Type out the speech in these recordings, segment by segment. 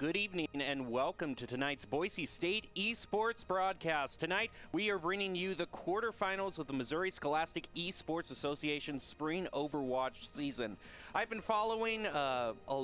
good evening, and welcome to tonight's Boise State Esports broadcast. Tonight, we are bringing you the quarterfinals of the Missouri Scholastic Esports Association Spring Overwatch season. I've been following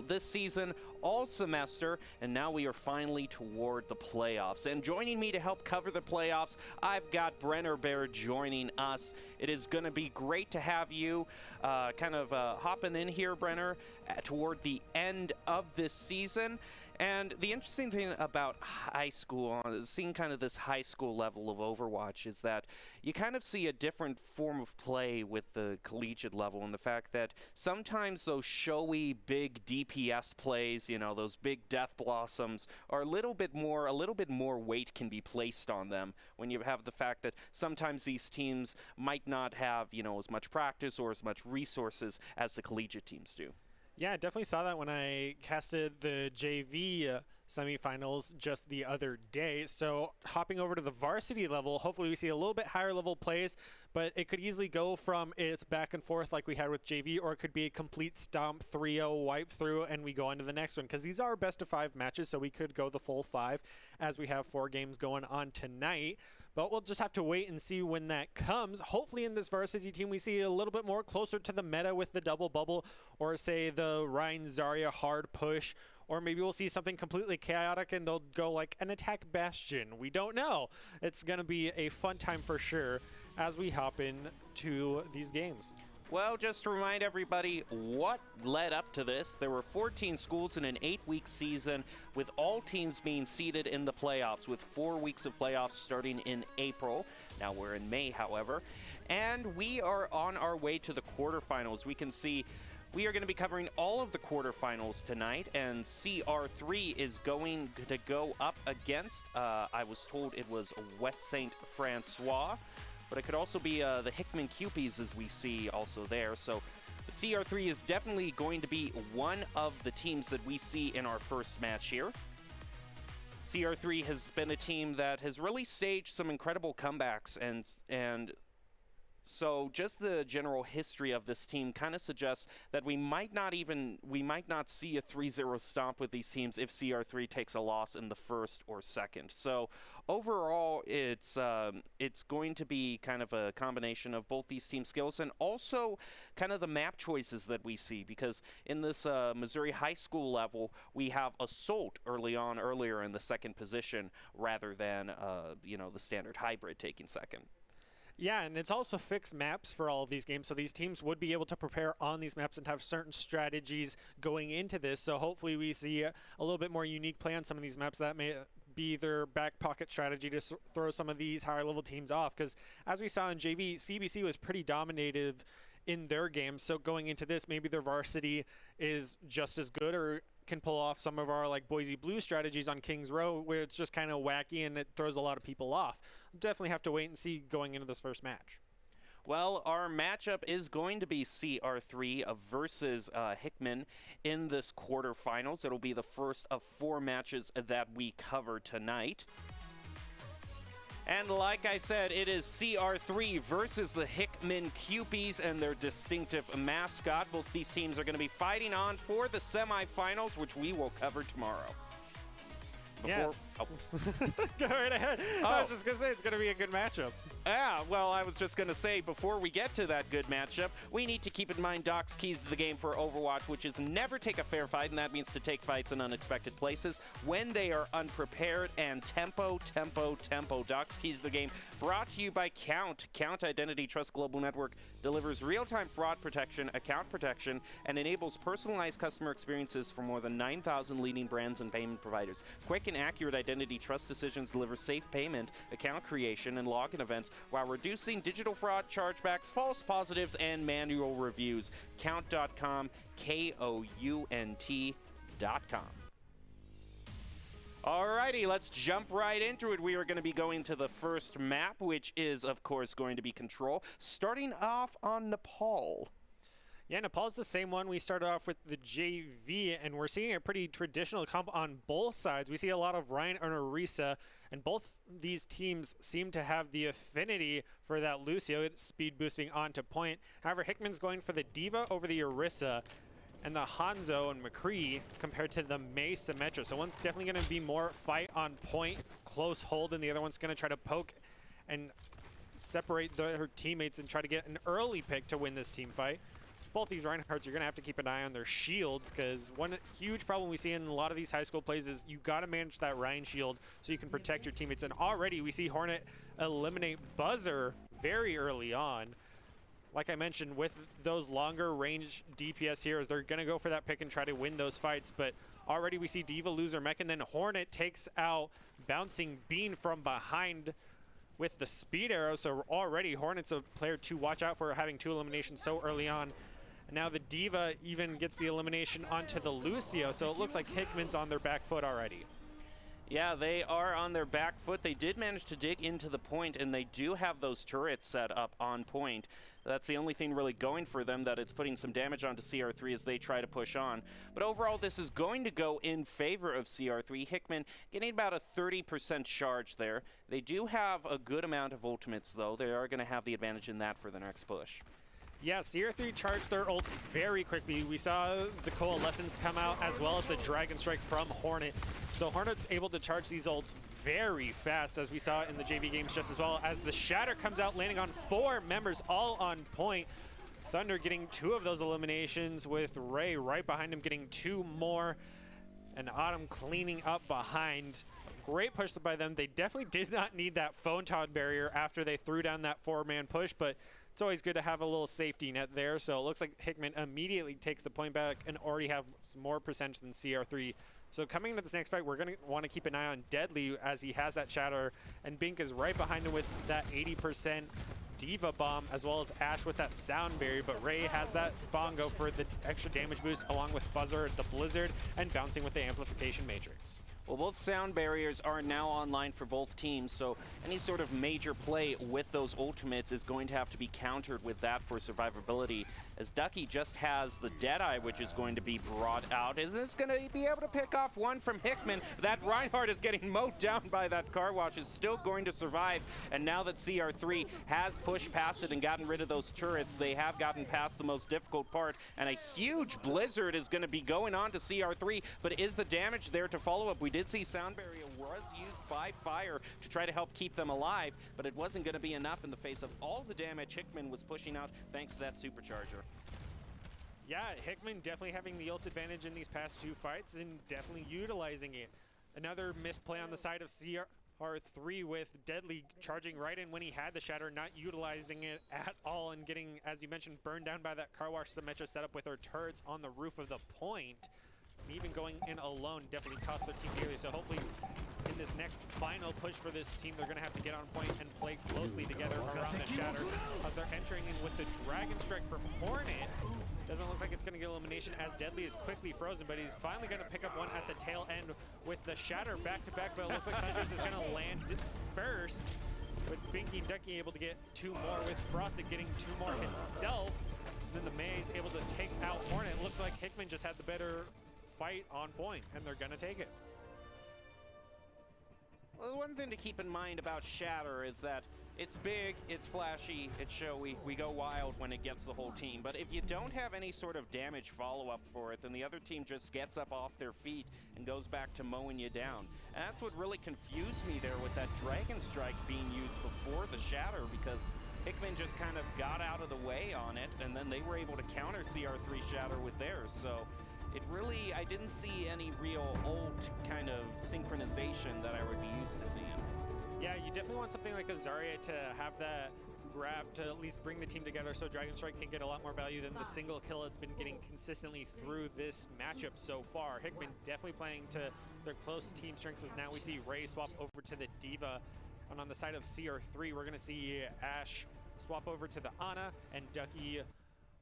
this season all semester, and now we are finally toward the playoffs. And joining me to help cover the playoffs, I've got Brenner Bear joining us. It is going to be great to have you hopping in here, Brenner, toward the end of this season. And the interesting thing about high school, seeing kind of this high school level of Overwatch, is that you kind of see a different form of play with the collegiate level, and the fact that sometimes those showy big DPS plays, those big death blossoms, are a little bit more weight can be placed on them when you have the fact that sometimes these teams might not have, as much practice or as much resources as the collegiate teams do. Yeah, I definitely saw that when I casted the JV semifinals just the other day. So hopping over to the varsity level, hopefully we see a little bit higher level plays, but it could easily go from it's back and forth like we had with JV, or it could be a complete stomp 3-0 wipe through and we go on to the next one, because these are best of 5 matches, so we could go the full 5 as we have 4 games going on tonight. But we'll just have to wait and see when that comes. Hopefully in this varsity team we see a little bit more closer to the meta with the double bubble, or say the Ryan Zarya hard push, or maybe we'll see something completely chaotic and they'll go like an attack bastion. We don't know. It's going to be a fun time for sure as we hop into these games. Well, just to remind everybody what led up to this, there were 14 schools in an 8-week season, with all teams being seeded in the playoffs, with 4 weeks of playoffs starting in April. Now we're in May, however, and we are on our way to the quarterfinals. We can see we are going to be covering all of the quarterfinals tonight, and CR3 is going to go up against, I was told it was West St. Francois, but it could also be the Hickman Cupies, as we see also there. So but CR3 is definitely going to be one of the teams that we see in our first match here. CR3 has been a team that has really staged some incredible comebacks, and so just the general history of this team kind of suggests that we might not see a 3-0 stomp with these teams if CR3 takes a loss in the first or second. So overall, it's going to be kind of a combination of both these team skills and also kind of the map choices that we see, because in this Missouri high school level, we have Assault earlier in the second position rather than the standard hybrid taking second. Yeah, and it's also fixed maps for all of these games, so these teams would be able to prepare on these maps and have certain strategies going into this. So hopefully we see a little bit more unique play on some of these maps. That may be their back pocket strategy to throw some of these higher level teams off, because as we saw in JV, CBC was pretty dominative in their games. So going into this, maybe their varsity is just as good, or can pull off some of our like Boise Blue strategies on Kings Row, where it's just kind of wacky and it throws a lot of people off. Definitely have to wait and see going into this first match. Well, our matchup is going to be CR3 versus Hickman in this quarterfinals. It'll be the first of 4 matches that we cover tonight. And like I said, it is CR3 versus the Hickman Cupies and their distinctive mascot. Both these teams are going to be fighting on for the semifinals, which we will cover tomorrow. Go right ahead. I was just going to say it's going to be a good matchup. Yeah, well, I was just going to say, before we get to that good matchup, we need to keep in mind Doc's keys to the game for Overwatch, which is never take a fair fight, and that means to take fights in unexpected places when they are unprepared, and tempo. Doc's keys to the game brought to you by Count. Count Identity Trust Global Network delivers real-time fraud protection, account protection, and enables personalized customer experiences for more than 9,000 leading brands and payment providers. Quick and accurate identity trust decisions deliver safe payment, account creation, and login events while reducing digital fraud, chargebacks, false positives, and manual reviews. Count.com, KOUNT.com. Alrighty, let's jump right into it. We are going to be going to the first map, which is, of course, going to be Control, starting off on Nepal. Yeah, Nepal's the same one. We started off with the JV, and we're seeing a pretty traditional comp on both sides. We see a lot of Ryan and Orisa, and both these teams seem to have the affinity for that Lucio, speed boosting onto point. However, Hickman's going for the Diva over the Orisa. and the Hanzo and McCree compared to the May Symmetra. So one's definitely going to be more fight on point, close hold, and the other one's going to try to poke and separate her teammates and try to get an early pick to win this team fight. Both these Reinhardts, you're going to have to keep an eye on their shields, because one huge problem we see in a lot of these high school plays is you got to manage that Rein shield so you can protect your teammates. And already we see Hornet eliminate Buzzer very early on. Like I mentioned, with those longer range DPS heroes, they're going to go for that pick and try to win those fights. But already we see Diva lose her mech, and then Hornet takes out Bouncing Bean from behind with the speed arrow. So already Hornet's a player to watch out for, having 2 eliminations so early on. And now the Diva even gets the elimination onto the Lucio, so it looks like Hickman's on their back foot already. Yeah, they are on their back foot. They did manage to dig into the point, and they do have those turrets set up on point. That's the only thing really going for them, that it's putting some damage onto CR3 as they try to push on. But overall, this is going to go in favor of CR3. Hickman getting about a 30% charge there. They do have a good amount of ultimates, though. They are going to have the advantage in that for the next push. Yeah, CR3 charged their ults very quickly. We saw the Coalescence come out, as well as the Dragon Strike from Hornet. So Hornet's able to charge these ults very fast, as we saw in the JV games just as well, as the Shatter comes out, landing on 4 members, all on point. Thunder getting 2 of those eliminations, with Ray right behind him getting 2 more, and Autumn cleaning up behind. Great push by them. They definitely did not need that phone tog barrier after they threw down that 4-man push, but it's always good to have a little safety net there. So it looks like Hickman immediately takes the point back and already have more percentage than CR3. So coming into this next fight, we're going to want to keep an eye on Deadly, as he has that Shatter, and Bink is right behind him with that 80% Diva Bomb, as well as Ash with that Sound Barrier. But Ray has that Bongo for the extra damage boost, along with Buzzer, the Blizzard, and Bouncing with the Amplification Matrix. Well, both sound barriers are now online for both teams, so any sort of major play with those ultimates is going to have to be countered with that for survivability, as Ducky just has the Deadeye, which is going to be brought out. Is this going to be able to pick off one from Hickman? That Reinhardt is getting mowed down by that car wash, is still going to survive, and now that CR3 has pushed past it and gotten rid of those turrets, they have gotten past the most difficult part, and a huge Blizzard is going to be going on to CR3, but is the damage there to follow up? We did see Sound Barrier was used by Fire to try to help keep them alive, but it wasn't going to be enough in the face of all the damage Hickman was pushing out thanks to that supercharger. Yeah, Hickman definitely having the ult advantage in these past 2 fights and definitely utilizing it. Another misplay on the side of CR3, with Deadly charging right in when he had the Shatter, not utilizing it at all, and getting, as you mentioned, burned down by that Car Wash Symmetra setup with her turrets on the roof of the point. And even going in alone definitely cost their team dearly. So hopefully in this next final push for this team, they're going to have to get on point and play closely together around the Shatter, as they're entering in with the Dragon Strike for Hornet. Doesn't look like it's going to get elimination, as Deadly is quickly frozen, but he's finally going to pick up one at the tail end with the Shatter back-to-back, but it looks like Thunders is going to land first, with Binky Ducky able to get 2 more, with Frosted getting 2 more himself. And then the Maze able to take out Hornet. It looks like Hickman just had the better fight on point, and they're going to take it. Well, one thing to keep in mind about Shatter is that it's big, it's flashy, it's showy, we go wild when it gets the whole team. But if you don't have any sort of damage follow-up for it, then the other team just gets up off their feet and goes back to mowing you down. And that's what really confused me there with that Dragon Strike being used before the Shatter, because Hickman just kind of got out of the way on it, and then they were able to counter CR3 Shatter with theirs. So it really, I didn't see any real ult kind of synchronization that I would be used to seeing. Yeah, you definitely want something like a Zarya to have that grab to at least bring the team together, so Dragon Strike can get a lot more value than the single kill it's been getting consistently through this matchup so far. Hickman definitely playing to their close team strengths, as now we see Ray swap over to the Diva. And on the side of CR3, we're going to see Ash swap over to the Ana and Ducky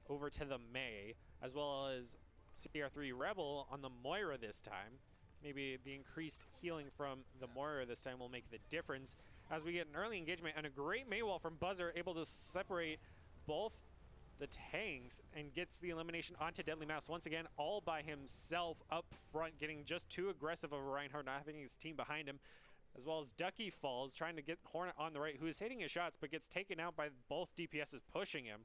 over to the Mei, as well as CR3 Rebel on the Moira this time. Maybe the increased healing from the Moira this time will make the difference, as we get an early engagement and a great Maywall from Buzzer, able to separate both the tanks and gets the elimination onto Deadly Mouse once again, all by himself up front, getting just too aggressive of Reinhardt, not having his team behind him, as well as Ducky falls, trying to get Hornet on the right, who is hitting his shots but gets taken out by both DPSs pushing him.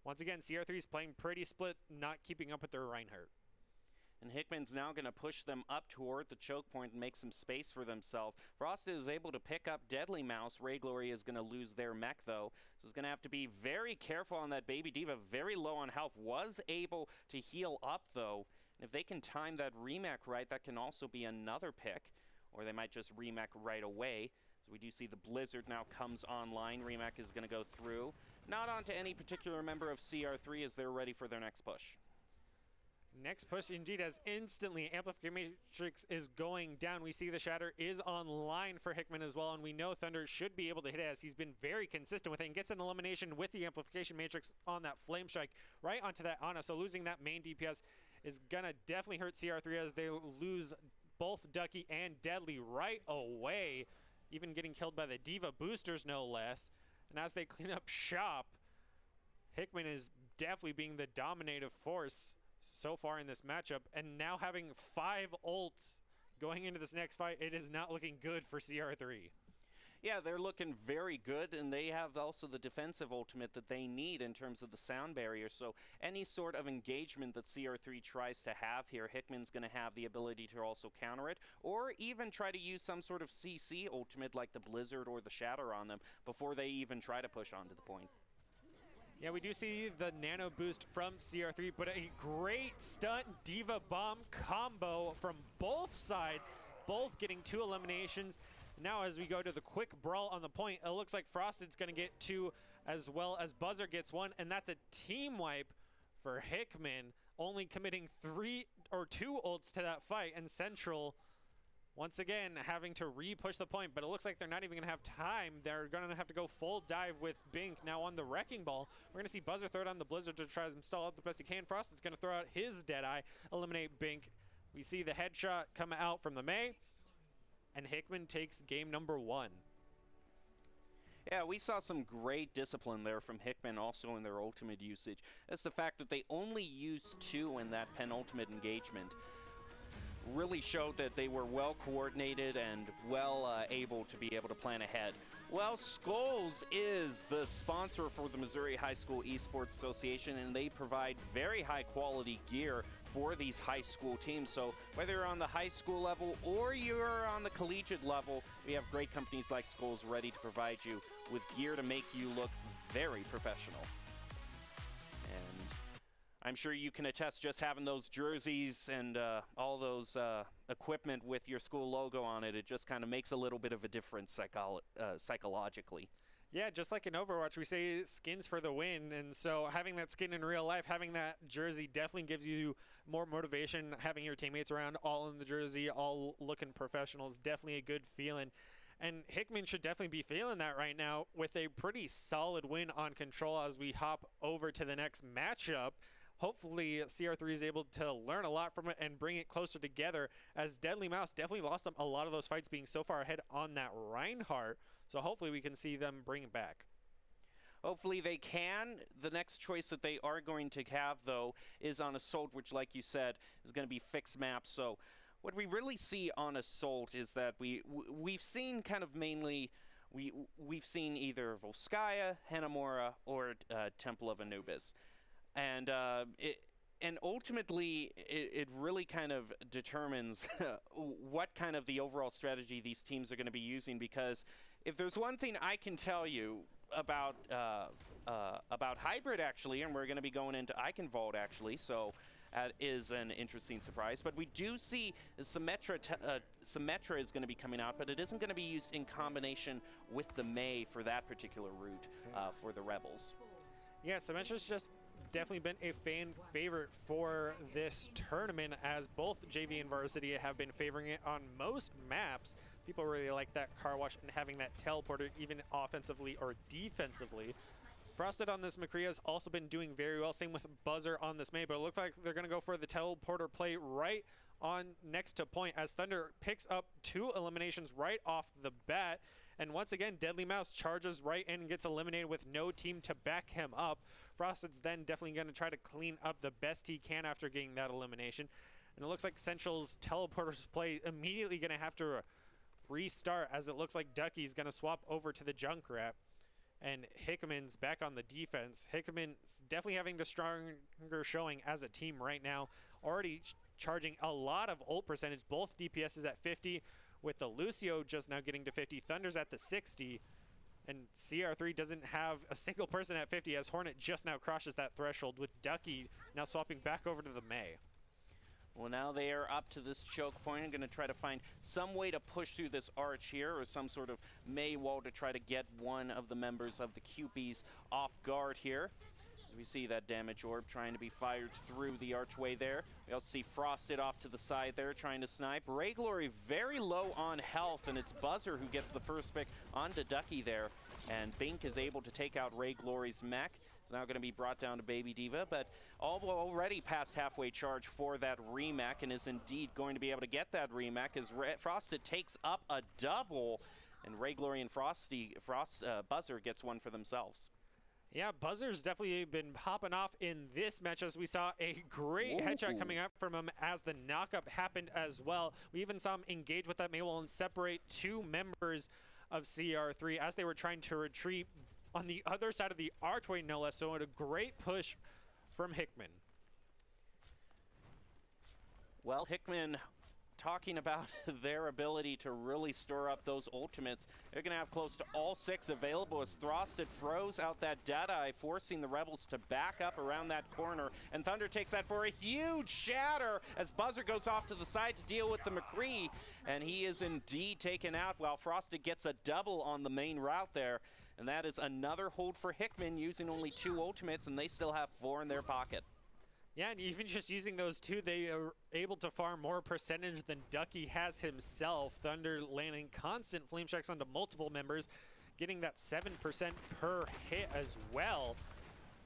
once again, CR3 is playing pretty split, not keeping up with their Reinhardt. And Hickman's now going to push them up toward the choke point and make some space for themselves. Frosted is able to pick up Deadly Mouse. Ray Glory is going to lose their mech, though. So he's going to have to be very careful on that Baby D.Va. Very low on health. Was able to heal up, though. And if they can time that remech right, that can also be another pick. Or they might just remech right away. So we do see the Blizzard now comes online. Remech is going to go through. Not onto any particular member of CR3 as they're ready for their next push. Next push indeed, as instantly Amplification Matrix is going down. We see the Shatter is online for Hickman as well, and we know Thunder should be able to hit it as he's been very consistent with it and gets an elimination with the Amplification Matrix on that Flame Strike right onto that Ana. So losing that main DPS is going to definitely hurt CR3 as they lose both Ducky and Deadly right away, even getting killed by the D.Va boosters, no less. And as they clean up shop, Hickman is definitely being the dominative force so far in this matchup, and now having 5 ults going into this next fight, it is not looking good for CR3. Yeah, they're looking very good, and they have also the defensive ultimate that they need in terms of the sound barrier. So any sort of engagement that CR3 tries to have here, Hickman's going to have the ability to also counter it, or even try to use some sort of CC ultimate like the Blizzard or the Shatter on them before they even try to push onto the point. Yeah, we do see the nano boost from CR3, but a great stunt D.Va bomb combo from both sides, both getting 2 eliminations. Now as we go to the quick brawl on the point, it looks like Frosted's going to get 2 as well as Buzzer gets 1, and that's a team wipe for Hickman, only committing 2 ults to that fight, and Central once again having to re-push the point, but it looks like they're not even going to have time. They're going to have to go full dive with Bink now on the Wrecking Ball. We're going to see Buzzer throw it on the Blizzard to try to install out the best he can. Frost is going to throw out his Deadeye, eliminate Bink. We see the headshot come out from the Mei, and Hickman takes game number 1. Yeah, we saw some great discipline there from Hickman also in their ultimate usage. That's the fact that they only used 2 in that penultimate engagement. Really showed that they were well coordinated and well able to be able to plan ahead. Well, Skulls is the sponsor for the Missouri High School Esports Association, and they provide very high quality gear for these high school teams. So whether you're on the high school level or you're on the collegiate level, we have great companies like Skulls ready to provide you with gear to make you look very professional. And I'm sure you can attest just having those jerseys and all those equipment with your school logo on it, it just kind of makes a little bit of a difference psychologically. Yeah, just like in Overwatch, we say skins for the win, and so having that skin in real life, having that jersey definitely gives you more motivation. Having your teammates around all in the jersey, all looking professional is definitely a good feeling. And Hickman should definitely be feeling that right now with a pretty solid win on Control as we hop over to the next matchup. Hopefully CR3 is able to learn a lot from it and bring it closer together, as Deadly Mouse definitely lost them a lot of those fights being so far ahead on that Reinhardt. So hopefully we can see them bring it back. Hopefully they can. The next choice that they are going to have, though, is on Assault, which, like you said, is going to be fixed maps. So what we really see on Assault is that we've seen kind of mainly we've seen either Volskaya, Hanamura, or Temple of Anubis. And ultimately, it really kind of determines what kind of the overall strategy these teams are going to be using. Because if there's one thing I can tell you about Hybrid, actually, and we're going to be going into Eichenwald, actually, so that is an interesting surprise. But we do see Symmetra is going to be coming out, but it isn't going to be used in combination with the Mei for that particular route for the Rebels. Yeah, Symmetra's just definitely been a fan favorite for this tournament, as both JV and Varsity have been favoring it on most maps. People really like that car wash and having that teleporter even offensively or defensively. Frosted on this McCree has also been doing very well. Same with Buzzer on this Mei, but it looks like they're going to go for the teleporter play right on next to point, as Thunder picks up 2 eliminations right off the bat. And once again, Deadly Mouse charges right in and gets eliminated with no team to back him up. Frosted's then definitely going to try to clean up the best he can after getting that elimination. And it looks like Central's teleporters play immediately going to have to restart, as it looks like Ducky's going to swap over to the Junkrat. and Hickman's back on the defense. Hickman's definitely having the stronger showing as a team right now, already charging a lot of ult percentage. Both DPS is at 50, with the Lucio just now getting to 50. Thunder's at the 60, and CR3 doesn't have a single person at 50 as Hornet just now crosses that threshold, with Ducky now swapping back over to the Mei. Well, now they are up to this choke point. I'm going to try to find some way to push through this arch here, or some sort of Mei wall to try to get one of the members of the QPs off guard here. We see that damage orb trying to be fired through the archway there. We also see Frosted off to the side there trying to snipe. Ray Glory very low on health, and it's Buzzer who gets the first pick onto Ducky there. And Bink is able to take out Ray Glory's mech. It's now going to be brought down to Baby Diva, but already past halfway charge for that remech, and is indeed going to be able to get that remech as Frosted takes up a double, and Ray Glory and Buzzer gets one for themselves. Yeah, Buzzer's definitely been popping off in this match, as we saw a great headshot coming up from him as the knockup happened as well. We even saw him engage with that Maywall and separate two members of CR3 as they were trying to retreat on the other side of the archway, no less. So a great push from Hickman. Well, Hickman talking about their ability to really stir up those ultimates. They're going to have close to all 6 available as Frosted froze out that Deadeye, forcing the Rebels to back up around that corner. And Thunder takes that for a huge shatter as Buzzer goes off to the side to deal with the McCree. And he is indeed taken out while Frosted gets a double on the main route there. And that is another hold for Hickman, using only 2 ultimates, and they still have 4 in their pocket. Yeah, and even just using those 2, they are able to farm more percentage than Ducky has himself. Thunder landing constant flame strikes onto multiple members, getting that 7% per hit as well.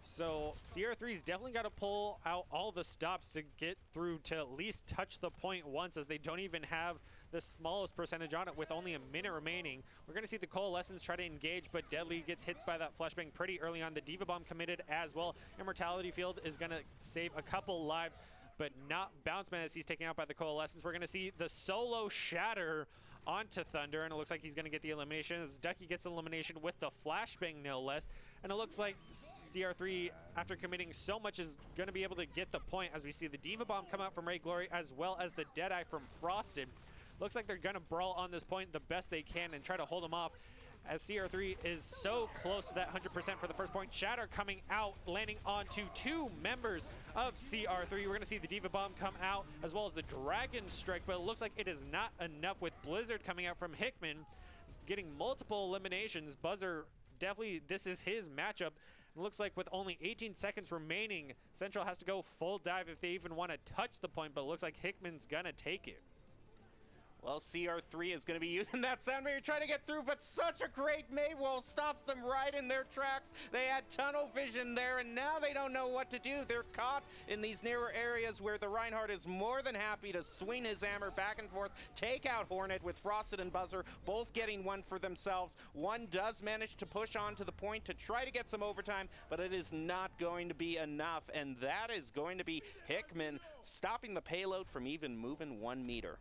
So CR3's definitely got to pull out all the stops to get through to at least touch the point once, as they don't even have the smallest percentage on it with only a minute remaining. We're going to see the Coalescence try to engage, but Deadly gets hit by that flashbang pretty early on. The Diva Bomb committed as well. Immortality Field is going to save a couple lives, but not Bounceman as he's taken out by the Coalescence. We're going to see the solo shatter onto Thunder, and it looks like he's going to get the elimination as Ducky gets the elimination with the flashbang, no less. And it looks like CR3, after committing so much, is going to be able to get the point, as we see the Diva Bomb come out from Ray Glory as well as the Deadeye from Frosted. Looks like they're going to brawl on this point the best they can and try to hold them off, as CR3 is so close to that 100% for the first point. Shatter coming out, landing onto 2 members of CR3. We're going to see the Diva Bomb come out as well as the Dragon Strike, but it looks like it is not enough, with Blizzard coming out from Hickman, getting multiple eliminations. Buzzer, definitely this is his matchup. It looks like with only 18 seconds remaining, Central has to go full dive if they even want to touch the point, but it looks like Hickman's going to take it. Well, CR3 is going to be using that sound barrier trying to get through, but such a great Maywall stops them right in their tracks. They had tunnel vision there, and now they don't know what to do. They're caught in these narrow areas where the Reinhardt is more than happy to swing his hammer back and forth, take out Hornet, with Frosted and Buzzer both getting one for themselves. One does manage to push on to the point to try to get some overtime, but it is not going to be enough, and that is going to be Hickman stopping the payload from even moving 1 meter.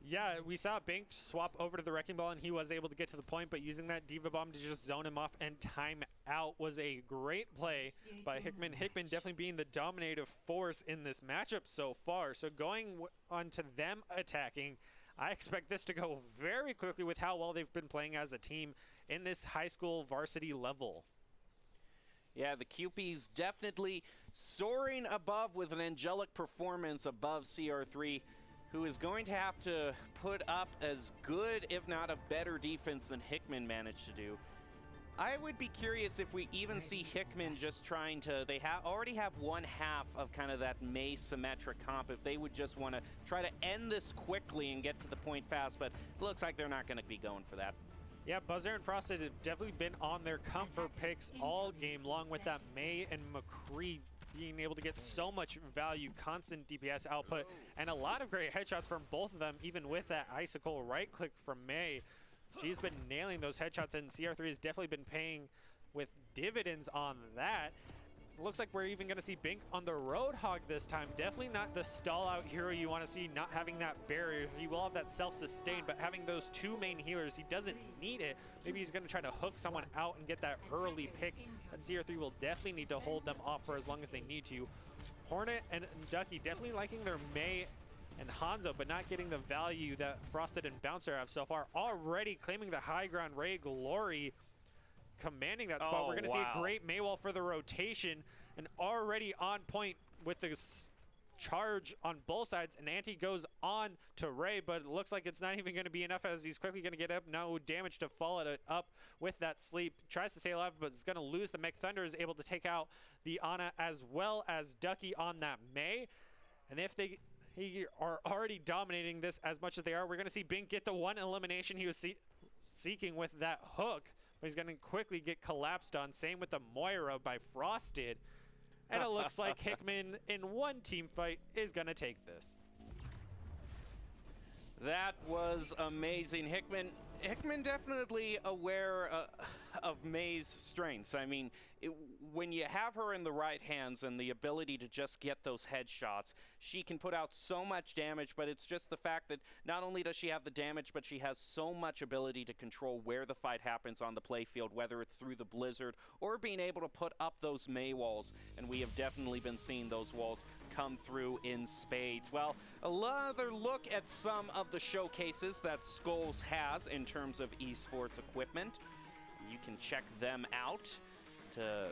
Yeah, we saw Bink swap over to the Wrecking Ball, and he was able to get to the point, but using that Diva Bomb to just zone him off and time out was a great play by Hickman. Hickman definitely being the dominative force in this matchup so far. So going on to them attacking, I expect this to go very quickly with how well they've been playing as a team in this high school varsity level. Yeah, the QP's definitely soaring above with an angelic performance above CR3, who is going to have to put up as good, if not a better defense than Hickman managed to do. I would be curious if we even see Hickman just trying to, they already have 1/2 of kind of that Mei symmetric comp, if they would just want to try to end this quickly and get to the point fast, but it looks like they're not going to be going for that. Yeah, Buzzer and Frosted have definitely been on their comfort picks all game long, with that Mei and McCree being able to get so much value, constant DPS output, and a lot of great headshots from both of them, even with that Icicle right click from Mei. She's been nailing those headshots, and CR3 has definitely been paying with dividends on that. looks like we're even going to see Bink on the Roadhog this time. Definitely not the stall-out hero you want to see, not having that barrier. He will have that self-sustain, but having those two main healers, he doesn't need it. Maybe he's going to try to hook someone out and get that early pick. And CR3 will definitely need to hold them off for as long as they need to. Hornet and Ducky definitely liking their Mei and Hanzo, but not getting the value that Frosted and Bouncer have so far. Already claiming the high ground. Ray Glory commanding that spot. We're going to see a great Maywall for the rotation, and already on point with the charge on both sides. And Anti goes on to Ray, but it looks like it's not even going to be enough, as he's quickly going to get up. No damage to follow it up with that sleep. Tries to stay alive, but is going to lose. The Mech Thunder is able to take out the Ana as well as Ducky on that Mei. And if they are already dominating this as much as they are, we're going to see Bink get the one elimination he was seeking with that hook. But he's going to quickly get collapsed on. Same with the Moira by Frosted. And it looks like Hickman in one team fight is going to take this. That was amazing. Hickman definitely aware of Mei's strengths. I mean, when you have her in the right hands and the ability to just get those headshots, she can put out so much damage, but it's just the fact that not only does she have the damage, but she has so much ability to control where the fight happens on the playfield, whether it's through the blizzard or being able to put up those Mei walls, and we have definitely been seeing those walls come through in spades. Well, another look at some of the showcases that Skulls has in terms of esports equipment. You can check them out to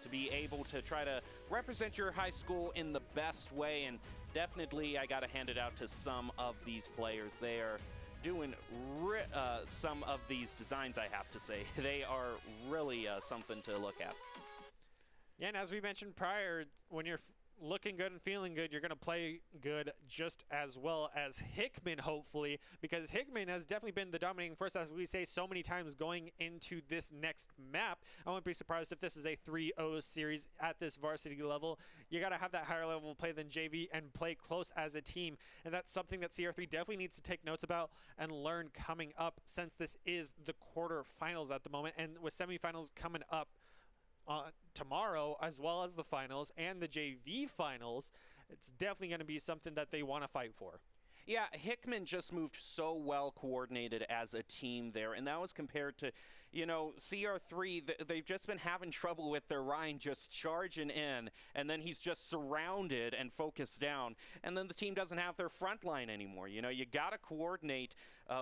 be able to try to represent your high school in the best way. And definitely I got to hand it out to some of these players. They are doing some of these designs, I have to say. They are really something to look at. Yeah, and as we mentioned prior, when you're looking good and feeling good, you're going to play good just as well as Hickman, hopefully, because Hickman has definitely been the dominating force, as we say so many times, going into this next map. I wouldn't be surprised if this is a 3-0 series at this varsity level. You got to have that higher level play than JV and play close as a team, and that's something that CR3 definitely needs to take notes about and learn coming up, since this is the quarterfinals at the moment, and with semifinals coming up tomorrow, as well as the finals and the JV finals. It's definitely going to be something that they want to fight for. Yeah, Hickman just moved so well coordinated as a team there, and that was compared to, you know, CR3. They've just been having trouble with their Ryan just charging in, and then he's just surrounded and focused down, and then the team doesn't have their front line anymore. You know, you got to coordinate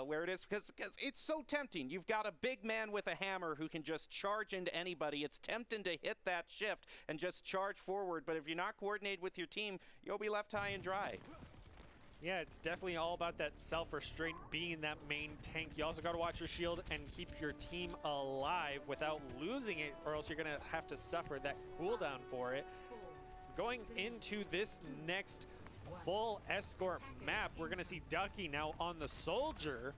where it is, because it's so tempting. You've got a big man with a hammer who can just charge into anybody. It's tempting to hit that shift and just charge forward, but if you're not coordinated with your team, you'll be left high and dry. Yeah, it's definitely all about that self-restraint, being that main tank. You also got to watch your shield and keep your team alive without losing it, or else you're going to have to suffer that cooldown for it. Going into this next full escort map, we're going to see Ducky now on the Soldier,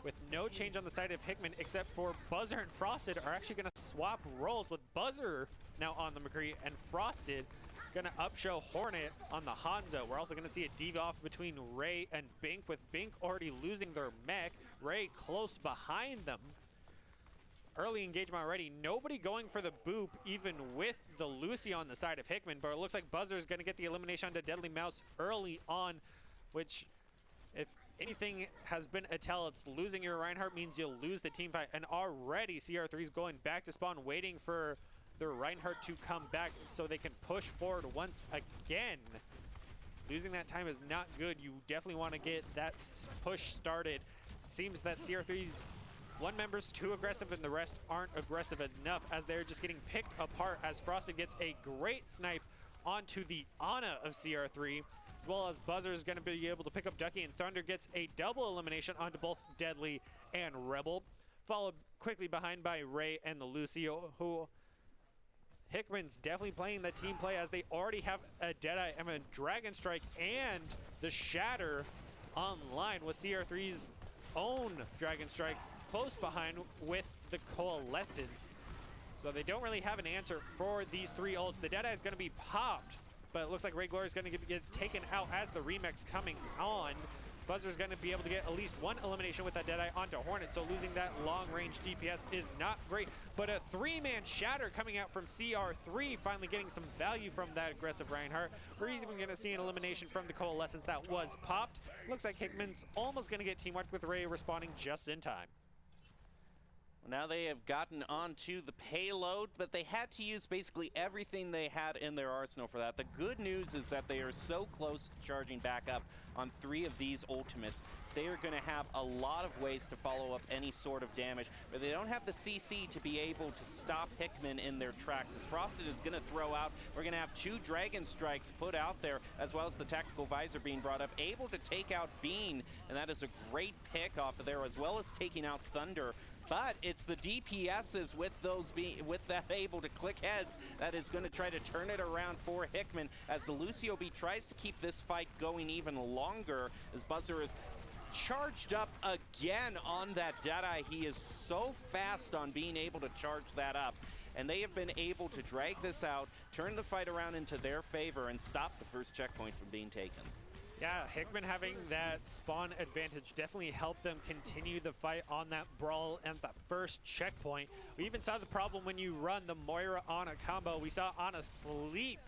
with no change on the side of Hickman, except for Buzzer and Frosted are actually going to swap roles, with Buzzer now on the McCree and Frosted going to upshow Hornet on the Hanzo. We're also going to see a diva off between Ray and Bink, with Bink already losing their mech. Ray close behind them. Early engagement already. Nobody going for the boop, even with the Lucy on the side of Hickman, but it looks like Buzzer's going to get the elimination onto Deadly Mouse early on, which, if anything has been a tell, it's losing your Reinhardt means you'll lose the team fight. And already CR3's going back to spawn, waiting for their Reinhardt to come back so they can push forward once again. Losing that time is not good. You definitely want to get that push started. It seems that CR3's one member's too aggressive and the rest aren't aggressive enough, as they're just getting picked apart, as Frosted gets a great snipe onto the Ana of CR3, as well as Buzzer is going to be able to pick up Ducky, and Thunder gets a double elimination onto both Deadly and Rebel, followed quickly behind by Ray and the Lucio, who Hickman's definitely playing the team play, as they already have a Deadeye and a Dragon Strike and the Shatter online, with CR3's own Dragon Strike close behind with the Coalescence. So they don't really have an answer for these three ults. The Deadeye is going to be popped, but it looks like Ray Glory is going to get taken out as the remix coming on. Buzzer's going to be able to get at least one elimination with that Deadeye onto Hornet, so losing that long-range DPS is not great. But a three-man shatter coming out from CR3, finally getting some value from that aggressive Reinhardt. We're even going to see an elimination from the Coalescence that was popped. Looks like Hickman's almost going to get team-wiped with Ray responding just in time. Now they have gotten onto the payload, but they had to use basically everything they had in their arsenal for that. The good news is that they are so close to charging back up on 3 of these ultimates. They are going to have a lot of ways to follow up any sort of damage, but they don't have the CC to be able to stop Hickman in their tracks. As Frosted is going to throw out, we're going to have 2 Dragon Strikes put out there, as well as the Tactical Visor being brought up, able to take out Bean, and that is a great pick off of there, as well as taking out Thunder. But it's the DPSs with that able to click heads that is going to try to turn it around for Hickman, as the Lucio B tries to keep this fight going even longer, as Buzzer is charged up again on that Deadeye. He is so fast on being able to charge that up, and they have been able to drag this out, turn the fight around into their favor, and stop the first checkpoint from being taken. Yeah, Hickman having that spawn advantage definitely helped them continue the fight on that brawl and that first checkpoint. We even saw the problem when you run the Moira Ana combo. We saw Ana sleep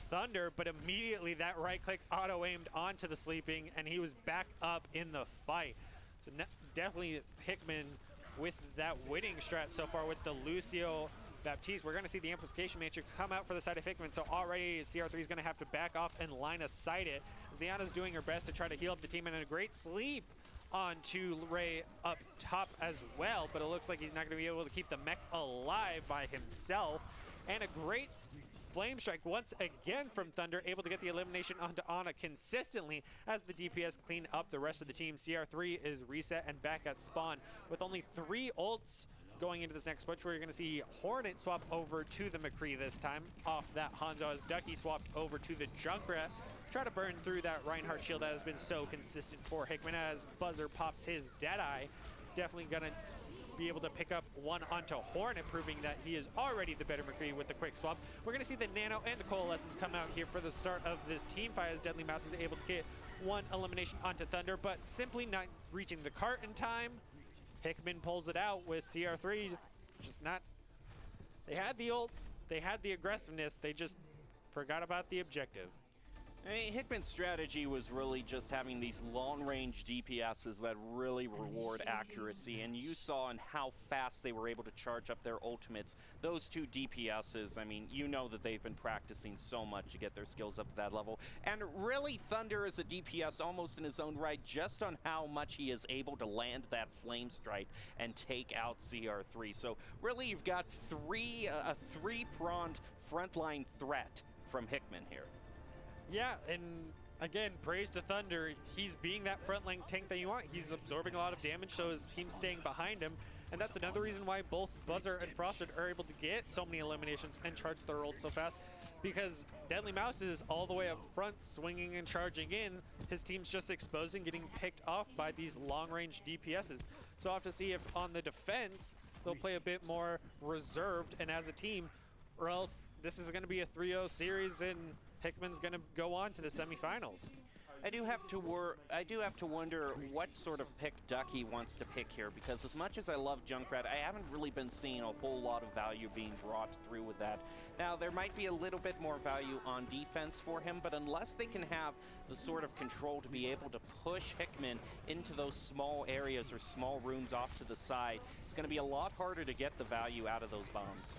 Thunder, but immediately that right-click auto-aimed onto the sleeping, and he was back up in the fight. So definitely Hickman with that winning strat so far with the Lucio Baptiste. We're going to see the amplification matrix come out for the side of Hickman, so already CR3 is going to have to back off and line of sight it. Ziana's doing her best to try to heal up the team, and a great sleep onto Ray up top as well, but it looks like he's not going to be able to keep the mech alive by himself. And a great Flame Strike once again from Thunder, able to get the elimination onto Ana consistently as the DPS clean up the rest of the team. CR3 is reset and back at spawn with only 3 ults going into this next push. We're going to see Hornet swap over to the McCree this time off that Hanzo, as Ducky swapped over to the Junkrat. Try to burn through that Reinhardt shield that has been so consistent for Hickman, as Buzzer pops his Deadeye. Definitely going to be able to pick up one onto Hornet, proving that he is already the better McCree with the quick swap. We're going to see the Nano and the Coalescence come out here for the start of this team fight, as Deadly Mouse is able to get one elimination onto Thunder, but simply not reaching the cart in time. Hickman pulls it out with CR3 just not. They had the ults, they had the aggressiveness, they just forgot about the objective. I mean, Hickman's strategy was really just having these long-range DPSs that really reward accuracy, and you saw in how fast they were able to charge up their ultimates. Those 2 DPSs, I mean, you know that they've been practicing so much to get their skills up to that level. And really, Thunder is a DPS almost in his own right, just on how much he is able to land that Flame Strike and take out CR3. So really, you've got a 3-pronged frontline threat from Hickman here. Yeah, and again, praise to Thunder. He's being that frontline tank that you want. He's absorbing a lot of damage, so his team's staying behind him. And that's another reason why both Buzzer and Frosted are able to get so many eliminations and charge their ult so fast, because Deadly Mouse is all the way up front, swinging and charging in. His team's just exposing, getting picked off by these long-range DPSs. So I'll have to see if on the defense, they'll play a bit more reserved and as a team, or else this is going to be a 3-0 series and Hickman's going to go on to the semifinals. I do have to wonder what sort of pick Ducky wants to pick here, because as much as I love Junkrat, I haven't really been seeing a whole lot of value being brought through with that. Now, there might be a little bit more value on defense for him, but unless they can have the sort of control to be able to push Hickman into those small areas or small rooms off to the side, it's going to be a lot harder to get the value out of those bombs.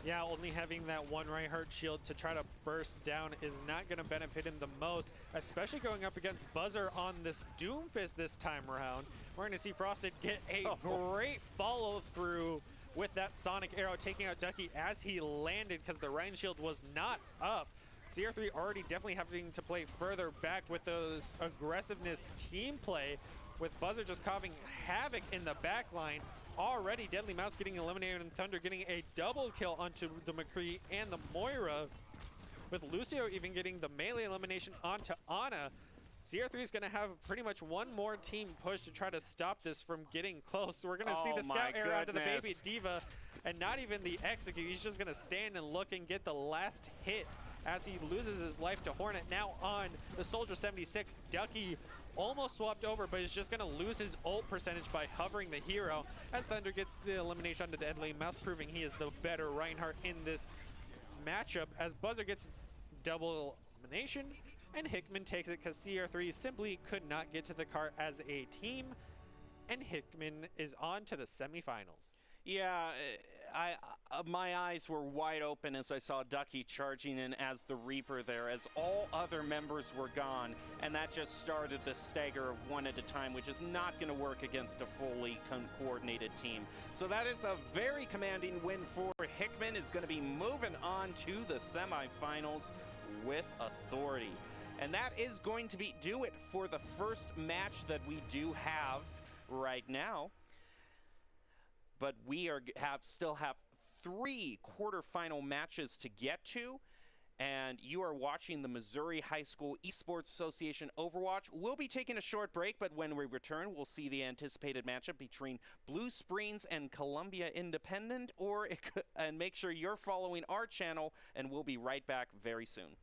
Yeah, only having that one Reinhardt shield to try to burst down is not going to benefit him the most, especially going up against Buzzer on this Doomfist this time around. We're going to see Frosted get a great follow-through with that Sonic Arrow, taking out Ducky as he landed because the Ryan shield was not up. CR3 already definitely having to play further back with those aggressiveness team play, with Buzzer just causing havoc in the back line. Already Deadly Mouse getting eliminated and Thunder getting a double kill onto the McCree and the Moira, with Lucio even getting the melee elimination onto Ana. CR3 is going to have pretty much one more team push to try to stop this from getting close. So we're going to see the scout arrow onto the baby Diva, and not even the execute. He's just going to stand and look and get the last hit as he loses his life to Hornet. Now on the Soldier 76, Ducky almost swapped over, but is just going to lose his ult percentage by hovering the hero, as Thunder gets the elimination onto the end lane mouse, proving he is the better Reinhardt in this matchup, as Buzzer gets double elimination, and Hickman takes it because CR3 simply could not get to the cart as a team, and Hickman is on to the semifinals. Yeah, my eyes were wide open as I saw Ducky charging in as the Reaper there, as all other members were gone, and that just started the stagger of one at a time, which is not going to work against a fully coordinated team. So that is a very commanding win for Hickman. Is going to be moving on to the semifinals with authority. And that is going to do it for the first match that we do have right now. But we still have 3 quarterfinal matches to get to, and you are watching the Missouri High School Esports Association Overwatch. We'll be taking a short break, but when we return, we'll see the anticipated matchup between Blue Springs and Columbia Independent, and make sure you're following our channel, and we'll be right back very soon.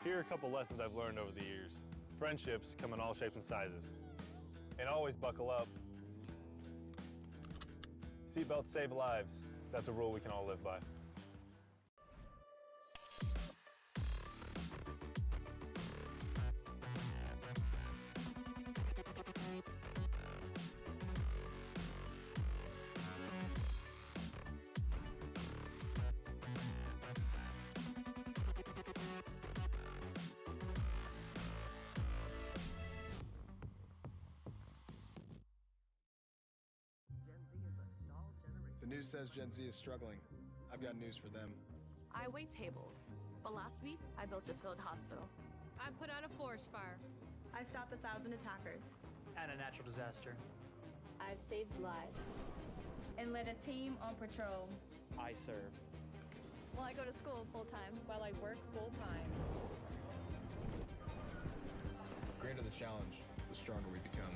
Here are a couple lessons I've learned over the years. Friendships come in all shapes and sizes. And always buckle up. Seatbelts save lives. That's a rule we can all live by. The news says Gen Z is struggling. I've got news for them. I wait tables, but last week I built a field hospital. I put out a forest fire. I stopped 1,000 attackers. And a natural disaster. I've saved lives. And led a team on patrol. I serve. Well, I go to school full-time. While I work full-time. The greater the challenge, the stronger we become.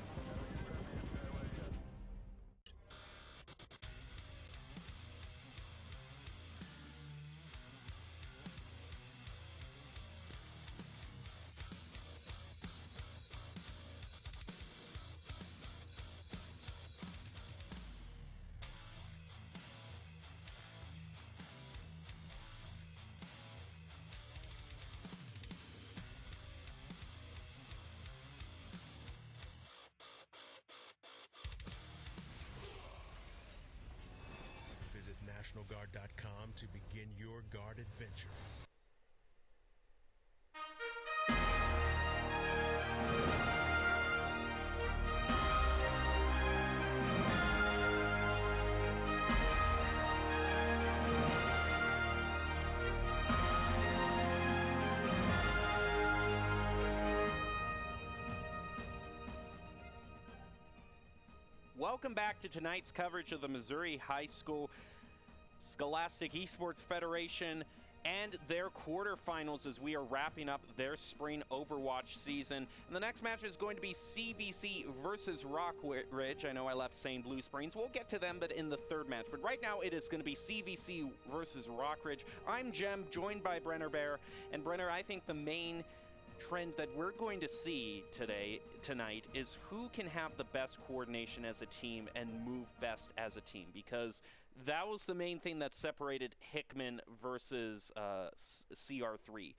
NationalGuard.com to begin your guard adventure. Welcome back to tonight's coverage of the Missouri High School Scholastic Esports Federation and their quarterfinals as we are wrapping up their spring Overwatch season. And the next match is going to be CVC versus Rockridge. I know I left saying Blue Springs. We'll get to them, but in the third match. But right now it is going to be CVC versus Rockridge. I'm Jem, joined by Brenner Bear. And Brenner, I think the main trend that we're going to see tonight is who can have the best coordination as a team and move best as a team, because that was the main thing that separated Hickman versus CR3.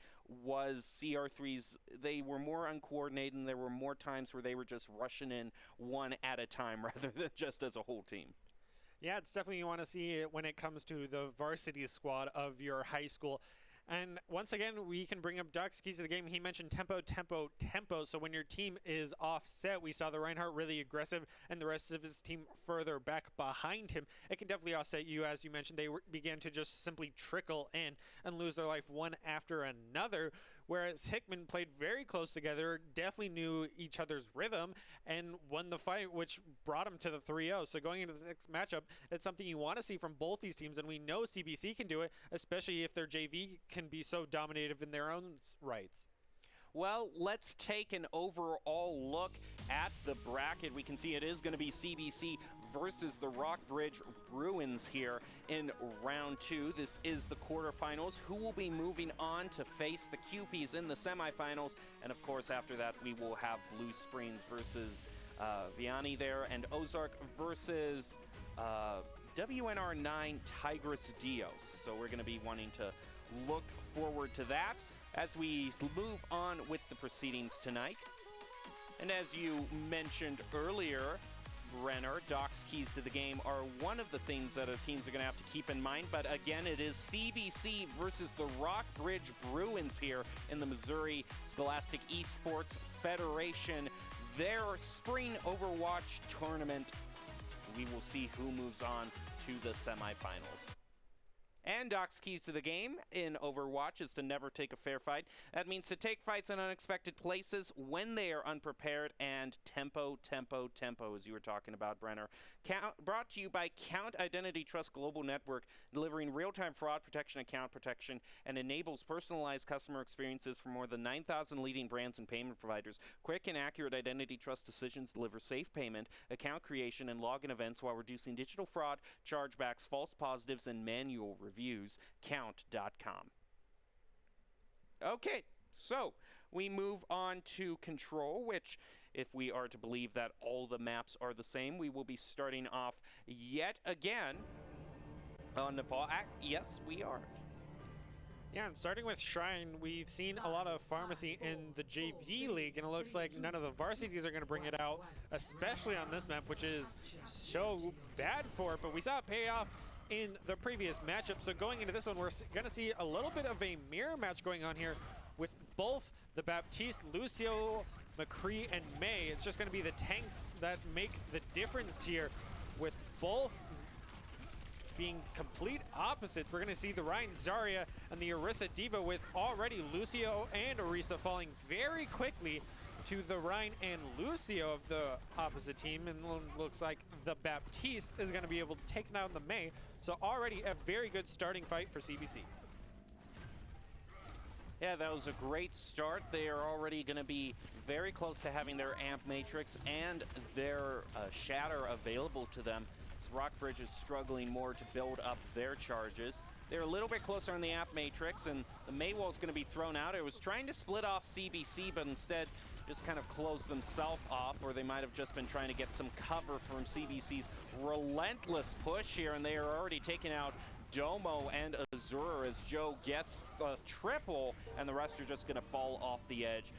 Was CR3's, they were more uncoordinated, and there were more times where they were just rushing in one at a time rather than just as a whole team. Yeah, it's definitely you want to see it when it comes to the varsity squad of your high school. And once again, we can bring up Doc's keys to the game. He mentioned tempo, tempo, tempo. So when your team is offset, we saw the Reinhardt really aggressive and the rest of his team further back behind him. It can definitely offset you. As you mentioned, they began to just simply trickle in and lose their life one after another. Whereas Hickman played very close together, definitely knew each other's rhythm, and won the fight, which brought him to the 3-0. So going into the next matchup, it's something you want to see from both these teams, and we know CBC can do it, especially if their JV can be so dominative in their own rights. Well, let's take an overall look at the bracket. We can see it is going to be CBC versus the Rockbridge Bruins here in round 2. This is the quarterfinals. Who will be moving on to face the QPs in the semifinals? And of course, after that, we will have Blue Springs versus Vianney there, and Ozark versus WNR9 Tigris Dios. So we're going to be wanting to look forward to that as we move on with the proceedings tonight. And as you mentioned earlier, Brenner, Doc's keys to the game are one of the things that our teams are going to have to keep in mind. But again, it is CBC versus the Rockbridge Bruins here in the Missouri Scholastic Esports Federation. Their spring Overwatch tournament. We will see who moves on to the semifinals. And Doc's keys to the game in Overwatch is to never take a fair fight. That means to take fights in unexpected places when they are unprepared, and tempo, tempo, tempo, as you were talking about, Brenner. Brought to you by Count Identity Trust Global Network, delivering real-time fraud protection, account protection, and enables personalized customer experiences for more than 9,000 leading brands and payment providers. Quick and accurate identity trust decisions deliver safe payment, account creation, and login events while reducing digital fraud, chargebacks, false positives, and manual reviews. Count.com. Okay, so we move on to Control, which, if we are to believe that all the maps are the same, we will be starting off yet again on Nepal. Yes, we are. Yeah, and starting with Shrine, we've seen a lot of pharmacy in the JV League, and it looks like none of the varsities are going to bring it out, especially on this map, which is so bad for it. But we saw it pay off in the previous matchup. So going into this one, we're going to see a little bit of a mirror match going on here with both the Baptiste, Lucio, McCree, and May. It's just going to be the tanks that make the difference here, with both being complete opposites. We're going to see the Ryan Zarya and the Orisa Diva, with already Lucio and Orisa falling very quickly to the Ryan and Lucio of the opposite team, and looks like the Baptiste is going to be able to take down the May. So already a very good starting fight for CBC. Yeah, that was a great start. They are already going to be very close to having their amp matrix and their shatter available to them. As Rockbridge is struggling more to build up their charges. They're a little bit closer on the amp matrix, and the Maywall is going to be thrown out. It was trying to split off CBC, but instead just kind of closed themselves off, or they might have just been trying to get some cover from CBC's relentless push here, and they are already taking out Domo and Azura as Joe gets the triple, and the rest are just going to fall off the edge.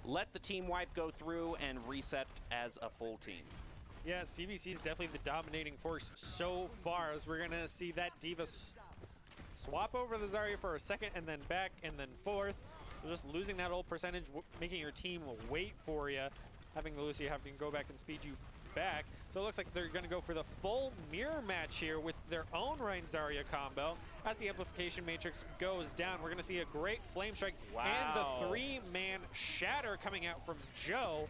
Let the team wipe go through and reset as a full team. Yeah, CBC is definitely the dominating force so far, as we're going to see that D.Va swap over the Zarya for a second and then back and then forth. So just losing that old percentage, making your team wait for you, having the Lucio having to go back and speed you back. So it looks like they're going to go for the full mirror match here with their own Rein Zarya combo. As the amplification matrix goes down, we're going to see a great flame strike and the 3-man shatter coming out from Joe.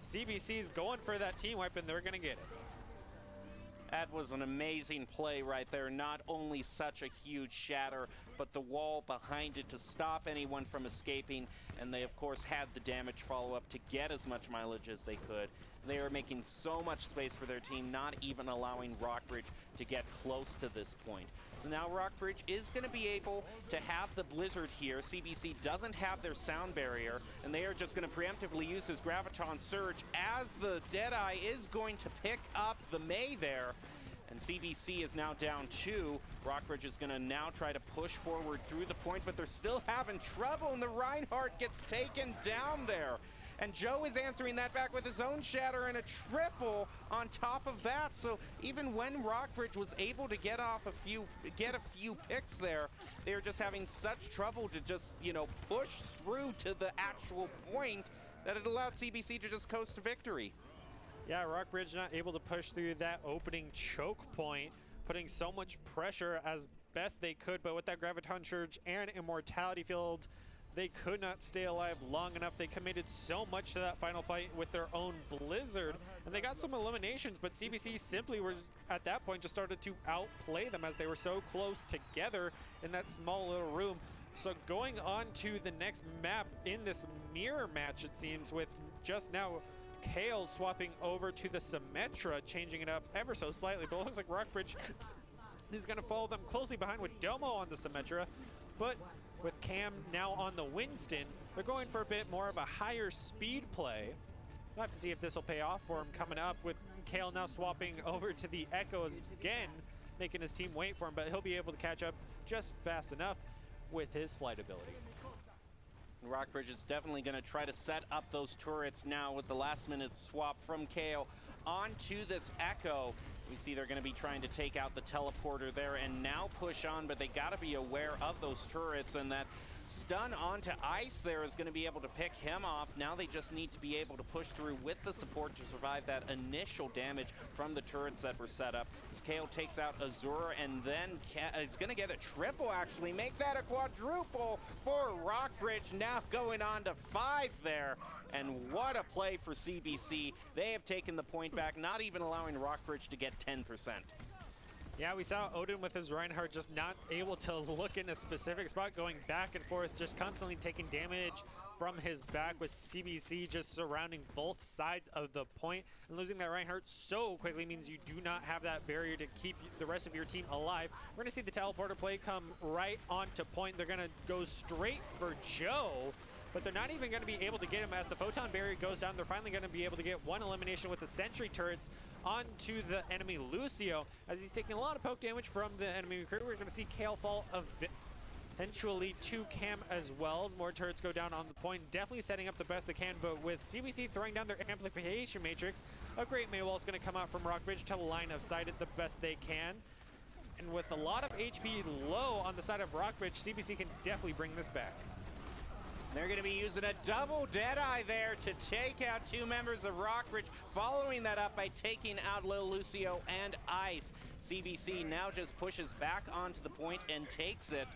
CBC's going for that team wipe, and they're going to get it. That was an amazing play right there. Not only such a huge shatter, but the wall behind it to stop anyone from escaping. And they, of course, had the damage follow-up to get as much mileage as they could. They are making so much space for their team, not even allowing Rockbridge to get close to this point. So now Rockbridge is going to be able to have the Blizzard here. CBC doesn't have their sound barrier, and they are just going to preemptively use his Graviton Surge as the Deadeye is going to pick up the Mei there. And CBC is now down 2. Rockbridge is going to now try to push forward through the point, but they're still having trouble, and the Reinhardt gets taken down there. And Joe is answering that back with his own shatter and a triple on top of that. So even when Rockbridge was able to get a few picks there, they were just having such trouble to just, push through to the actual point that it allowed CBC to just coast to victory. Yeah, Rockbridge not able to push through that opening choke point, putting so much pressure as best they could, but with that Graviton Surge and Immortality Field, they could not stay alive long enough. They committed so much to that final fight with their own Blizzard, and they got some eliminations, but CBC simply were, at that point, just started to outplay them as they were so close together in that small little room. So going on to the next map in this mirror match, it seems, with just now Kale swapping over to the Symmetra, changing it up ever so slightly, but it looks like Rockbridge is going to follow them closely behind with Domo on the Symmetra, but with Cam now on the Winston, they're going for a bit more of a higher speed play. We'll have to see if this will pay off for him coming up, with Kale now swapping over to the Echoes again, making his team wait for him, but he'll be able to catch up just fast enough with his flight ability. Rockbridge is definitely going to try to set up those turrets now with the last-minute swap from Kale onto this Echo. We see they're going to be trying to take out the teleporter there and now push on, but they got to be aware of those turrets, and that stun onto Ice there is going to be able to pick him off. Now they just need to be able to push through with the support to survive that initial damage from the turrets that were set up. As Kale takes out Azura, and then it's going to get a triple, actually. Make that a quadruple for Rockbridge, now going on to 5 there. And what a play for CBC. They have taken the point back, not even allowing Rockbridge to get 10%. Yeah, we saw Odin with his Reinhardt just not able to look in a specific spot, going back and forth, just constantly taking damage from his back, with CBC just surrounding both sides of the point. And losing that Reinhardt so quickly means you do not have that barrier to keep the rest of your team alive. We're going to see the teleporter play come right onto point. They're going to go straight for Joe, but they're not even going to be able to get him as the photon barrier goes down. They're finally going to be able to get one elimination with the sentry turrets onto the enemy Lucio, as he's taking a lot of poke damage from the enemy recruiter. We're going to see Kale fall eventually to Cam as well, as more turrets go down on the point, definitely setting up the best they can. But with CBC throwing down their amplification matrix, a great Maywall is going to come out from Rockbridge to line of sight it the best they can. And with a lot of HP low on the side of Rockbridge, CBC can definitely bring this back. They're going to be using a double Deadeye there to take out 2 members of Rockbridge, following that up by taking out Lil Lucio and Ice. CBC now just pushes back onto the point and takes it.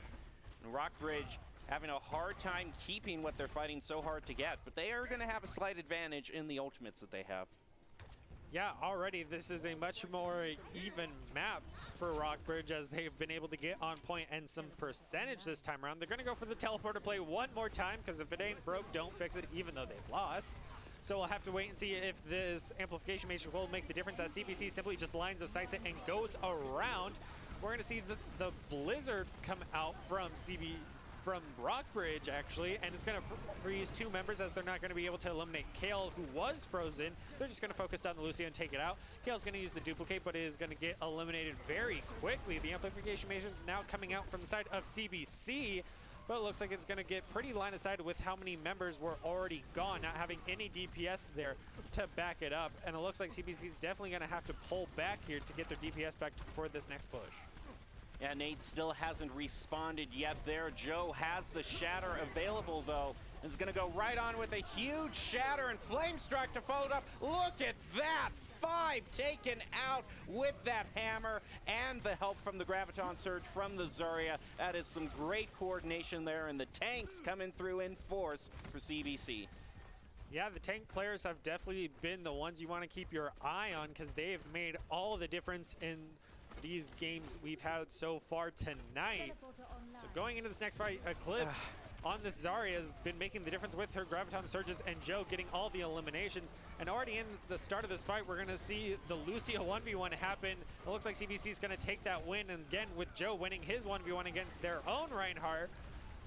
And Rockbridge having a hard time keeping what they're fighting so hard to get, but they are going to have a slight advantage in the ultimates that they have. Yeah, already this is a much more even map for Rockbridge, as they've been able to get on point and some percentage this time around. They're going to go for the teleporter play one more time, because if it ain't broke, don't fix it, even though they've lost. So we'll have to wait and see if this amplification matrix will make the difference, as CBC simply just lines of sights it and goes around. We're going to see the Blizzard come out from Rockbridge, actually, and it's going to freeze 2 members, as they're not going to be able to eliminate Kale, who was frozen. They're just going to focus on the Lucio and take it out. Kale's going to use the duplicate, but is going to get eliminated very quickly. The amplification matrix now coming out from the side of CBC, but it looks like it's going to get pretty line of sight with how many members were already gone, not having any DPS there to back it up. And it looks like CBC is definitely going to have to pull back here to get their DPS back for this next push. Yeah, Nate still hasn't responded yet there. Joe has the Shatter available, though. And is going to go right on with a huge Shatter and Flamestruck to follow it up. Look at that! 5 taken out with that hammer and the help from the Graviton Surge from the Zarya. That is some great coordination there, and the tanks coming through in force for CBC. Yeah, the tank players have definitely been the ones you want to keep your eye on because they have made all the difference in these games we've had so far tonight. So going into this next fight, Eclipse on this Zarya has been making the difference with her Graviton Surges and Joe getting all the eliminations. And already in the start of this fight, we're going to see the Lucio 1v1 happen. It looks like CBC is going to take that win. And again, with Joe winning his 1v1 against their own Reinhardt,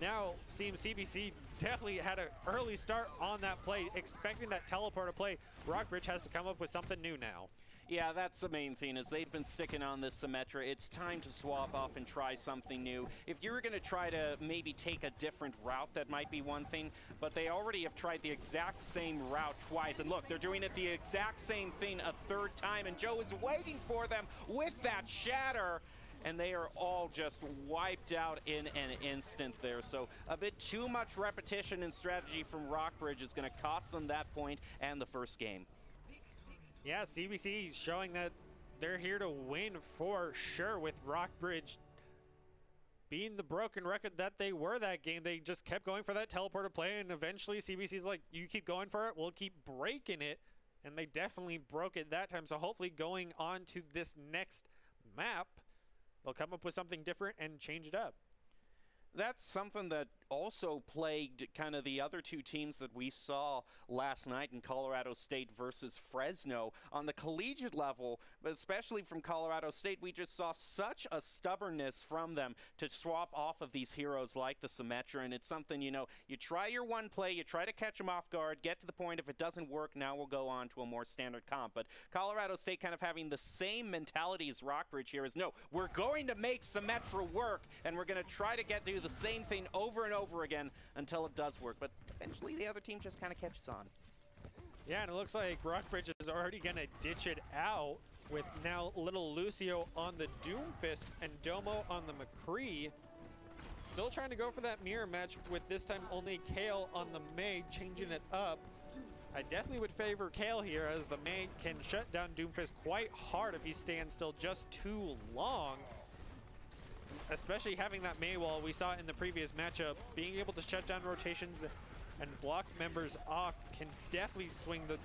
now seems CBC definitely had an early start on that play, expecting that teleporter play. Rockbridge has to come up with something new now. Yeah, that's the main thing, is they've been sticking on this Symmetra. It's time to swap off and try something new. If you were going to try to maybe take a different route, that might be one thing, but they already have tried the exact same route twice. And look, they're doing it the exact same thing a third time, and Joe is waiting for them with that Shatter. And they are all just wiped out in an instant there. So a bit too much repetition and strategy from Rockbridge is going to cost them that point and the first game. Yeah, CBC is showing that they're here to win for sure, with Rockbridge being the broken record that they were that game. They just kept going for that teleporter play, and eventually CBC's like, you keep going for it, we'll keep breaking it. And they definitely broke it that time. So hopefully going on to this next map, they'll come up with something different and change it up. That's something that also plagued kind of the other two teams that we saw last night in Colorado State versus Fresno. On the collegiate level, but especially from Colorado State, we just saw such a stubbornness from them to swap off of these heroes like the Symmetra. And it's something, you know, you try your one play, you try to catch them off guard, get to the point. If it doesn't work, now we'll go on to a more standard comp. But Colorado State kind of having the same mentality as Rockbridge here is, no, we're going to make Symmetra work, and we're going to try to do the same thing over and over again until it does work. But eventually the other team just kind of catches on. Yeah, and it looks like Rockbridge is already going to ditch it out with now little Lucio on the Doomfist and Domo on the McCree. Still trying to go for that mirror match with this time only Kale on the Mei, changing it up. I definitely would favor Kale here, as the Mei can shut down Doomfist quite hard if he stands still just too long. Especially having that Mei wall we saw in the previous matchup, being able to shut down rotations and block members off can definitely swing the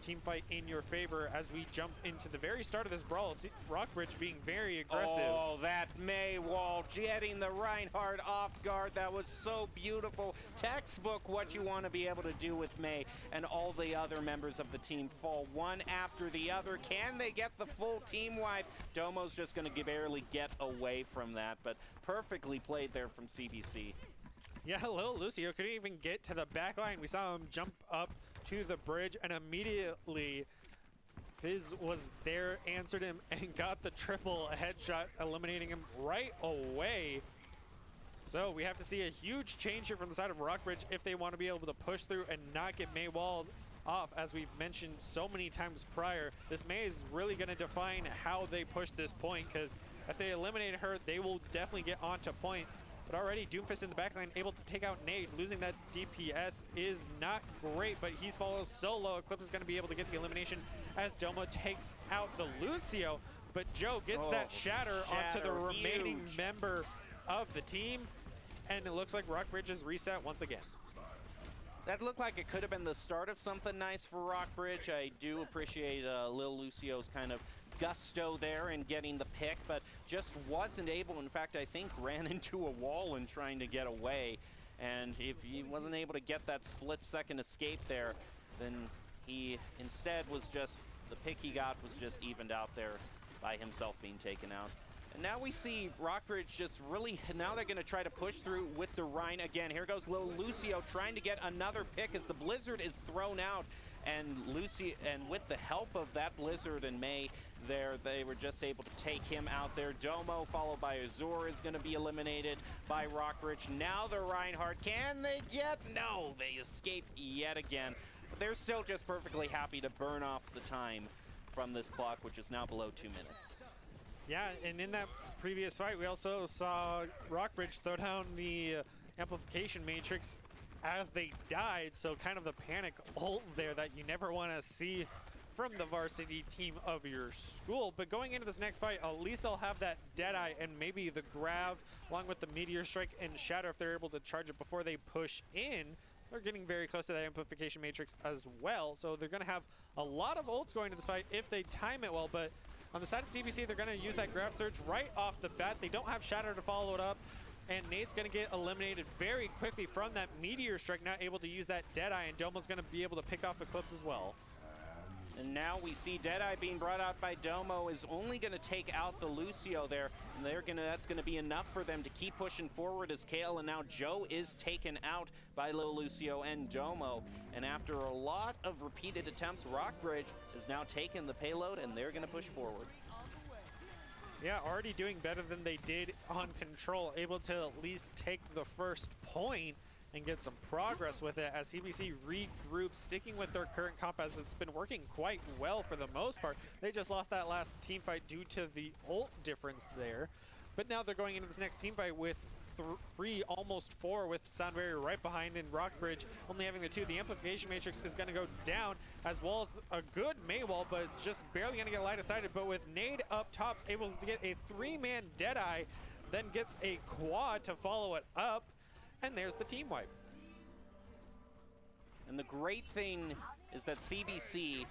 team fight in your favor as we jump into the very start of this brawl. See, Rockbridge being very aggressive. Oh, that Mei wall, getting the Reinhardt off guard. That was so beautiful. Textbook what you want to be able to do with Mei, and all the other members of the team fall one after the other. Can they get the full team wipe? Domo's just going to barely get away from that, but perfectly played there from CBC. Yeah, little Lucio couldn't even get to the back line. We saw him jump up to the bridge, and immediately Fizz was there, answered him, and got the triple headshot, eliminating him right away. So we have to see a huge change here from the side of Rockbridge if they want to be able to push through and not get Mei walled off. As we've mentioned so many times prior, this Mei is really going to define how they push this point, because if they eliminate her, they will definitely get onto point. But already Doomfist in the backline able to take out Nade. Losing that DPS is not great, but he's followed so low. Eclipse is going to be able to get the elimination as Domo takes out the Lucio. But Joe gets that shatter onto the remaining member of the team. And it looks like Rockbridge is reset once again. That looked like it could have been the start of something nice for Rockbridge. I do appreciate Lil Lucio's kind of gusto there in getting the pick, but just wasn't able. In fact, I think ran into a wall and trying to get away. And if he wasn't able to get that split-second escape there, then he instead was just, the pick he got was just evened out there by himself being taken out. And now we see Rockbridge just really, now they're going to try to push through with the Rhine again. Here goes Lil Lucio trying to get another pick as the Blizzard is thrown out. and Lucy, and with the help of that Blizzard and May there, they were just able to take him out there. Domo, followed by Azur, is going to be eliminated by Rockbridge. Now the Reinhardt, can they get? No, they escape yet again. But they're still just perfectly happy to burn off the time from this clock, which is now below 2 minutes. Yeah, and in that previous fight, we also saw Rockbridge throw down the amplification matrix as they died, so kind of the panic ult there that you never want to see from the varsity team of your school. But going into this next fight, at least they'll have that Deadeye and maybe the Grav along with the Meteor Strike and Shatter if they're able to charge it before they push in. They're getting very close to that amplification matrix as well, so they're going to have a lot of ults going into this fight if they time it well. But on the side of CBC, they're going to use that Grav Surge right off the bat. They don't have Shatter to follow it up, and Nate's going to get eliminated very quickly from that Meteor Strike, not able to use that Deadeye, and Domo's going to be able to pick off Eclipse as well. And now we see Deadeye being brought out by Domo is only going to take out the Lucio there, and that's going to be enough for them to keep pushing forward as Kale, and now Joe is taken out by Lil Lucio and Domo. And after a lot of repeated attempts, Rockbridge has now taken the payload, and they're going to push forward. Yeah, already doing better than they did on Control, able to at least take the first point and get some progress with it as CBC regroups, sticking with their current comp as it's been working quite well for the most part. They just lost that last team fight due to the ult difference there. But now they're going into this next team fight with 3, almost 4, with Sound Barrier right behind, and Rockbridge only having the 2. The Amplification Matrix is going to go down, as well as a good Maywall, but just barely going to get light of sighted. But with Nade up top, able to get a 3-man Deadeye, then gets a quad to follow it up. And there's the team wipe. And the great thing is that CBC,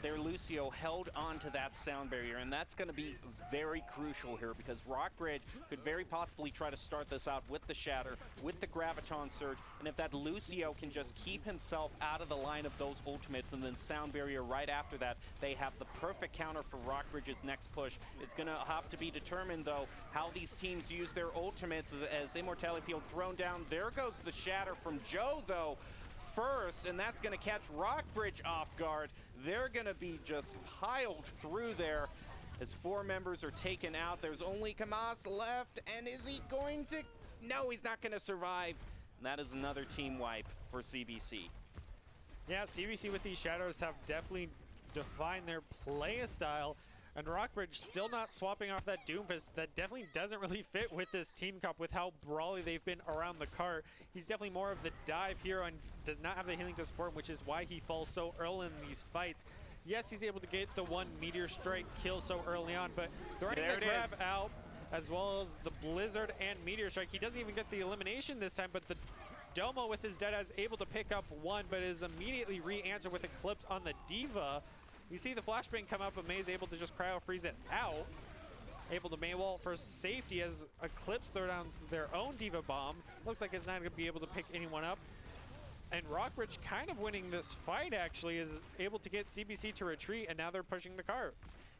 their Lucio, held on to that sound barrier, and that's going to be very crucial here because Rockbridge could very possibly try to start this out with the Shatter, with the Graviton Surge, and if that Lucio can just keep himself out of the line of those ultimates and then sound barrier right after that, they have the perfect counter for Rockbridge's next push. It's going to have to be determined, though, how these teams use their ultimates as Immortality Field thrown down. There goes the Shatter from Joe, though, first, and that's going to catch Rockbridge off guard. They're going to be just piled through there as 4 members are taken out. There's only Kamas left, and is he going to? No, he's not going to survive. And that is another team wipe for CBC. Yeah, CBC with these Shadows have definitely defined their play style, and Rockbridge still not swapping off that Doomfist. That definitely doesn't really fit with this team comp with how brawly they've been around the cart. He's definitely more of the dive hero and does not have the healing to support, which is why he falls so early in these fights. Yes, he's able to get the 1 Meteor Strike kill so early on, but throwing the grab out, as well as the Blizzard and Meteor Strike. He doesn't even get the elimination this time, but the Domo with his Deadeye is able to pick up 1, but is immediately re-answered with Eclipse on the Diva. You see the flashbang come up, but May's able to just cryo freeze it out. Able to Maywall for safety as Eclipse throw down their own Diva Bomb. Looks like it's not going to be able to pick anyone up. And Rockbridge kind of winning this fight, actually, is able to get CBC to retreat, and now they're pushing the cart.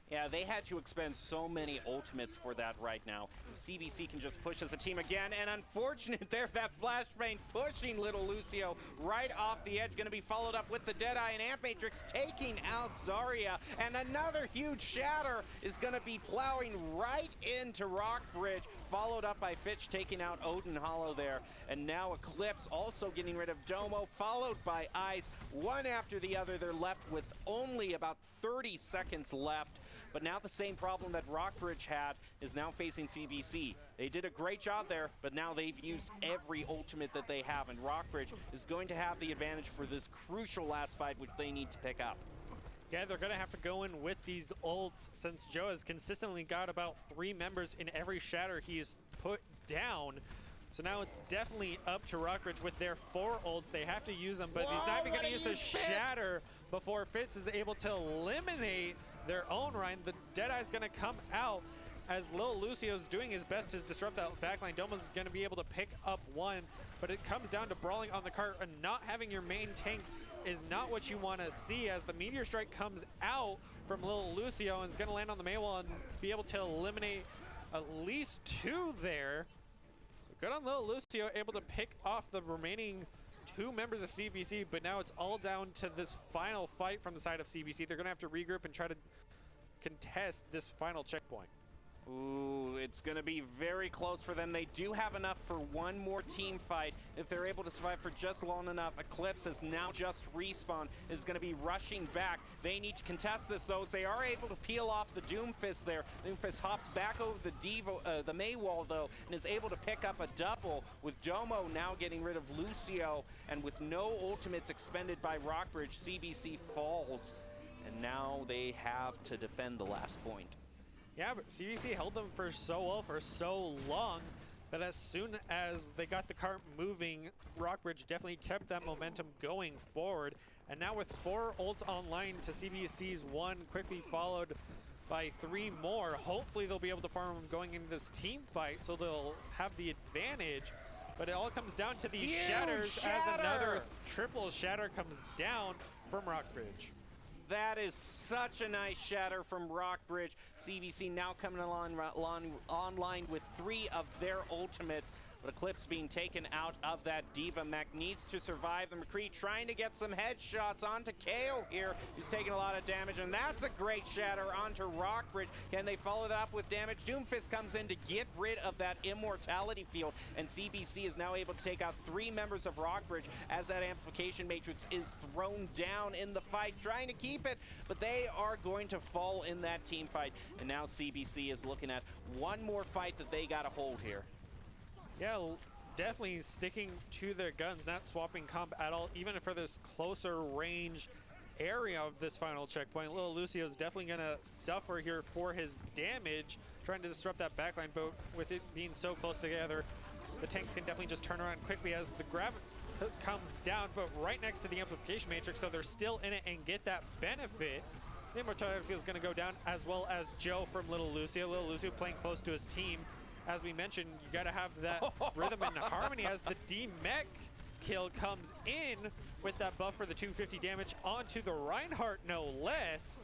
Yeah, they had to expend so many ultimates for that right now. CBC can just push as a team again, and unfortunate there, that flashbang pushing little Lucio right off the edge. Going to be followed up with the Deadeye and Amp Matrix taking out Zarya, and another huge Shatter is going to be plowing right into Rockbridge, followed up by Fitch taking out Odin Hollow there. And now Eclipse also getting rid of Domo, followed by Ice. One after the other, they're left with only about 30 seconds left. But now the same problem that Rockbridge had is now facing CBC. They did a great job there, but now they've used every ultimate that they have, and Rockbridge is going to have the advantage for this crucial last fight, which they need to pick up. Yeah, they're going to have to go in with these ults since Joe has consistently got about 3 members in every Shatter he's put down. So now it's definitely up to Rockbridge with their 4 ults. They have to use them, but he's not even going to use the Shatter before Fitz is able to eliminate their own Ryan. The Deadeye's going to come out as Lil Lucio's doing his best to disrupt that backline. Domo's going to be able to pick up 1, but it comes down to brawling on the cart, and not having your main tank is not what you want to see as the Meteor Strike comes out from Lil Lucio and is going to land on the Maywall and be able to eliminate at least 2 there. So good on Lil Lucio, able to pick off the remaining two members of CBC, but now it's all down to this final fight from the side of CBC. They're going to have to regroup and try to contest this final checkpoint. Ooh, it's going to be very close for them. They do have enough for one more team fight. If they're able to survive for just long enough, Eclipse has now just respawned, is going to be rushing back. They need to contest this, though, as they are able to peel off the Doomfist there. Doomfist hops back over the May wall, though, and is able to pick up a double, with Domo now getting rid of Lucio, and with no ultimates expended by Rockbridge, CBC falls, and now they have to defend the last point. Yeah, but CBC held them for so well for so long that as soon as they got the cart moving, Rockbridge definitely kept that momentum going forward. And now with 4 ults online to CBC's 1, quickly followed by 3 more, hopefully they'll be able to farm them going into this team fight, so they'll have the advantage. But it all comes down to these shatters as another triple shatter comes down from Rockbridge. That is such a nice shatter from Rockbridge. CBC now coming online with 3 of their ultimates. But Eclipse being taken out of that Diva. Mech needs to survive. The McCree trying to get some headshots onto KO here. He's taking a lot of damage, and that's a great shatter onto Rockbridge. Can they follow that up with damage? Doomfist comes in to get rid of that immortality field, and CBC is now able to take out 3 members of Rockbridge as that amplification matrix is thrown down in the fight, trying to keep it, but they are going to fall in that team fight. And now CBC is looking at one more fight that they got to hold here. Yeah, definitely sticking to their guns, not swapping comp at all, even for this closer range area of this final checkpoint. Little Lucio is definitely going to suffer here for his damage, trying to disrupt that backline, but with it being so close together, the tanks can definitely just turn around quickly as the grab comes down, but right next to the amplification matrix, so they're still in it and get that benefit. The immortality field is going to go down, as well as Joe from Little Lucio. Little Lucio playing close to his team. As we mentioned, you got to have that rhythm and harmony as the D-Mech kill comes in with that buff for the 250 damage onto the Reinhardt, no less.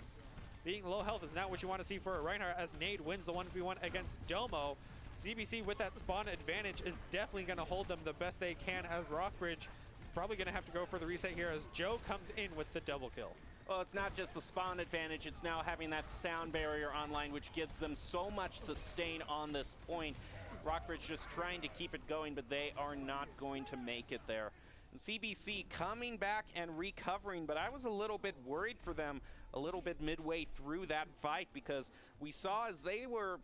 Being low health is not what you want to see for a Reinhardt, as Nade wins the 1v1 against Domo. CBC with that spawn advantage is definitely going to hold them the best they can, as Rockbridge probably going to have to go for the reset here as Joe comes in with the double kill. Well, it's not just the spawn advantage, it's now having that sound barrier online, which gives them so much sustain on this point. Rockbridge just trying to keep it going, but they are not going to make it there. And CBC coming back and recovering, but I was a little bit worried for them a little bit midway through that fight, because we saw as they were,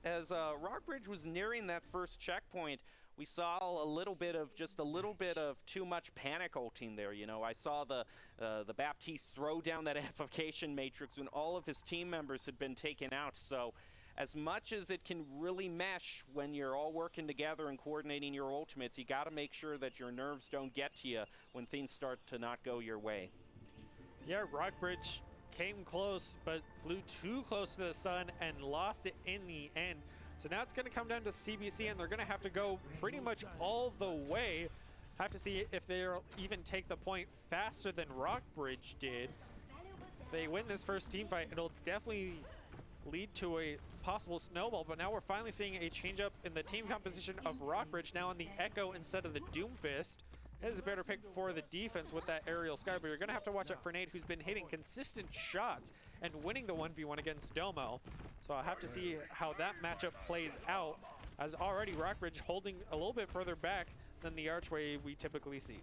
as Rockbridge was nearing that first checkpoint, we saw a little bit of too much panic ulting there. You know, I saw the Baptiste throw down that amplification matrix when all of his team members had been taken out. So as much as it can really mesh when you're all working together and coordinating your ultimates, you got to make sure that your nerves don't get to you when things start to not go your way. Yeah, Rockbridge came close, but flew too close to the sun and lost it in the end. So now it's going to come down to CBC, and they're going to have to go pretty much all the way. Have to see if they'll even take the point faster than Rockbridge did. If they win this first team fight, it'll definitely lead to a possible snowball, but now we're finally seeing a change up in the team composition of Rockbridge, now on the Echo instead of the Doomfist. It is a better pick for the defense with that aerial sky, but you're going to have to watch out for Nade, who's been hitting consistent shots and winning the 1v1 against Domo. So I'll have to see how that matchup plays out, as already Rockbridge holding a little bit further back than the archway we typically see.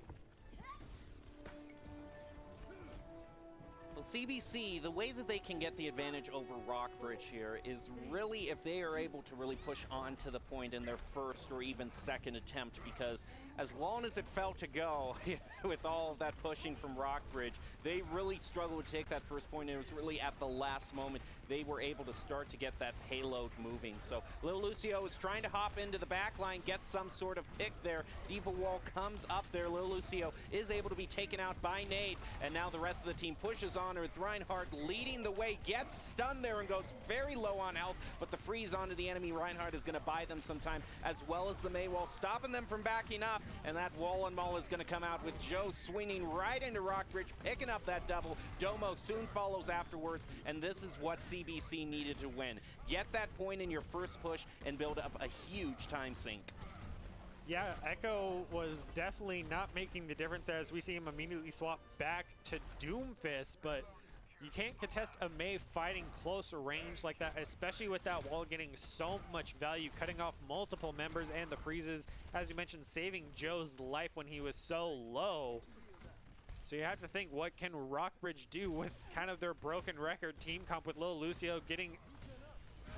Well, CBC, the way that they can get the advantage over Rockbridge here is really if they are able to really push on to the point in their first or even second attempt, because as long as it felt to go with all of that pushing from Rockbridge, they really struggled to take that first point. It was really at the last moment they were able to start to get that payload moving. So Lil Lucio is trying to hop into the back line, get some sort of pick there. Diva Wall comes up there. Lil Lucio is able to be taken out by Nade, and now the rest of the team pushes on with Reinhardt leading the way, gets stunned there and goes very low on health, but the freeze onto the enemy Reinhardt is going to buy them some time, as well as the May Wall, stopping them from backing up, and that wall and maul is going to come out with Joe swinging right into Rockbridge, picking up that double. Domo soon follows afterwards, and this is what CBC needed to win. Get that point in your first push and build up a huge time sink. Yeah, Echo was definitely not making the difference there as we see him immediately swap back to Doomfist, but you can't contest a Mei fighting close range like that, especially with that wall getting so much value, cutting off multiple members and the freezes, as you mentioned, saving Joe's life when he was so low. So you have to think, what can Rockbridge do with kind of their broken record team comp with Lil Lucio getting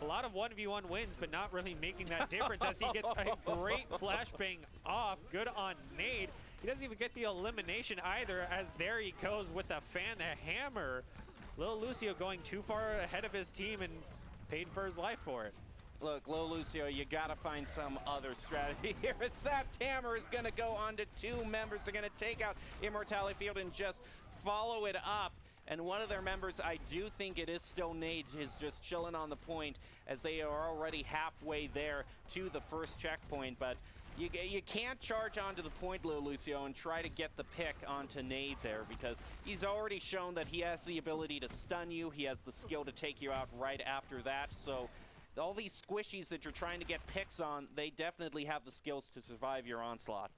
a lot of 1v1 wins, but not really making that difference as he gets a great flashbang off. Good on Nade. He doesn't even get the elimination either, as there he goes with the fan, the hammer. Lil Lucio going too far ahead of his team and paid for his life for it. Look, Lil Lucio, you gotta find some other strategy here, as that hammer is gonna go on to 2 members. They're gonna take out Immortality Field and just follow it up. And one of their members, I do think it is still Nade, is just chilling on the point, as they are already halfway there to the first checkpoint. But you can't charge onto the point, Lil Lucio, and try to get the pick onto Nade there, because he's already shown that he has the ability to stun you. He has the skill to take you out right after that. So all these squishies that you're trying to get picks on, they definitely have the skills to survive your onslaught.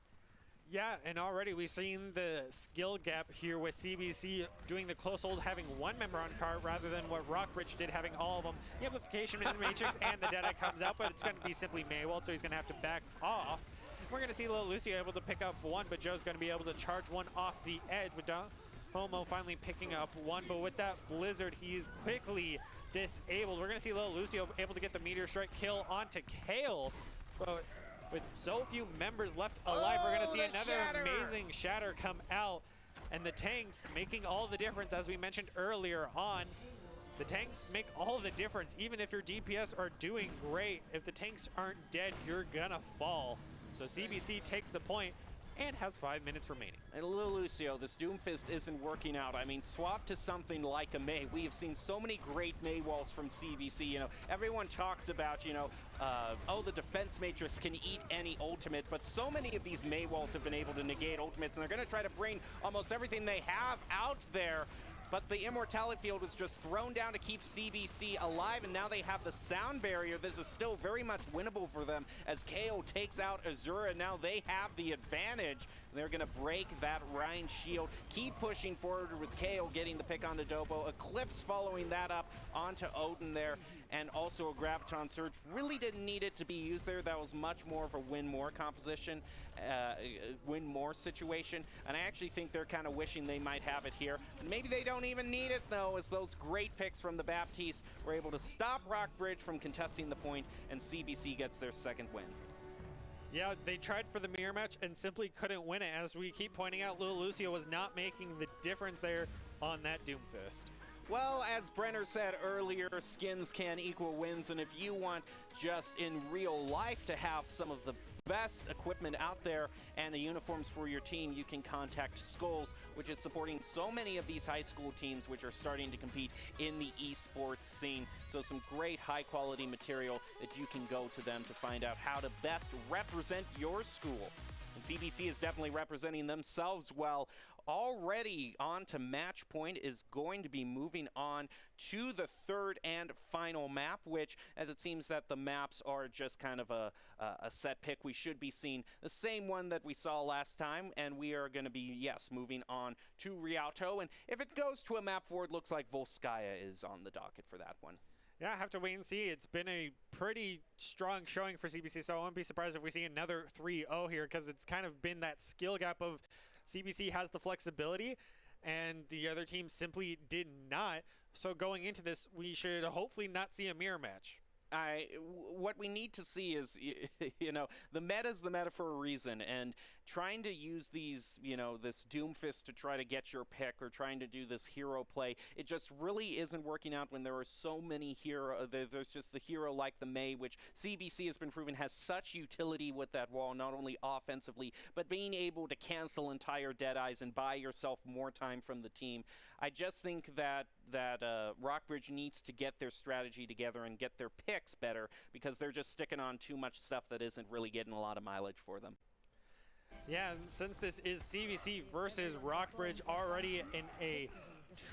Yeah, and already we've seen the skill gap here with CBC doing the close hold, having 1 member on cart rather than what Rockbridge did, having all of them. The amplification in the Matrix and the Deadeye comes out, but it's going to be simply Maywald, so he's going to have to back off. We're going to see Lil Lucio able to pick up 1, but Joe's going to be able to charge 1 off the edge with Homo finally picking up 1, but with that Blizzard, he's quickly disabled. We're going to see Lil Lucio able to get the Meteor Strike kill onto Kale, but with so few members left alive, we're going to see another amazing shatter come out, and the tanks making all the difference. As we mentioned earlier on, the tanks make all the difference. Even if your DPS are doing great, if the tanks aren't dead, you're gonna fall. So CBC takes the point and has 5 minutes remaining. And Lil Lucio, this Doomfist isn't working out. I mean, swap to something like a Mei. We have seen so many great Mei walls from CBC. You know, everyone talks about, you know, oh, the defense matrix can eat any ultimate, but so many of these Mei walls have been able to negate ultimates, and they're going to try to bring almost everything they have out there. But the Immortality Field was just thrown down to keep CBC alive, and now they have the sound barrier. This is still very much winnable for them, as KO takes out Azura. Now they have the advantage. They're going to break that Rhine shield. Keep pushing forward with KO getting the pick onto Dobo. Eclipse following that up onto Odin there, and also a Graviton Surge. Really didn't need it to be used there. That was much more of a win-more composition, win-more situation. And I actually think they're kind of wishing they might have it here. Maybe they don't even need it, though, as those great picks from the Baptiste were able to stop Rockbridge from contesting the point, and CBC gets their 2nd win. Yeah, they tried for the mirror match and simply couldn't win it. As we keep pointing out, Lil Lucio was not making the difference there on that Doomfist. Well, as Brenner said earlier, skins can equal wins, and if you want just in real life to have some of the best equipment out there and the uniforms for your team, you can contact Skulls, which is supporting so many of these high school teams which are starting to compete in the esports scene. So some great high quality material that you can go to them to find out how to best represent your school. And CBC is definitely representing themselves well. Already on to match point, is going to be moving on to the 3rd and final map, which, as it seems that the maps are just kind of a set pick, we should be seeing the same one that we saw last time, and we are going to be, yes, moving on to Rialto. And if it goes to a map 4, it looks like Volskaya is on the docket for that one. Yeah, I have to wait and see. It's been a pretty strong showing for CBC, so I won't be surprised if we see another 3-0 here, because it's kind of been that skill gap of CBC has the flexibility, and the other team simply did not. So going into this, we should hopefully not see a mirror match. What we need to see is, you know, the meta is the meta for a reason, and trying to use these, you know, this Doomfist to try to get your pick, or trying to do this hero play, it just really isn't working out when there are so many there's just the hero like the Mei, which CBC has been proven has such utility with that wall, not only offensively, but being able to cancel entire Deadeyes and buy yourself more time from the team. I just think that Rockbridge needs to get their strategy together and get their picks better, because they're just sticking on too much stuff that isn't really getting a lot of mileage for them. Yeah, and since this is CBC versus Rockbridge, already in a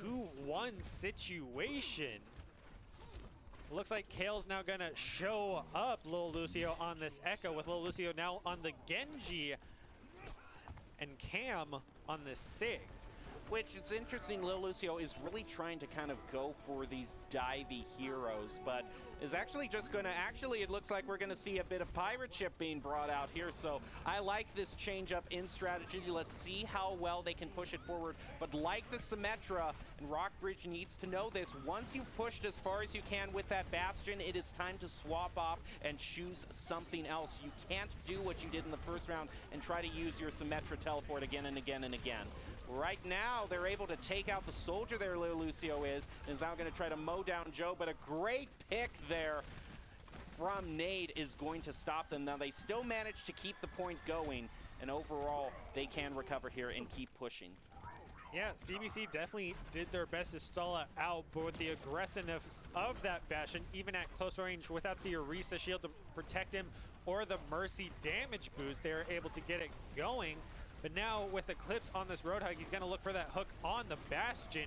2-1 situation, Looks like Kale's now going to show up Lil Lucio on this Echo, with Lil Lucio now on the Genji and Cam on this Sig. Which, it's interesting, Lil Lucio is really trying to kind of go for these divey heroes, but is actually just going to, it looks like we're going to see a bit of pirate ship being brought out here, so I like this change up in strategy. Let's see how well they can push it forward, but like the Symmetra, and Rockbridge needs to know this, once you've pushed as far as you can with that Bastion, it is time to swap off and choose something else. You can't do what you did in the first round and try to use your Symmetra teleport again and again and again. Right now, they're able to take out the soldier there, Lil Lucio is now going to try to mow down Joe, but a great pick there from Nade is going to stop them. Now, they still manage to keep the point going, and overall, they can recover here and keep pushing. Yeah, CBC definitely did their best to stall it out, but with the aggressiveness of that Bastion, even at close range, without the Orisa shield to protect him or the Mercy damage boost, they were able to get it going. But now with Eclipse on this Roadhog, he's going to look for that hook on the Bastion.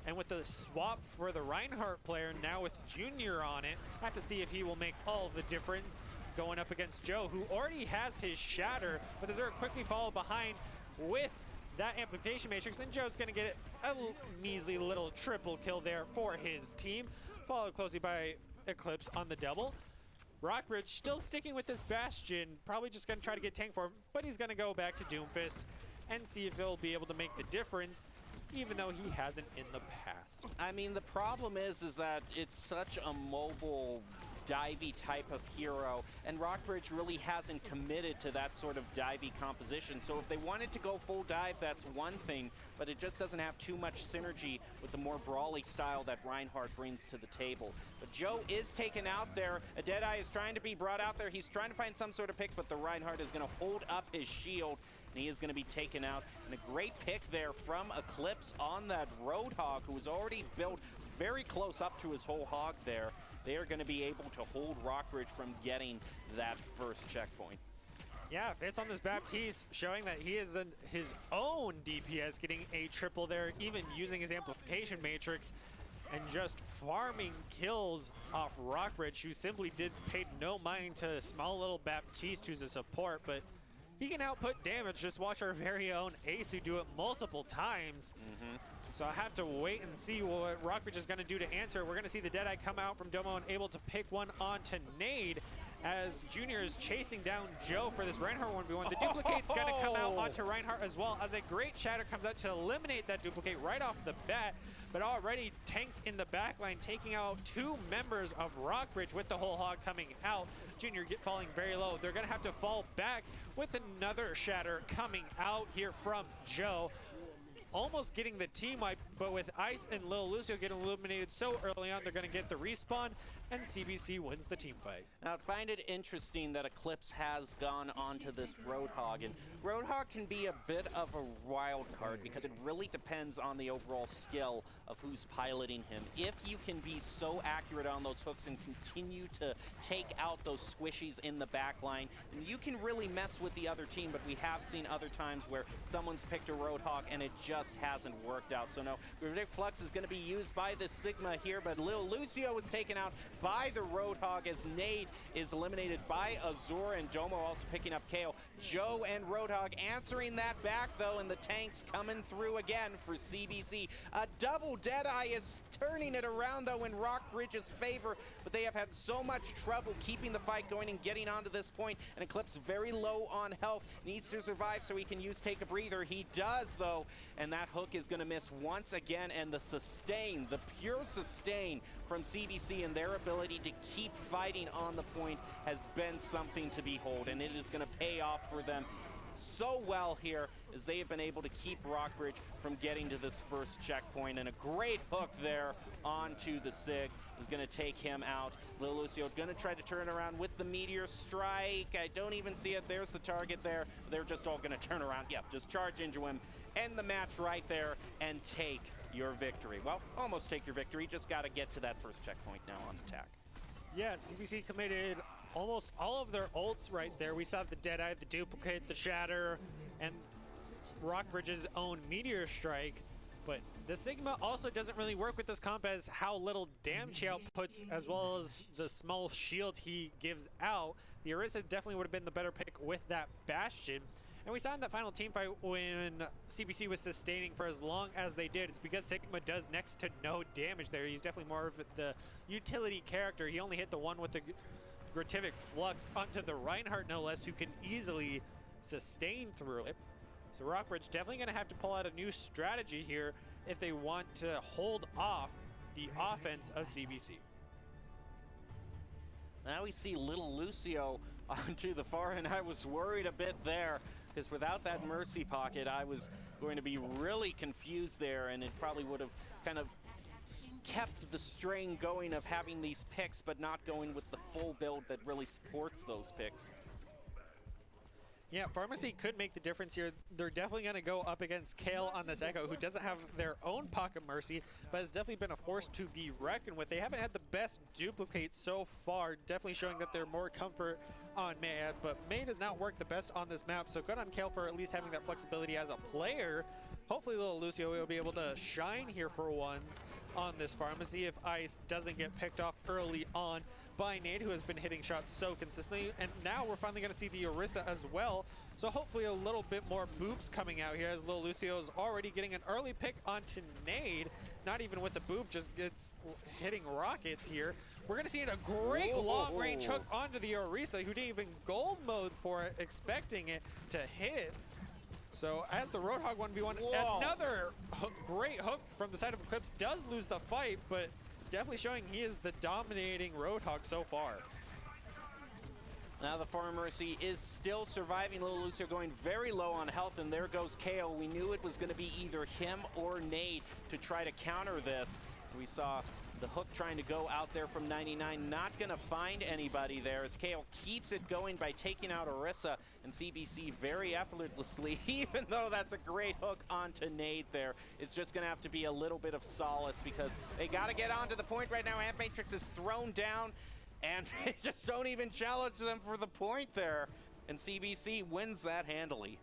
And with the swap for the Reinhardt player, now with Junior on it, have to see if he will make all the difference going up against Joe, who already has his Shatter, but the Zerg quickly follow behind with that Amplification Matrix, and Joe's going to get a measly little triple kill there for his team, followed closely by Eclipse on the double. Rockbridge still sticking with this Bastion, probably just going to try to get tank for him, but he's going to go back to Doomfist and see if he'll be able to make the difference, even though he hasn't in the past. I mean, the problem is that it's such a mobile, divey type of hero, and Rockbridge really hasn't committed to that sort of divey composition. So if they wanted to go full dive, that's one thing, but it just doesn't have too much synergy with the more brawly style that Reinhardt brings to the table. But Joe is taken out there. A Deadeye is trying to be brought out there. He's trying to find some sort of pick, but the Reinhardt is going to hold up his shield, and he is going to be taken out. And a great pick there from Eclipse on that Roadhog, who was already built very close up to his whole hog there. They are going to be able to hold Rockbridge from getting that first checkpoint. Yeah, Fitz on this Baptiste, showing that he is his own DPS, getting a triple there, even using his Amplification Matrix, and just farming kills off Rockbridge, who simply paid no mind to small little Baptiste, who's a support, but he can output damage. Just watch our very own Ace, who do it multiple times. So I have to wait and see what Rockbridge is going to do to answer. We're going to see the Deadeye come out from Domo and able to pick one onto Nade, as Junior is chasing down Joe for this Reinhardt 1v1. The duplicate's going to come out onto Reinhardt as well, as a great Shatter comes out to eliminate that duplicate right off the bat. But already tanks in the backline taking out two members of Rockbridge with the whole hog coming out. Junior falling very low. They're going to have to fall back with another Shatter coming out here from Joe. Almost getting the team wipe, but with Ice and Lil Lucio getting eliminated so early on, they're going to get the respawn, and CBC wins the team fight. Now, I find it interesting that Eclipse has gone onto this Roadhog, and Roadhog can be a bit of a wild card because it really depends on the overall skill of who's piloting him. If you can be so accurate on those hooks and continue to take out those squishies in the back line, you can really mess with the other team, but we have seen other times where someone's picked a Roadhog and it just hasn't worked out. So no, Predict Flux is going to be used by the Sigma here, but Lil Lucio is taken out by the Roadhog as Nade is eliminated by Azur, and Domo also picking up KO. Joe and Roadhog answering that back though, and the tanks coming through again for CBC. A double Deadeye is turning it around though in Rockbridge's favor, but they have had so much trouble keeping the fight going and getting onto this point, and Eclipse very low on health, needs to survive so he can take a breather. He does though, and that hook is going to miss once again, and the sustain, the pure sustain from CBC and their ability to keep fighting on the point has been something to behold, and it is going to pay off for them so well here as they have been able to keep Rockbridge from getting to this first checkpoint, and a great hook there onto the Sig is going to take him out. Lil Lucio going to try to turn around with the Meteor Strike. I don't even see it. There's the target there. They're just all going to turn around. Yep, just charge into him, end the match right there, and take your victory. Well, almost take your victory. Just got to get to that first checkpoint now on attack. Yeah, CBC committed almost all of their ults right there. We saw the Deadeye, the Duplicate, the Shatter, and Rockbridge's own Meteor Strike. But the Sigma also doesn't really work with this comp as how little damage he outputs as well as the small shield he gives out. The Orisa definitely would have been the better pick with that Bastion. And we saw in that final team fight when CBC was sustaining for as long as they did. It's because Sigma does next to no damage there. He's definitely more of the utility character. He only hit the one with the Gratific Flux onto the Reinhardt, no less, who can easily sustain through it. So Rockbridge definitely going to have to pull out a new strategy here if they want to hold off the offense of CBC. Now we see little Lucio onto the far end. I was worried a bit there because without that Mercy pocket, I was going to be really confused there, and it probably would have kind of kept the strain going of having these picks but not going with the full build that really supports those picks. Yeah, Pharmacy could make the difference here. They're definitely going to go up against Kale on this Echo, who doesn't have their own Pocket Mercy, but has definitely been a force to be reckoned with. They haven't had the best duplicate so far, definitely showing that they're more comfort on May, but May does not work the best on this map, so good on Kale for at least having that flexibility as a player. Hopefully little Lucio will be able to shine here for once on this Pharmacy if Ice doesn't get picked off early on by Nate, who has been hitting shots so consistently. And now we're finally going to see the Orisa as well. So hopefully a little bit more boops coming out here as little Lucio is already getting an early pick onto Nade. Not even with the boop, just gets hitting rockets here. We're going to see a great long-range hook onto the Orisa, who didn't even gold mode for it, expecting it to hit. So as the Roadhog 1v1, another great hook from the side of Eclipse does lose the fight, but definitely showing he is the dominating Roadhog so far. Now the Far Mercy is still surviving. Little Lucio going very low on health, and there goes KO. We knew it was going to be either him or Nate to try to counter this. We saw the hook trying to go out there from 99, not going to find anybody there as KO keeps it going by taking out Orisa, and CBC very effortlessly, even though that's a great hook onto Nade there, it's just going to have to be a little bit of solace because they got to get onto the point right now. Amp Matrix is thrown down, and they just don't even challenge them for the point there, and CBC wins that handily.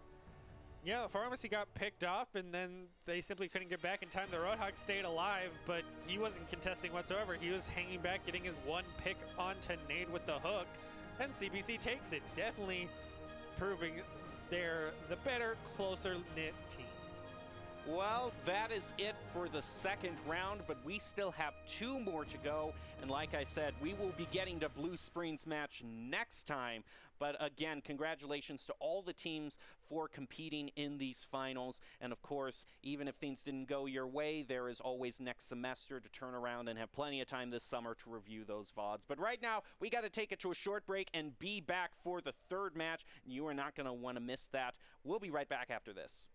Yeah, the Pharmacy got picked off, and then they simply couldn't get back in time. The Roadhog stayed alive, but he wasn't contesting whatsoever. He was hanging back, getting his one pick onto Nade with the hook, and CBC takes it. Definitely proving they're the better, closer-knit team. Well, that is it for the second round, but we still have 2 more to go. And like I said, we will be getting to Blue Springs match next time. But again, congratulations to all the teams for competing in these finals. And of course, even if things didn't go your way, there is always next semester to turn around and have plenty of time this summer to review those VODs. But right now, we got to take it to a short break and be back for the third match. You are not going to want to miss that. We'll be right back after this.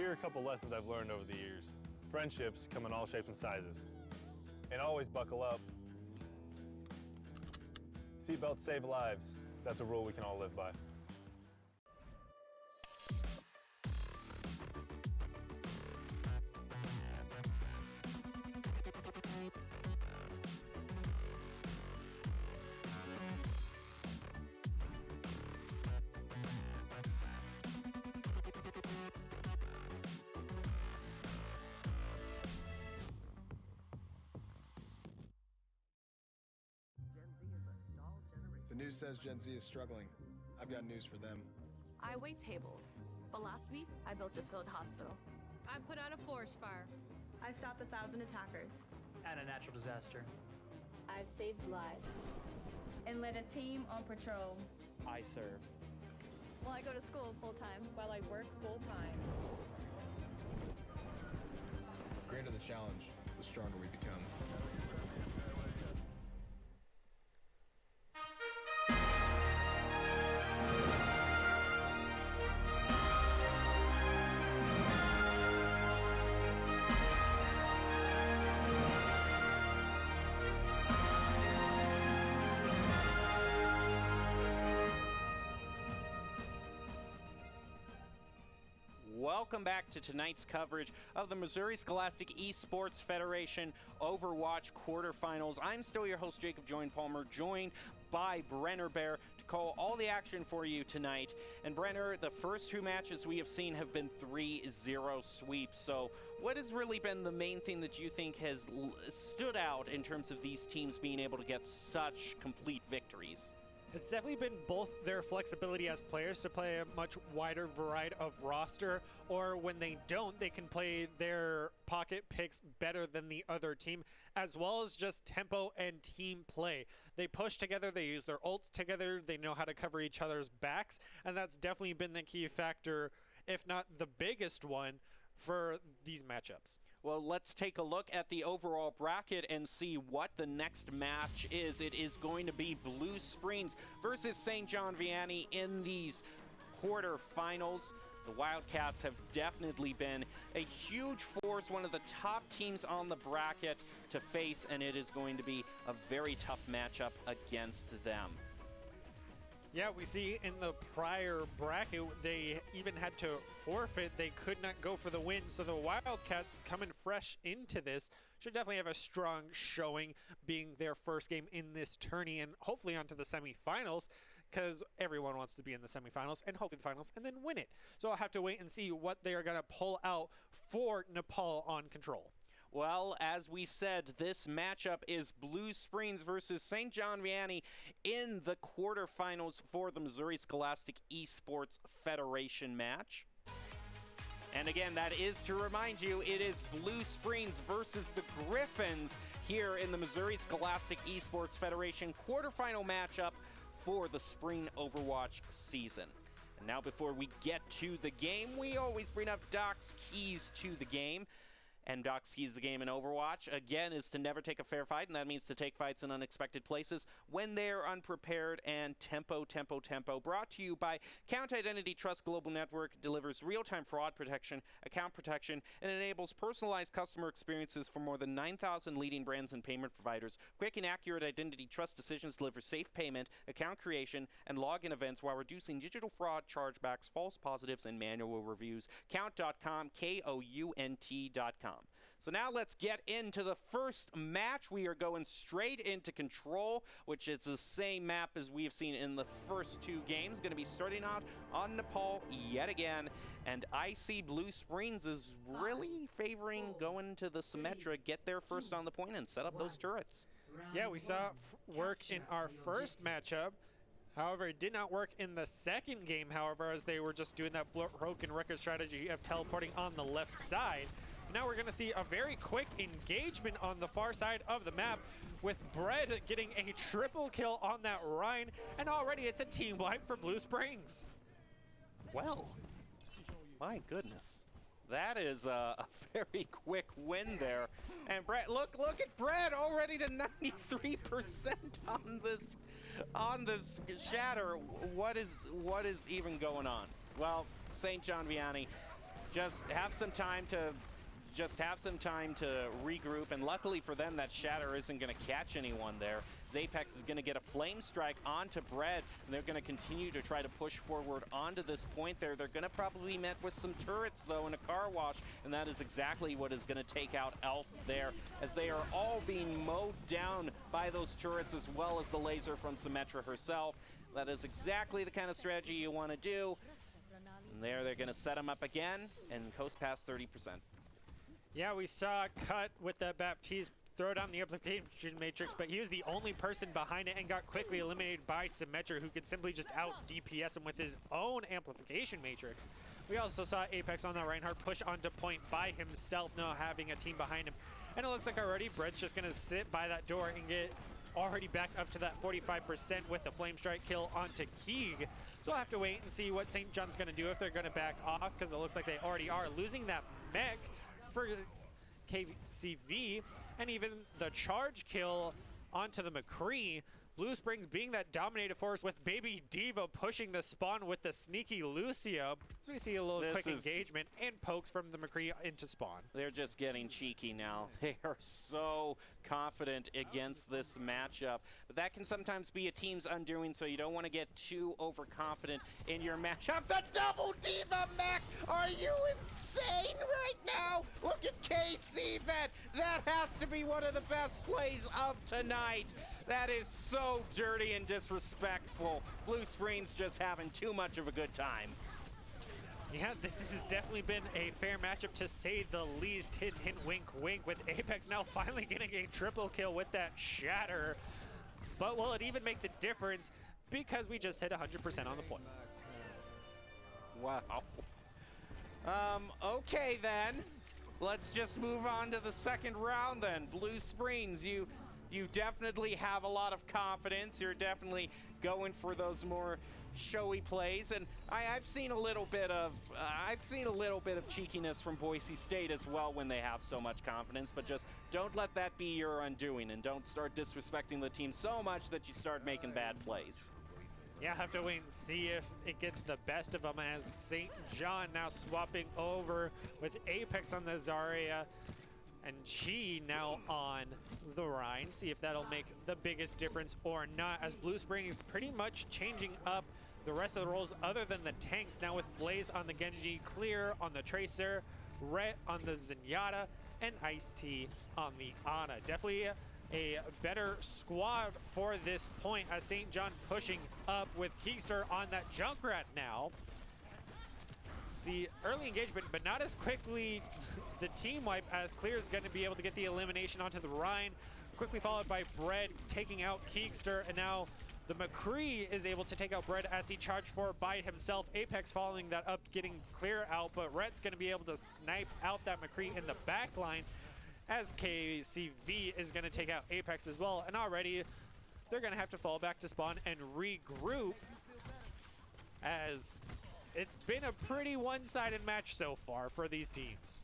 Here are a couple lessons I've learned over the years. Friendships come in all shapes and sizes. And always buckle up. Seatbelts save lives. That's a rule we can all live by. The news says Gen Z is struggling. I've got news for them. I wait tables, but last week I built a field hospital. I put out a forest fire. I stopped 1,000 attackers And a natural disaster. I've saved lives. And led a team on patrol. I serve. Well, I go to school full time. While I work full time. The greater the challenge, the stronger we become. Welcome back to tonight's coverage of the Missouri Scholastic Esports Federation Overwatch quarterfinals. I'm still your host, Jacob Join Palmer, joined by Brenner Bear to call all the action for you tonight. And Brenner, the first two matches we have seen have been 3-0 sweeps. So what has really been the main thing that you think has stood out in terms of these teams being able to get such complete victories? It's definitely been both their flexibility as players to play a much wider variety of roster, or when they don't, they can play their pocket picks better than the other team, as well as just tempo and team play. They push together, they use their ults together, they know how to cover each other's backs, and that's definitely been the key factor, if not the biggest one, for these matchups. Well, let's take a look at the overall bracket and see what the next match is. It is going to be Blue Springs versus St. John Vianney in these quarterfinals. The Wildcats have definitely been a huge force, one of the top teams on the bracket to face, and it is going to be a very tough matchup against them. Yeah, we see in the prior bracket, they even had to forfeit. They could not go for the win. So the Wildcats coming fresh into this should definitely have a strong showing, being their first game in this tourney and hopefully onto the semifinals, because everyone wants to be in the semifinals and hopefully the finals and then win it. So I'll have to wait and see what they are going to pull out for Nepal on Control. Well, as we said, this matchup is Blue Springs versus St. John Vianney in the quarterfinals for the Missouri Scholastic Esports Federation match. And again, that is to remind you, it is Blue Springs versus the Griffins here in the Missouri Scholastic Esports Federation quarterfinal matchup for the spring Overwatch season. And now before we get to the game, we always bring up Doc's keys to the game. And Doc's keys to the game in Overwatch, again, is to never take a fair fight, and that means to take fights in unexpected places when they're unprepared, and tempo, tempo, tempo. Brought to you by Count Identity Trust Global Network, delivers real-time fraud protection, account protection, and enables personalized customer experiences for more than 9,000 leading brands and payment providers. Quick and accurate identity trust decisions deliver safe payment, account creation, and login events while reducing digital fraud, chargebacks, false positives, and manual reviews. Count.com, KOUNT.com. So now let's get into the first match. We are going straight into Control, which is the same map as we have seen in the first two games. Going to be starting out on Nepal yet again. And I see Blue Springs is really favoring going to the Symmetra, get there first on the point and set up those turrets. Yeah, we saw work in our first matchup. However, it did not work in the second game, however, as they were just doing that broken record strategy of teleporting on the left side. Now we're going to see a very quick engagement on the far side of the map, with Bread getting a triple kill on that Rhine, and already it's a team wipe for Blue Springs. Well, my goodness. That is a very quick win there. And Brett, look at Brett already to 93% on this shatter. What is even going on? Well, St. John Vianney just have some time to regroup, and luckily for them, that shatter isn't going to catch anyone there. Apex is going to get a flame strike onto Bread, and they're going to continue to try to push forward onto this point there. They're going to probably be met with some turrets, though, and a car wash, and that is exactly what is going to take out Elf there, as they are all being mowed down by those turrets, as well as the laser from Symmetra herself. That is exactly the kind of strategy you want to do. And there, they're going to set them up again and coast past 30%. Yeah, we saw Cut with that Baptiste throw down the application matrix, but he was the only person behind it and got quickly eliminated by Symmetra, who could simply just out DPS him with his own amplification matrix. We also saw Apex on the Reinhardt push onto point by himself, now having a team behind him. And it looks like already Brett's just going to sit by that door and get already back up to that 45% with the Flame Strike kill onto Keeg. So we'll have to wait and see what St. John's going to do, if they're going to back off, because it looks like they already are. Losing that mech for KCV, and even the charge kill onto the McCree. Blue Springs being that dominated force with Baby Diva pushing the spawn with the sneaky Lucio. So we see a little quick engagement and pokes from the McCree into spawn. They're just getting cheeky now. They are so confident against this matchup. But that can sometimes be a team's undoing, so you don't want to get too overconfident in your matchup. The double Diva mech! Are you insane right now? Look at KC Vet. That has to be one of the best plays of tonight. That is so dirty and disrespectful. Blue Springs just having too much of a good time. Yeah, this has definitely been a fair matchup to say the least. Hint, hint, wink, wink, with Apex now finally getting a triple kill with that shatter. But will it even make the difference? Because we just hit 100% on the point. Wow. Okay then. Let's just move on to the second round then. Blue Springs, you definitely have a lot of confidence. You're definitely going for those more showy plays, and I've seen a little bit of cheekiness from Boise State as well when they have so much confidence. But just don't let that be your undoing, and don't start disrespecting the team so much that you start making bad plays. Yeah, have to wait and see if it gets the best of them, as St. John now swapping over with Apex on the Zarya. And she now on the Rhine. See if that'll make the biggest difference or not, as Blue Springs pretty much changing up the rest of the roles other than the tanks. Now with Blaze on the Genji, Clear on the Tracer, Rhett on the Zenyatta, and Ice-T on the Ana. Definitely a better squad for this point, as St. John pushing up with Keegster on that Junkrat now. See early engagement, but not as quickly the team wipe, as Clear is going to be able to get the elimination onto the Rhine, quickly followed by Bread taking out Keegster, and now the McCree is able to take out Bread as he charged for by himself. Apex following that up, getting Clear out, but Rhett's going to be able to snipe out that McCree in the back line, as KCV is going to take out Apex as well, and already they're going to have to fall back to spawn and regroup, as it's been a pretty one-sided match so far for these teams.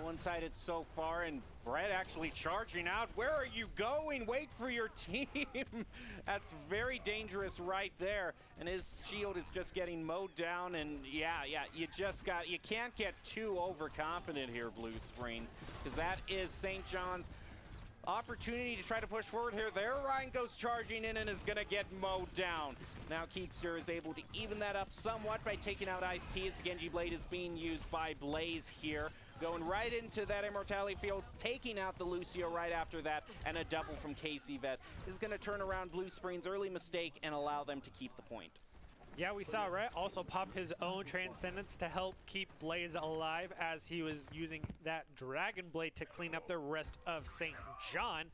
One-sided so far, and Brett actually charging out. Where are you going? Wait for your team. That's very dangerous right there. And his shield is just getting mowed down. And yeah, you can't get too overconfident here, Blue Springs, because that is St. John's opportunity to try to push forward here. There, Ryan goes charging in and is going to get mowed down. Now Keegster is able to even that up somewhat by taking out Ice-T, as the Genji Blade is being used by Blaze here. Going right into that Immortality field, taking out the Lucio right after that, and a double from KC Vet is going to turn around Blue Springs' early mistake and allow them to keep the point. Yeah, we saw Rhett also pop his own Transcendence to help keep Blaze alive, as he was using that Dragon Blade to clean up the rest of St. John.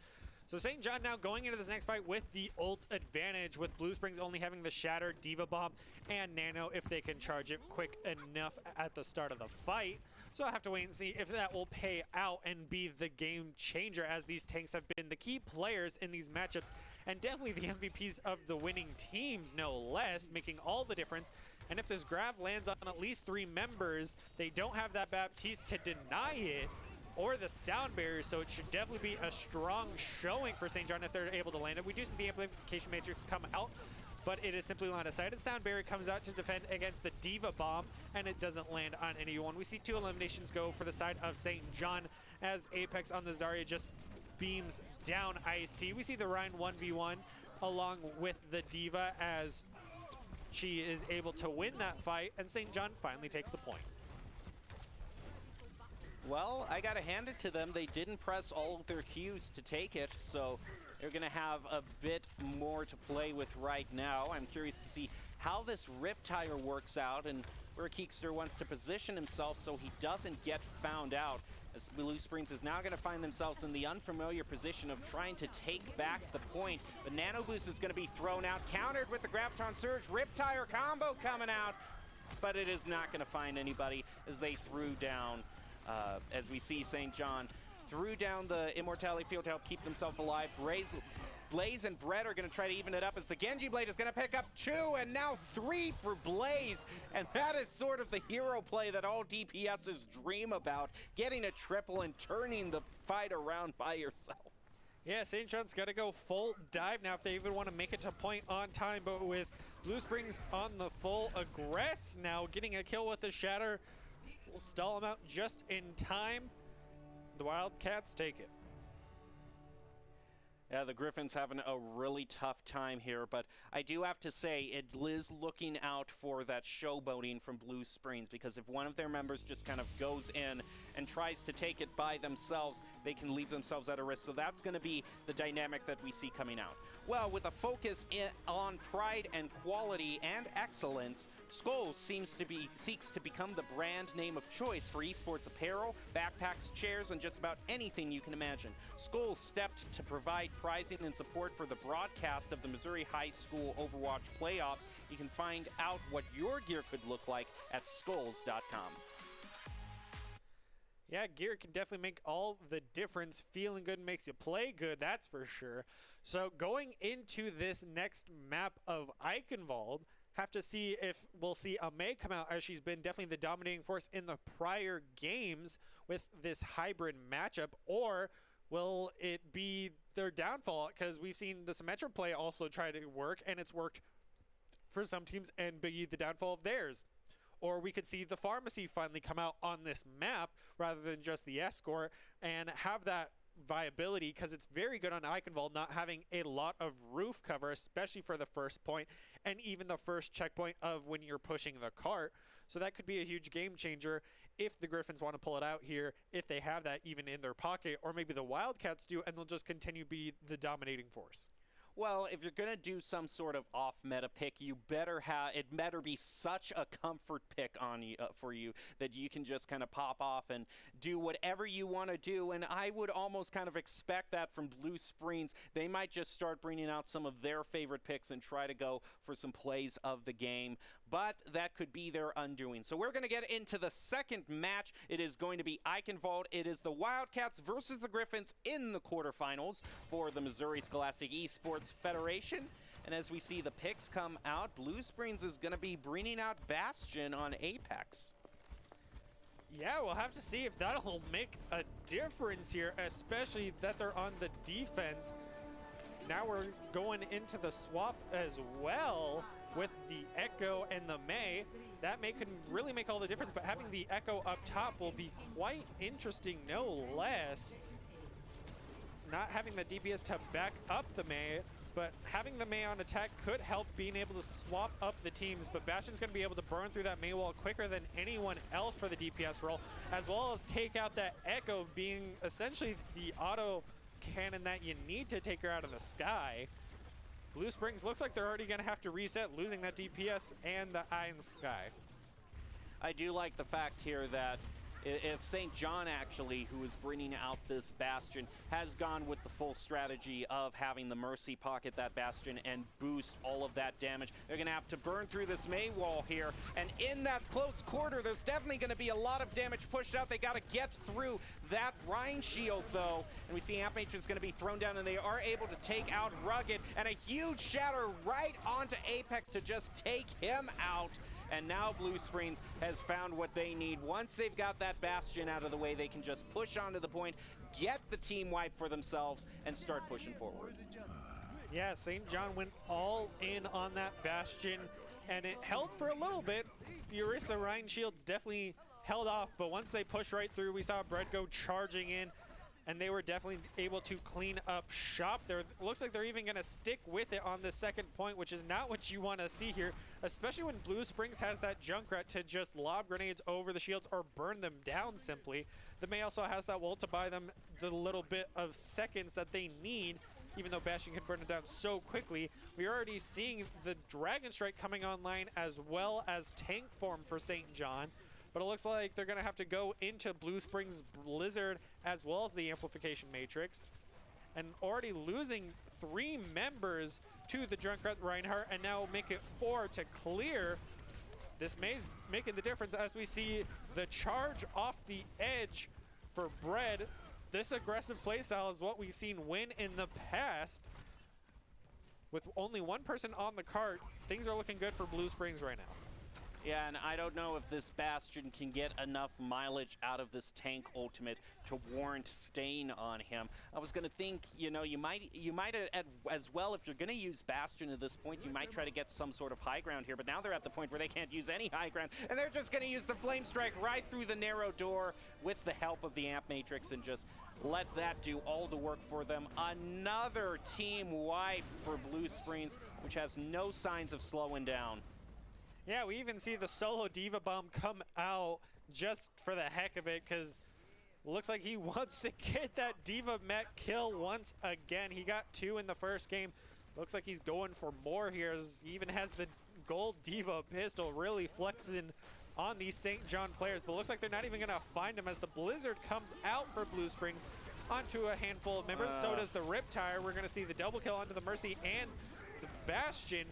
So St. John now going into this next fight with the ult advantage, with Blue Springs only having the Shatter, Diva Bomb, and Nano if they can charge it quick enough at the start of the fight. So I'll have to wait and see if that will pay out and be the game changer, as these tanks have been the key players in these matchups, and definitely the MVPs of the winning teams, no less, making all the difference. And if this grab lands on at least 3 members, they don't have that Baptiste to deny it, or the sound barrier, so it should definitely be a strong showing for St. John if they're able to land it. We do see the amplification matrix come out but it is simply line of sight. And Soundberry comes out to defend against the Diva Bomb, and it doesn't land on anyone. We see 2 eliminations go for the side of St. John as Apex on the Zarya just beams down Ice-T. We see the Ryan 1v1 along with the Diva as she is able to win that fight, and St. John finally takes the point. Well, I got to hand it to them. They didn't press all of their cues to take it, so they're going to have a bit more to play with right now. I'm curious to see how this Riptire works out and where Keekster wants to position himself so he doesn't get found out, as Blue Springs is now going to find themselves in the unfamiliar position of trying to take back the point. The Nano Boost is going to be thrown out, countered with the Graviton Surge. Riptire combo coming out, but it is not going to find anybody as they threw down, as we see St. John threw down the Immortality Field to help keep themselves alive. Blaze and Brett are going to try to even it up as the Genji Blade is going to pick up 2 and now 3 for Blaze. And that is sort of the hero play that all DPSs dream about, getting a triple and turning the fight around by yourself. Yeah, St. John's got to go full dive now if they even want to make it to point on time, but with Blue Springs on the full aggress now, getting a kill with the Shatter will stall him out just in time. The Wildcats take it. Yeah, the Griffins having a really tough time here, but I do have to say it is looking out for that showboating from Blue Springs, because if one of their members just kind of goes in and tries to take it by themselves, they can leave themselves at a risk. So that's going to be the dynamic that we see coming out. Well, with a focus on pride and quality and excellence, Skulls seeks to become the brand name of choice for esports apparel, backpacks, chairs, and just about anything you can imagine. Skulls stepped to provide prizing and support for the broadcast of the Missouri High School Overwatch playoffs. You can find out what your gear could look like at skulls.com. Yeah, gear can definitely make all the difference. Feeling good makes you play good, that's for sure. So going into this next map of Eichenwald, have to see if we'll see May come out, as she's been definitely the dominating force in the prior games with this hybrid matchup, or will it be their downfall? Because we've seen the Symmetra play also try to work, and it's worked for some teams and be the downfall of theirs. Or we could see the Pharmacy finally come out on this map rather than just the Escort and have that viability, because it's very good on Eichenwald not having a lot of roof cover, especially for the first point and even the first checkpoint of when you're pushing the cart. So that could be a huge game changer if the Griffins want to pull it out here, if they have that even in their pocket, or maybe the Wildcats do and they'll just continue to be the dominating force. Well, if you're going to do some sort of off-meta pick, you better it better be such a comfort pick on you, for you that you can just kind of pop off and do whatever you want to do. And I would almost kind of expect that from Blue Springs. They might just start bringing out some of their favorite picks and try to go for some plays of the game. But that could be their undoing. So we're going to get into the second match. It is going to be Eichenwald. It is the Wildcats versus the Griffins in the quarterfinals for the Missouri Scholastic Esports Federation. And as we see the picks come out, Blue Springs is going to be bringing out Bastion on Apex. Yeah, we'll have to see if that'll make a difference here, especially that they're on the defense. Now we're going into the swap as well with the Echo and the May. That can really make all the difference, but having the Echo up top will be quite interesting, no less. Not having the DPS to back up the May, but having the May on attack could help being able to swap up the teams. But Bastion's going to be able to burn through that May wall quicker than anyone else for the DPS role, as well as take out that Echo, being essentially the auto cannon that you need to take her out of the sky. Blue Springs looks like they're already going to have to reset, losing that DPS and the eye in the sky. I do like the fact here that if St. John actually, who is bringing out this Bastion, has gone with the full strategy of having the Mercy pocket that Bastion and boost all of that damage, they're going to have to burn through this May wall here. And in that close quarter, there's definitely going to be a lot of damage pushed out. They got to get through that Rhine shield, though. And we see Amp Mage is going to be thrown down, and they are able to take out Rugged. And a huge shatter right onto Apex to just take him out. And now Blue Springs has found what they need. Once they've got that Bastion out of the way, they can just push onto the point, get the team wipe for themselves, and start pushing forward. Yeah, St. John went all in on that Bastion, and it held for a little bit. The Orisa Rhine Shields definitely held off, but once they pushed right through, we saw Bread go charging in, and they were definitely able to clean up shop there. Looks like they're even going to stick with it on the second point, which is not what you want to see here, especially when Blue Springs has that Junkrat to just lob grenades over the shields or burn them down simply. The May also has that wall to buy them the little bit of seconds that they need, even though Bastion can burn it down so quickly. We're already seeing the Dragon Strike coming online as well as tank form for St. John. But it looks like they're going to have to go into Blue Springs Blizzard as well as the Amplification Matrix. And already losing 3 members to the Junkrat Reinhardt, and now make it 4 to clear. This May's making the difference as we see the charge off the edge for Bread. This aggressive playstyle is what we've seen win in the past. With only 1 person on the cart, things are looking good for Blue Springs right now. Yeah, and I don't know if this Bastion can get enough mileage out of this tank ultimate to warrant staying on him. I was going to think, you know, you might as well, if you're going to use Bastion at this point, you might try to get some sort of high ground here, but now they're at the point where they can't use any high ground, and they're just going to use the Flame Strike right through the narrow door with the help of the Amp Matrix and just let that do all the work for them. Another team wipe for Blue Springs, which has no signs of slowing down. Yeah, we even see the solo Diva Bomb come out just for the heck of it, because looks like he wants to get that Diva Mech kill once again. He got 2 in the first game. Looks like he's going for more here, as he even has the gold Diva pistol, really flexing on these St. John players. But looks like they're not even going to find him as the Blizzard comes out for Blue Springs onto a handful of members. So does the Riptire. We're going to see the double kill onto the Mercy and the Bastion,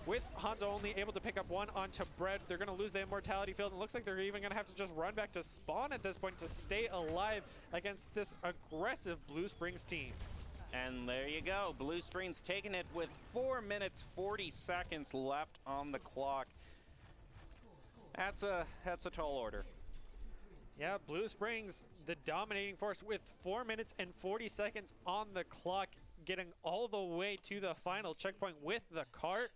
with Hanzo only able to pick up 1 onto Bread. They're going to lose the Immortality Field, and it looks like they're even going to have to just run back to spawn at this point to stay alive against this aggressive Blue Springs team. And there you go. Blue Springs taking it with 4 minutes, 40 seconds left on the clock. That's a tall order. Yeah, Blue Springs, the dominating force with 4 minutes and 40 seconds on the clock, getting all the way to the final checkpoint with the cart.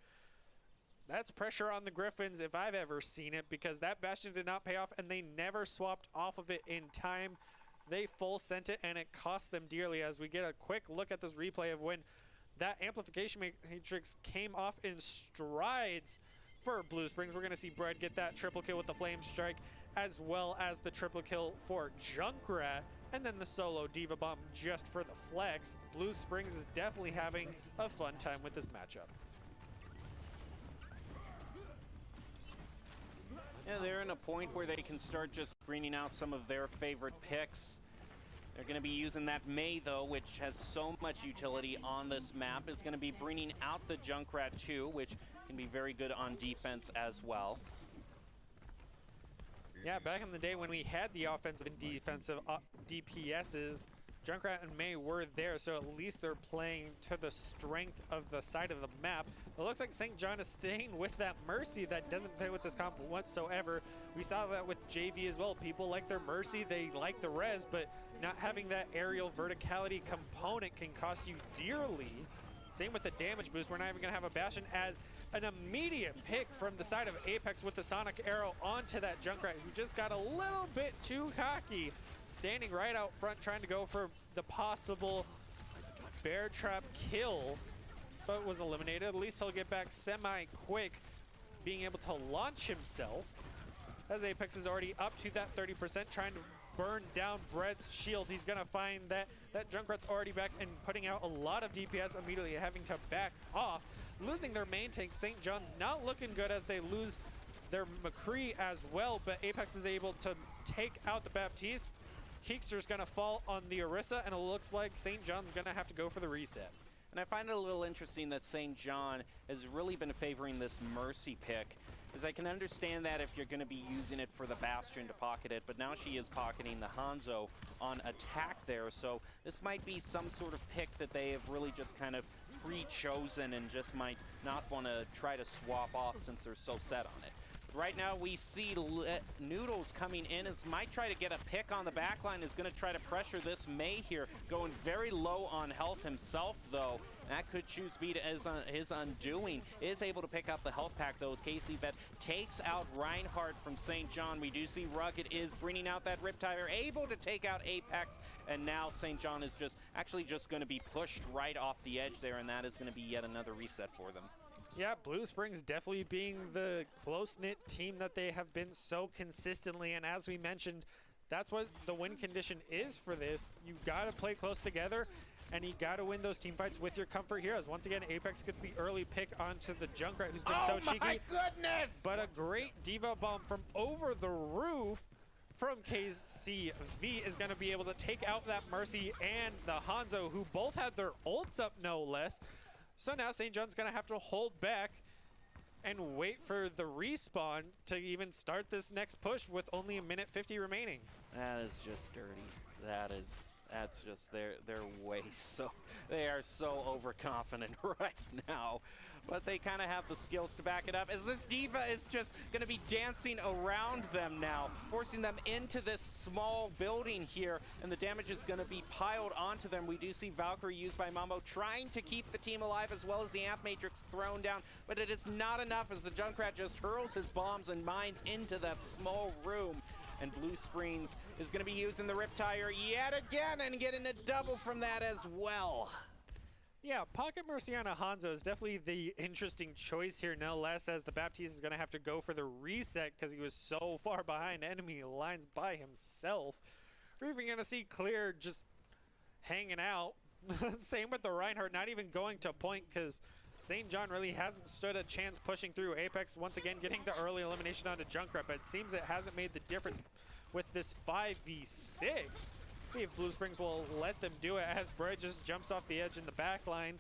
That's pressure on the Griffins if I've ever seen it, because that Bastion did not pay off and they never swapped off of it in time. They full sent it and it cost them dearly, as we get a quick look at this replay of when that Amplification Matrix came off in strides for Blue Springs. We're going to see Bread get that triple kill with the Flame Strike, as well as the triple kill for Junkrat, and then the solo Diva Bomb just for the flex. Blue Springs is definitely having a fun time with this matchup. Yeah, they're in a point where they can start just bringing out some of their favorite picks. They're going to be using that May, though, which has so much utility on this map. Is going to be bringing out the Junkrat, too, which can be very good on defense as well. Yeah, back in the day when we had the offensive and defensive DPSs, Junkrat and May were there, so at least they're playing to the strength of the side of the map. It looks like St. John is staying with that Mercy that doesn't fit with this comp whatsoever. We saw that with JV as well. People like their Mercy, they like the res, but not having that aerial verticality component can cost you dearly. Same with the damage boost. We're not even going to have a Bastion, as an immediate pick from the side of Apex with the Sonic Arrow onto that Junkrat, who just got a little bit too cocky, standing right out front trying to go for the possible bear trap kill, but was eliminated. At least he'll get back semi-quick, being able to launch himself, as Apex is already up to that 30%, trying to burn down Bread's shield. He's going to find that Junkrat's already back and putting out a lot of DPS, immediately having to back off. Losing their main tank, St. John's not looking good as they lose their McCree as well, but Apex is able to take out the Baptiste. Keekster's going to fall on the Orisa, and it looks like St. John's going to have to go for the reset. And I find it a little interesting that St. John has really been favoring this Mercy pick, as I can understand that if you're going to be using it for the Bastion to pocket it, but now she is pocketing the Hanzo on attack there, so this might be some sort of pick that they have really just kind of pre-chosen and just might not want to try to swap off since they're so set on it. Right now we see Noodles coming in. As might try to get a pick on the back line, is going to try to pressure this May here. Going very low on health himself, though. That could choose be as his undoing. Is able to pick up the health pack, though, as KC Bet takes out Reinhardt from St. John. We do see Rugged is bringing out that Riptide, able to take out Apex, and now St. John is just going to be pushed right off the edge there, and that is going to be yet another reset for them. Yeah, Blue Springs definitely being the close-knit team that they have been so consistently, and as we mentioned, that's what the win condition is for this. You got to play close together, and you got to win those team fights with your comfort heroes. Once again, Apex gets the early pick onto the Junkrat, who's been so cheeky. Oh my goodness! But a great Diva Bomb from over the roof from KCV is going to be able to take out that Mercy and the Hanzo, who both had their ults up, no less. So now St. John's going to have to hold back and wait for the respawn to even start this next push with only 1:50 remaining. That is just dirty. That's just they're way so they are so overconfident right now. But they kind of have the skills to back it up, as this Diva is just going to be dancing around them now, forcing them into this small building here, and the damage is going to be piled onto them. We do see Valkyrie used by Mambo trying to keep the team alive, as well as the Amp Matrix thrown down, but it is not enough as the Junkrat just hurls his bombs and mines into that small room. And Blue Springs is going to be using the Riptire yet again and getting a double from that as well. Yeah, Pocket Merciana Hanzo is definitely the interesting choice here, no less, as the Baptiste is going to have to go for the reset because he was so far behind enemy lines by himself. We're even going to see Clear just hanging out. Same with the Reinhardt, not even going to point because St. John really hasn't stood a chance pushing through. Apex once again getting the early elimination onto Junkrat, but it seems it hasn't made the difference with this 5v6. See if Blue Springs will let them do it as Brett just jumps off the edge in the back line.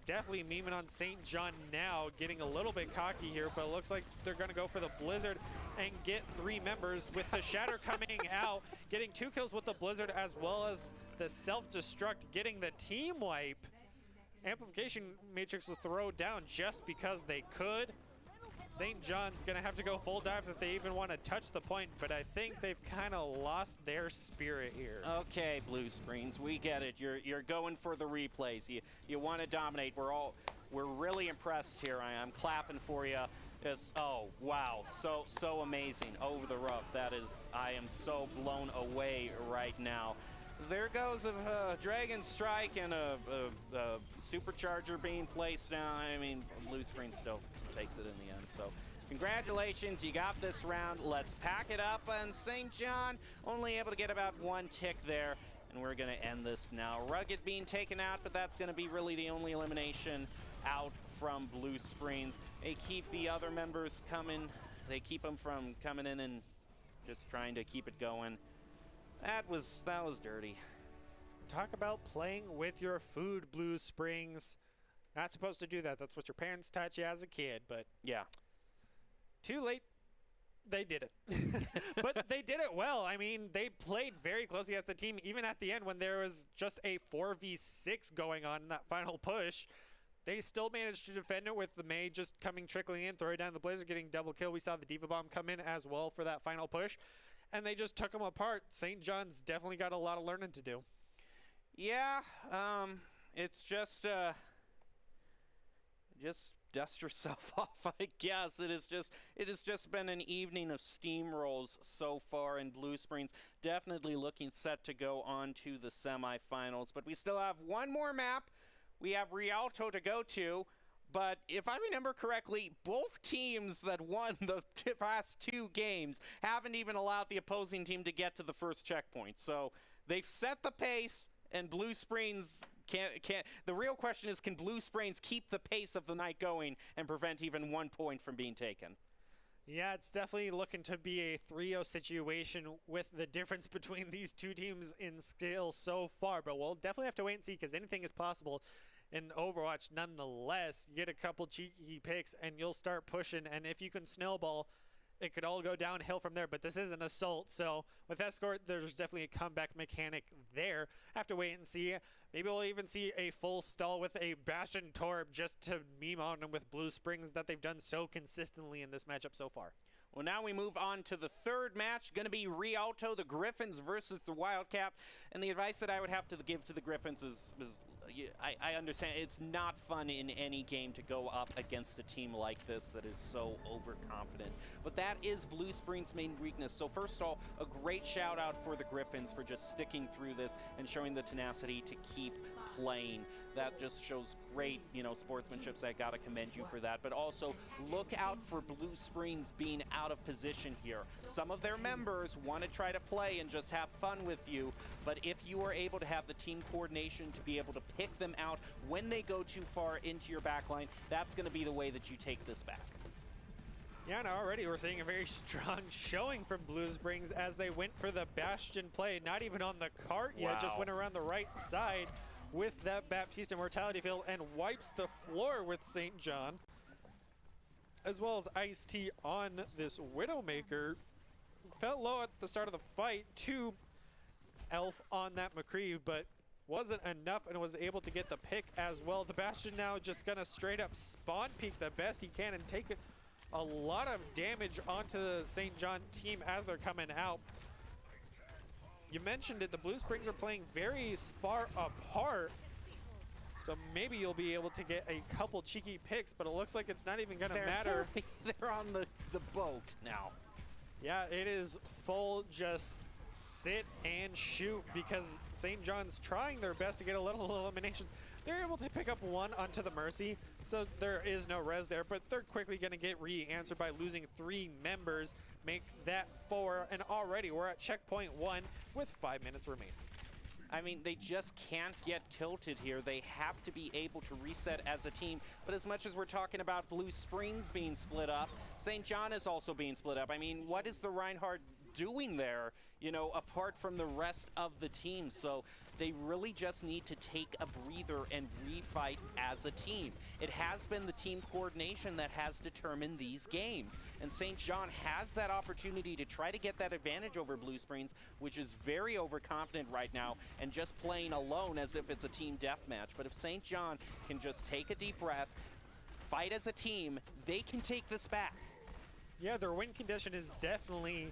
Definitely memeing on St. John now, getting a little bit cocky here, but it looks like they're going to go for the Blizzard and get 3 members with the Shatter coming out, getting 2 kills with the Blizzard as well as the self-destruct, getting the team wipe. Amplification Matrix will throw down just because they could. St. John's going to have to go full dive if they even want to touch the point, but I think they've kind of lost their spirit here. Okay, Blue Springs, we get it. You're going for the replays. You want to dominate. We're really impressed here. I'm clapping for you. Oh wow, so amazing, over the roof. I am so blown away right now. There goes a Dragon Strike and a Supercharger being placed down. I mean, Blue Springs still takes it in the end. So congratulations, you got this round. Let's pack it up. And St. John only able to get about 1 tick there. And we're going to end this now. Rugged being taken out, but that's going to be really the only elimination out from Blue Springs. They keep the other members coming. They keep them from coming in and just trying to keep it going. That was dirty. Talk about playing with your food, Blue Springs. Not supposed to do that. That's what your parents taught you as a kid, but yeah. Too late. They did it. But they did it well. I mean, they played very closely as the team, even at the end when there was just a 4v6 going on in that final push. They still managed to defend it with the May just trickling in, throwing down the Blazer, getting double kill. We saw the Diva Bomb come in as well for that final push. And they just took them apart. St. John's definitely got a lot of learning to do. Yeah, it's just dust yourself off, I guess. It has just been an evening of steamrolls so far, and Blue Springs definitely looking set to go on to the semifinals. But we still have one more map. We have Rialto to go to. But if I remember correctly, both teams that won the past 2 games haven't even allowed the opposing team to get to the first checkpoint. So they've set the pace, and Blue Springs can't. The real question is, can Blue Springs keep the pace of the night going and prevent even 1 point from being taken? Yeah, it's definitely looking to be a 3-0 situation with the difference between these 2 teams in skill so far. But we'll definitely have to wait and see, because anything is possible in Overwatch. Nonetheless, you get a couple cheeky picks and you'll start pushing, and if you can snowball it could all go downhill from there, but this is an assault. So with Escort, there's definitely a comeback mechanic there. Have to wait and see. Maybe we'll even see a full stall with a Bastion Torb just to meme on them with Blue Springs that they've done so consistently in this matchup so far. Well, now we move on to the third match, going to be Rialto, the Griffins versus the Wildcat. And the advice that I would have to give to the Griffins is I understand it's not fun in any game to go up against a team like this that is so overconfident. But that is Blue Springs' main weakness. So first of all, a great shout out for the Griffins for just sticking through this and showing the tenacity to keep playing. That just shows great, sportsmanship, so I gotta commend you for that. But also, look out for Blue Springs being out of position here. Some of their members want to try to play and just have fun with you, but if you are able to have the team coordination to be able to pick them out when they go too far into your backline, that's gonna be the way that you take this back. Yeah, and already we're seeing a very strong showing from Blue Springs as they went for the Bastion play, not even on the cart yet, just went around the right side with that Baptiste Mortality Field and wipes the floor with St. John, as well as Ice-T on this Widowmaker. Fell low at the start of the fight to Elf on that McCree, but wasn't enough and was able to get the pick as well. The Bastion now just gonna straight up spawn peek the best he can and take a lot of damage onto the St. John team as they're coming out. You mentioned it, the Blue Springs are playing very far apart, so maybe you'll be able to get a couple cheeky picks, but it looks like it's not even gonna matter. They're on the boat now. Yeah, it is full just sit and shoot because St. John's trying their best to get a little eliminations. They're able to pick up one onto the Mercy, so there is no res there, but they're quickly going to get re-answered by losing 3 members, make that 4, and already we're at checkpoint 1 with 5 minutes remaining. I mean, they just can't get tilted here. They have to be able to reset as a team. But as much as we're talking about Blue Springs being split up, St. John is also being split up. I mean, what is the Reinhardt doing there, apart from the rest of the team? So they really just need to take a breather and refight as a team. It has been the team coordination that has determined these games. And St. John has that opportunity to try to get that advantage over Blue Springs, which is very overconfident right now and just playing alone as if it's a team deathmatch. But if St. John can just take a deep breath, fight as a team, they can take this back. Yeah, their win condition is definitely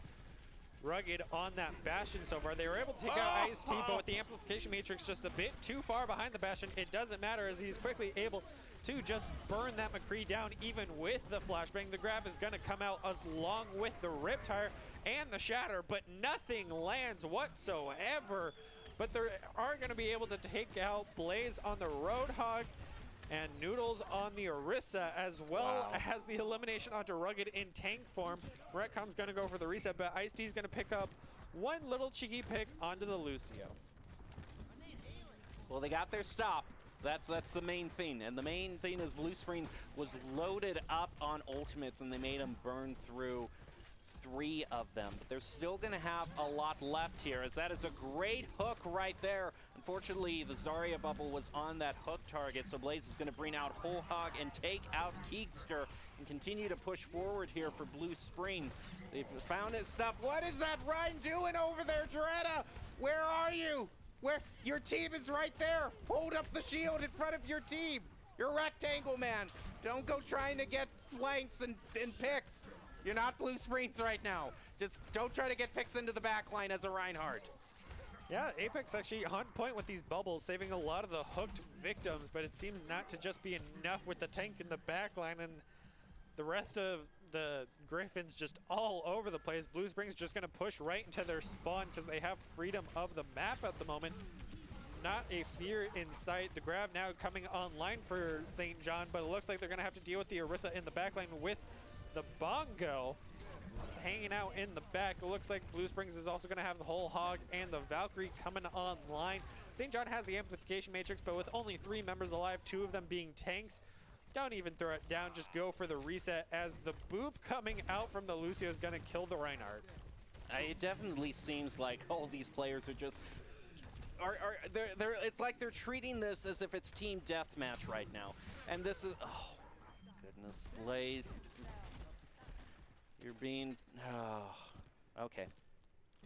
rugged on that Bastion so far. They were able to take out Ice-T, but with the Amplification Matrix just a bit too far behind the Bastion, it doesn't matter as he's quickly able to just burn that McCree down even with the flashbang. The grab is going to come out along with the Riptire and the Shatter, but nothing lands whatsoever. But they are going to be able to take out Blaze on the Roadhog and Noodles on the Orisa, as well as the elimination onto Rugged in tank form. Retcon's going to go for the reset, but Ice-T's going to pick up one little cheeky pick onto the Lucio. Well, they got their stop. That's the main thing. And the main thing is Blue Springs was loaded up on ultimates, and they made them burn through 3 of them. But they're still going to have a lot left here, as that is a great hook right there. Unfortunately, the Zarya bubble was on that hook target, so Blaze is going to bring out Whole Hog and take out Keekster and continue to push forward here for Blue Springs. They've found his stuff. What is that Ryan doing over there, Doretta? Where are you? Where? Your team is right there. Hold up the shield in front of your team. You're a rectangle, man. Don't go trying to get flanks and picks. You're not Blue Springs right now. Just don't try to get picks into the back line as a Reinhardt. Yeah, Apex actually on point with these bubbles, saving a lot of the hooked victims, but it seems not to just be enough with the tank in the back line, and the rest of the Griffins just all over the place. Blue Springs just going to push right into their spawn because they have freedom of the map at the moment. Not a fear in sight. The grab now coming online for St. John, but it looks like they're going to have to deal with the Orisa in the backline with the Bongo just hanging out in the back. It looks like Blue Springs is also going to have the Whole Hog and the Valkyrie coming online. St. John has the Amplification Matrix, but with only 3 members alive, 2 of them being tanks, don't even throw it down, just go for the reset, as the boop coming out from the Lucio is going to kill the Reinhardt. It definitely seems like all these players are just it's like they're treating this as if it's team deathmatch right now. And this is, oh goodness, Blaze. You're being... Oh, okay.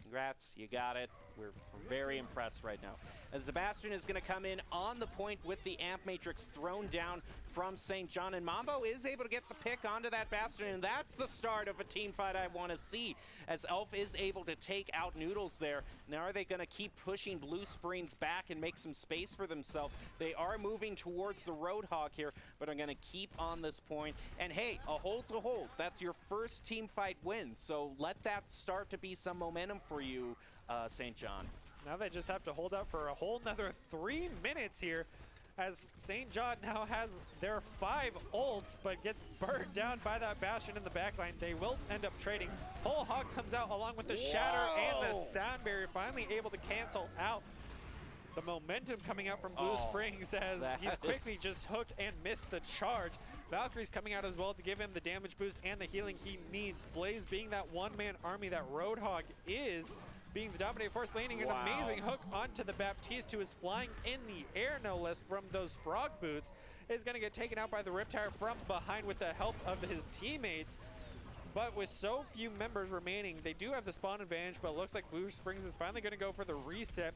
Congrats, you got it. We're very impressed right now. As the Bastion is going to come in on the point with the Amp Matrix thrown down from St. John, and Mambo is able to get the pick onto that Bastion, and that's the start of a team fight I want to see, as Elf is able to take out Noodles there. Now are they going to keep pushing Blue Springs back and make some space for themselves? They are moving towards the Roadhog here, but are going to keep on this point. And hey, a hold's a hold. That's your first team fight win, so let that start to be some momentum for you, St. John. Now they just have to hold out for a whole nother 3 minutes here, as St. John now has their 5 ults, but gets burned down by that Bastion in the backline. They will end up trading. Whole Hog comes out along with the Shatter and the Sound Barrier, finally able to cancel out the momentum coming out from Blue Springs, as he's quickly just hooked and missed the charge. Valkyrie's coming out as well to give him the damage boost and the healing he needs. Blaze being that one-man army that Roadhog is, being the dominating force, landing an amazing hook onto the Baptiste, who is flying in the air, no less, from those frog boots, is going to get taken out by the Riptire from behind with the help of his teammates. But with so few members remaining, they do have the spawn advantage, but it looks like Blue Springs is finally going to go for the reset,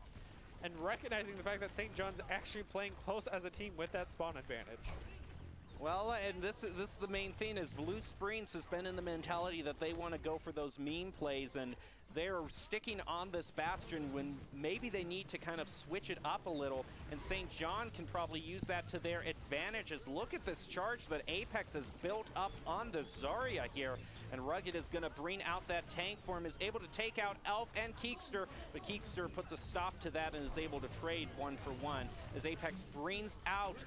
and recognizing the fact that St. John's actually playing close as a team with that spawn advantage. Well, and this is the main thing, is Blue Springs has been in the mentality that they want to go for those meme plays, and they're sticking on this Bastion when maybe they need to kind of switch it up a little, and St. John can probably use that to their advantages. Look at this charge that Apex has built up on the Zarya here, and Rugged is going to bring out that tank for him, is able to take out Elf and Keekster, but Keekster puts a stop to that and is able to trade 1 for 1, as Apex brings out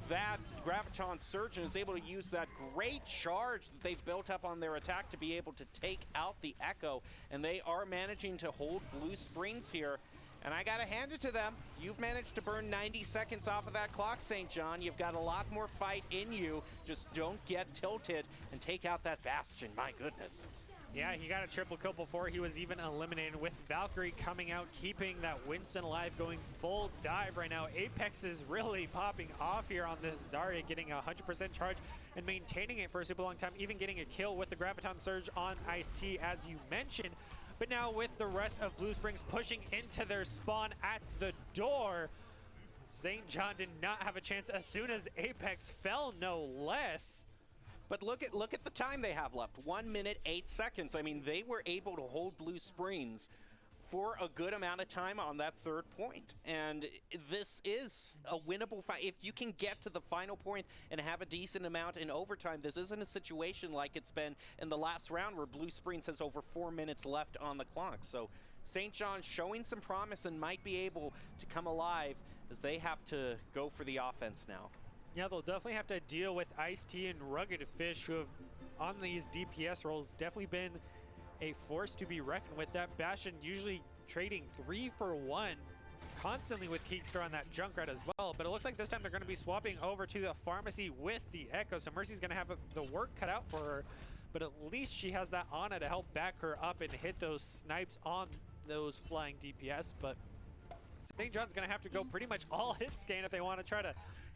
that Graviton Surge and is able to use that great charge that they've built up on their attack to be able to take out the Echo, and they are managing to hold Blue Springs here. And I gotta hand it to them. You've managed to burn 90 seconds off of that clock, St. John. You've got a lot more fight in you. Just don't get tilted and take out that Bastion. My goodness. Yeah, he got a triple kill before he was even eliminated, with Valkyrie coming out, keeping that Winston alive, going full dive right now. Apex is really popping off here on this Zarya, getting a 100% charge and maintaining it for a super long time, even getting a kill with the Graviton Surge on Ice-T, as you mentioned. But now with the rest of Blue Springs pushing into their spawn at the door, St. John did not have a chance as soon as Apex fell, no less. But look at the time they have left. 1 minute, 8 seconds. I mean, they were able to hold Blue Springs for a good amount of time on that third point. And this is a winnable fight. If you can get to the final point and have a decent amount in overtime, this isn't a situation like it's been in the last round where Blue Springs has over 4 minutes left on the clock. So St. John showing some promise and might be able to come alive, as they have to go for the offense now. Yeah, they'll definitely have to deal with Ice-T and Rugged Fish, who have, on these DPS roles, definitely been a force to be reckoned with. That Bastion usually trading 3 for 1 constantly with Keekster on that Junkrat as well, but it looks like this time they're going to be swapping over to the pharmacy with the Echo, so Mercy's going to have the work cut out for her, but at least she has that Ana to help back her up and hit those snipes on those flying DPS. But St. John's going to have to go pretty much all hit scan if they want to try to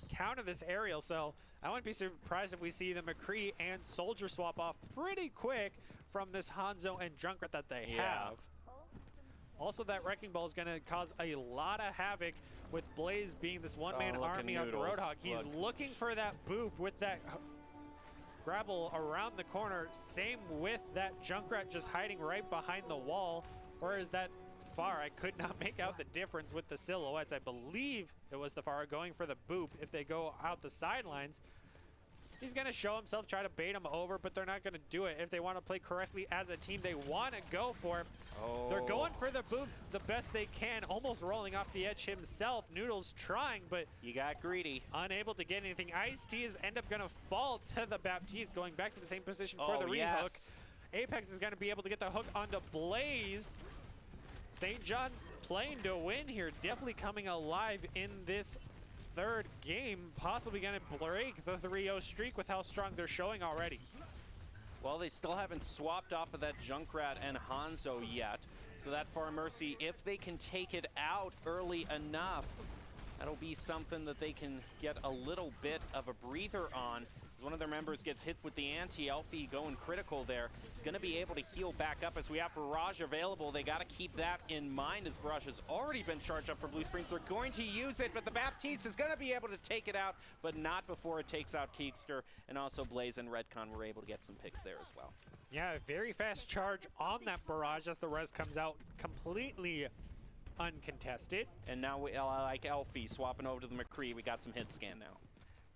counter this aerial, so I wouldn't be surprised if we see the McCree and Soldier swap off pretty quick from this Hanzo and Junkrat that they have. Also, that Wrecking Ball is going to cause a lot of havoc, with Blaze being this one-man army on the Roadhog. He's looking for that boop with that grapple around the corner. Same with that Junkrat just hiding right behind the wall. Or is that Pharah? I could not make out the difference with the silhouettes. I believe it was the Pharah going for the boop if they go out the sidelines. He's going to show himself, try to bait him over, but they're not going to do it. If they want to play correctly as a team, they want to go for it. They're going for the boops the best they can, almost rolling off the edge himself. Noodles trying, but you got greedy. Unable to get anything. Ice-T is end up going to fall to the Baptiste, going back to the same position for the rehook. Yes. Apex is going to be able to get the hook onto Blaze. St. John's playing to win here, definitely coming alive in this third game, possibly going to break the 3-0 streak with how strong they're showing already. Well, they still haven't swapped off of that Junkrat and Hanzo yet. So that Far Mercy, if they can take it out early enough, That'll be something that they can get a little bit of a breather on. As one of their members gets hit with the anti-Elfie going critical there. He's going to be able to heal back up as we have Barrage available. They got to keep that in mind as Barrage has already been charged up for Blue Springs. They're going to use it, but the Baptiste is going to be able to take it out, but not before it takes out Keekster. And also Blaze and Redcon were able to get some picks there as well. Yeah, very fast charge on that Barrage as the res comes out completely uncontested. And now we like Elfie swapping over to the McCree. We got some hit scan now.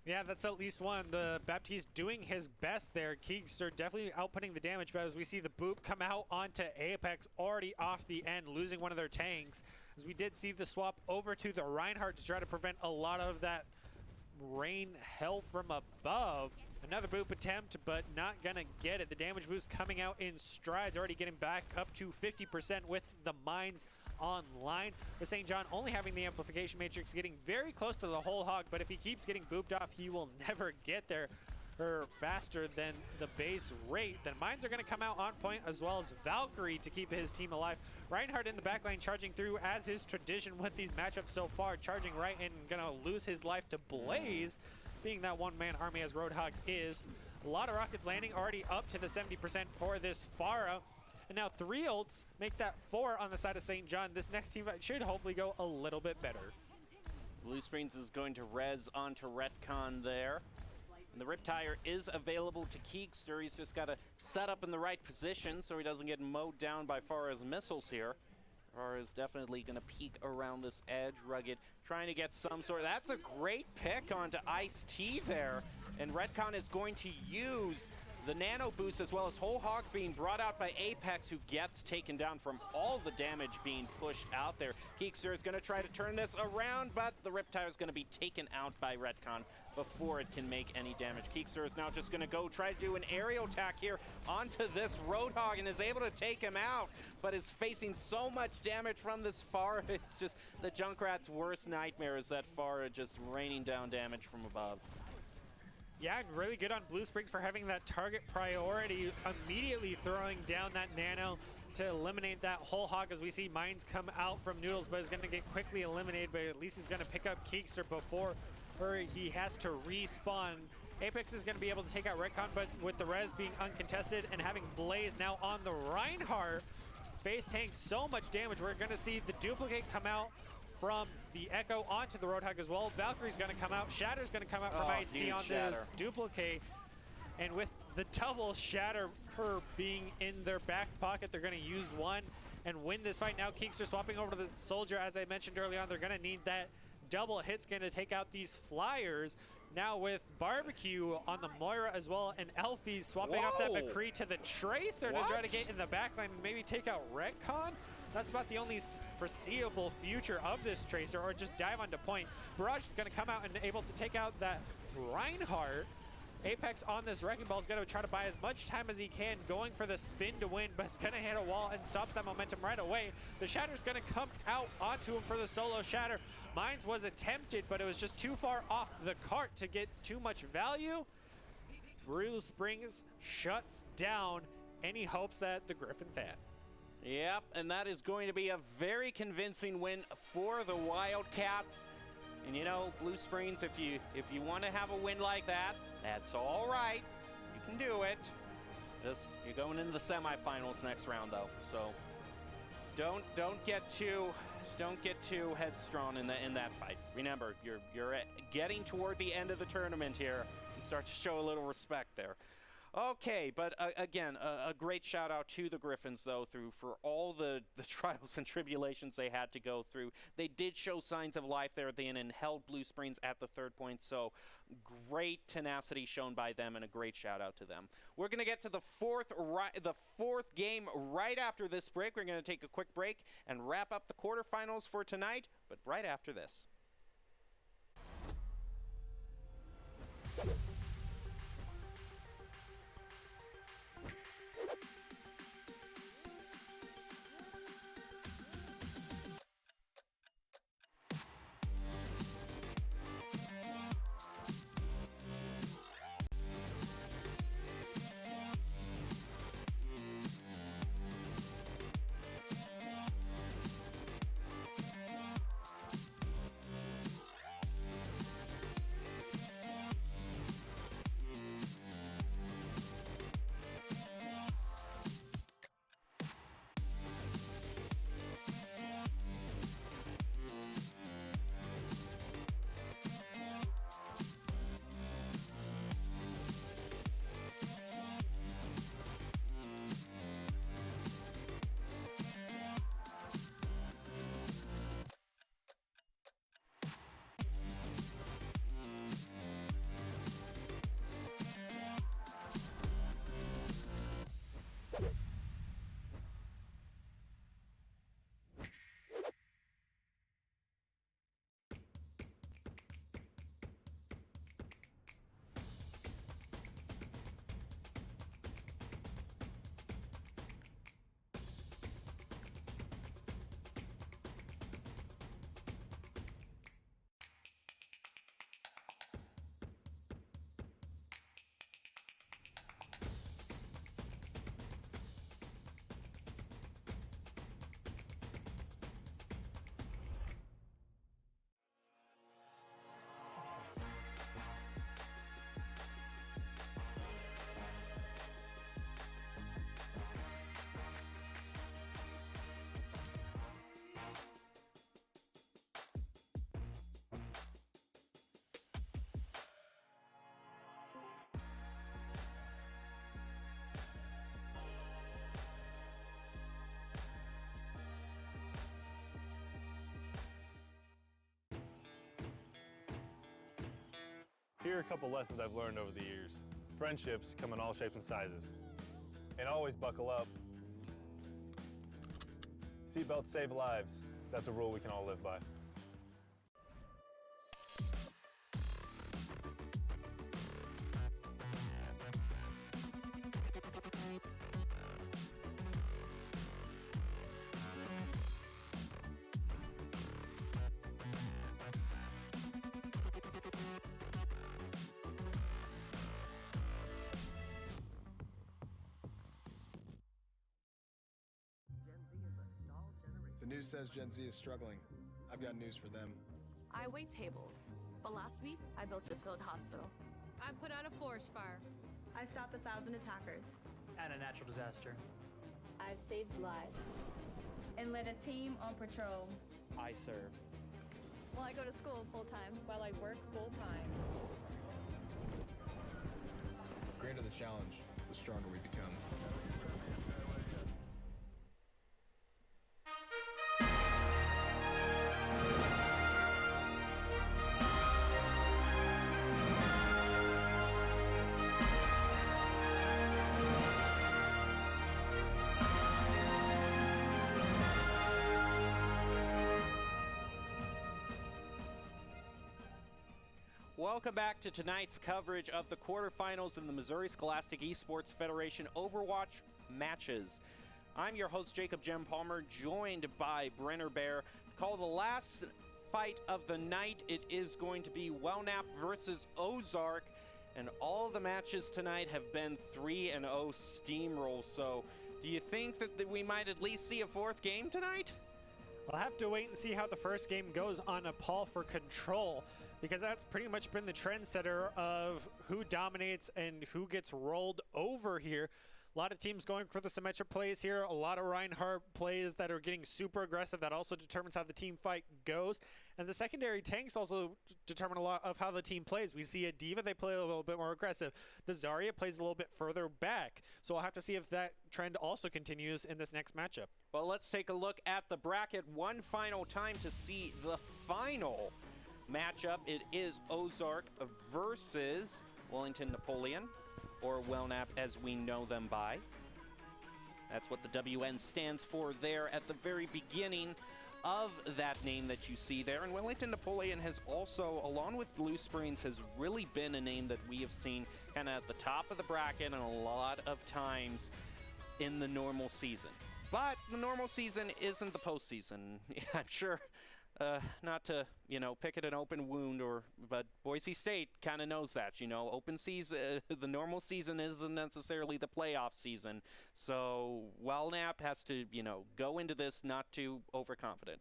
Yeah, that's at least one. The Baptiste doing his best there. Keekster definitely outputting the damage, but as we see the boop come out onto Apex already off the end, losing one of their tanks. As we did see the swap over to the Reinhardt to try to prevent a lot of that rain hell from above. Another boop attempt, but not gonna get it. The damage boost coming out in strides, already getting back up to 50% with the mines online. With St. John only having the amplification matrix, getting very close to the whole hog, but if he keeps getting booped off, he will never get there faster than the base rate. The mines are going to come out on point, as well as Valkyrie to keep his team alive. Reinhardt in the backline charging through, as is tradition with these matchups so far, charging right in, going to lose his life to Blaze, being that one-man army as Roadhog is. A lot of rockets landing, already up to the 70% for this Pharah. And now 3 ults make that 4 on the side of St. John. This next team fight should hopefully go a little bit better. Blue Springs is going to res onto Retcon there. And the Riptire is available to Keekster. He's just got to set up in the right position so he doesn't get mowed down by Farah's missiles here. Farah is definitely going to peek around this edge, Rugged, trying to get some sort. That's a great pick onto Ice-T there. And Retcon is going to use the nano boost, as well as Whole Hog being brought out by Apex, who gets taken down from all the damage being pushed out there. Keekster is going to try to turn this around, but the Riptire is going to be taken out by Retcon before it can make any damage. Keekster is now just going to go try to do an aerial attack here onto this Roadhog and is able to take him out, but is facing so much damage from this Pharah. It's just the Junkrat's worst nightmare is that Pharah just raining down damage from above. Yeah, really good on Blue Springs for having that target priority, immediately throwing down that nano to eliminate that Whole Hog, as we see mines come out from Noodles, but is going to get quickly eliminated, but at least he's going to pick up Keekster before he has to respawn. Apex is going to be able to take out Redcon, but with the res being uncontested and having Blaze now on the Reinhardt, base tank so much damage, we're going to see the duplicate come out from the Echo onto the Roadhog as well. Valkyrie's going to come out. Shatter's going to come out from Ice-T on this duplicate. And with the double Shatter her being in their back pocket, they're going to use one and win this fight. Now Keekster swapping over to the Soldier. As I mentioned early on, they're going to need that double hit's going to take out these Flyers. Now with Barbecue on the Moira as well, and Elfie swapping off that McCree to the Tracer to try to get in the backline and maybe take out Retcon. That's about the only foreseeable future of this Tracer, or just dive onto point. Barrage is going to come out and able to take out that Reinhardt. Apex on this Wrecking Ball is going to try to buy as much time as he can, going for the spin to win, but it's going to hit a wall and stops that momentum right away. The Shatter's going to come out onto him for the solo Shatter. Mines was attempted, but it was just too far off the cart to get too much value. Blue Springs shuts down any hopes that the Griffins had. Yep, and that is going to be a very convincing win for the Wildcats. And you know, Blue Springs, if you want to have a win like that, that's all right. You can do it. You're going into the semifinals next round, though. So don't get too headstrong in that fight. Remember, you're getting toward the end of the tournament here, and start to show a little respect there. Okay, but again, a great shout out to the Griffins, though, for all the trials and tribulations they had to go through. They did show signs of life there at the end and held Blue Springs at the third point, so great tenacity shown by them, and a great shout out to them. We're going to get to the fourth game right after this break. We're going to take a quick break and wrap up the quarterfinals for tonight, but right after this. Here are a couple lessons I've learned over the years. Friendships come in all shapes and sizes. And always buckle up. Seatbelts save lives. That's a rule we can all live by. The news says Gen Z is struggling. I've got news for them. I wait tables, but last week I built a field hospital. I put out a forest fire. I stopped 1,000 attackers. And a natural disaster. I've saved lives. And led a team on patrol. I serve. Well, I go to school full-time. While I work full-time. The greater the challenge, the stronger we become. Welcome back to tonight's coverage of the quarterfinals in the Missouri Scholastic Esports Federation Overwatch matches. I'm your host, Jacob Jem Palmer, joined by Brenner Bear. Call the last fight of the night. It is going to be Wellnap versus Ozark, and all the matches tonight have been 3-0 steamroll. So do you think that we might at least see a fourth game tonight? I'll have to wait and see how the first game goes on Nepal for Control, because that's pretty much been the trendsetter of who dominates and who gets rolled over here. A lot of teams going for the symmetric plays here, a lot of Reinhardt plays that are getting super aggressive. That also determines how the team fight goes. And the secondary tanks also determine a lot of how the team plays. We see a D.Va, they play a little bit more aggressive. The Zarya plays a little bit further back. So we'll have to see if that trend also continues in this next matchup. Well, let's take a look at the bracket one final time to see the final matchup. It is Ozark versus Wellington Napoleon, or Wellnap as we know them by. That's what the WN stands for there at the very beginning of that name that you see there. And Wellington Napoleon has also, along with Blue Springs, has really been a name that we have seen kind of at the top of the bracket and a lot of times in the normal season. But the normal season isn't the postseason. I'm sure not to, pick at an open wound, but Boise State kind of knows that, open season, the normal season isn't necessarily the playoff season. So Wellnap has to, go into this not too overconfident.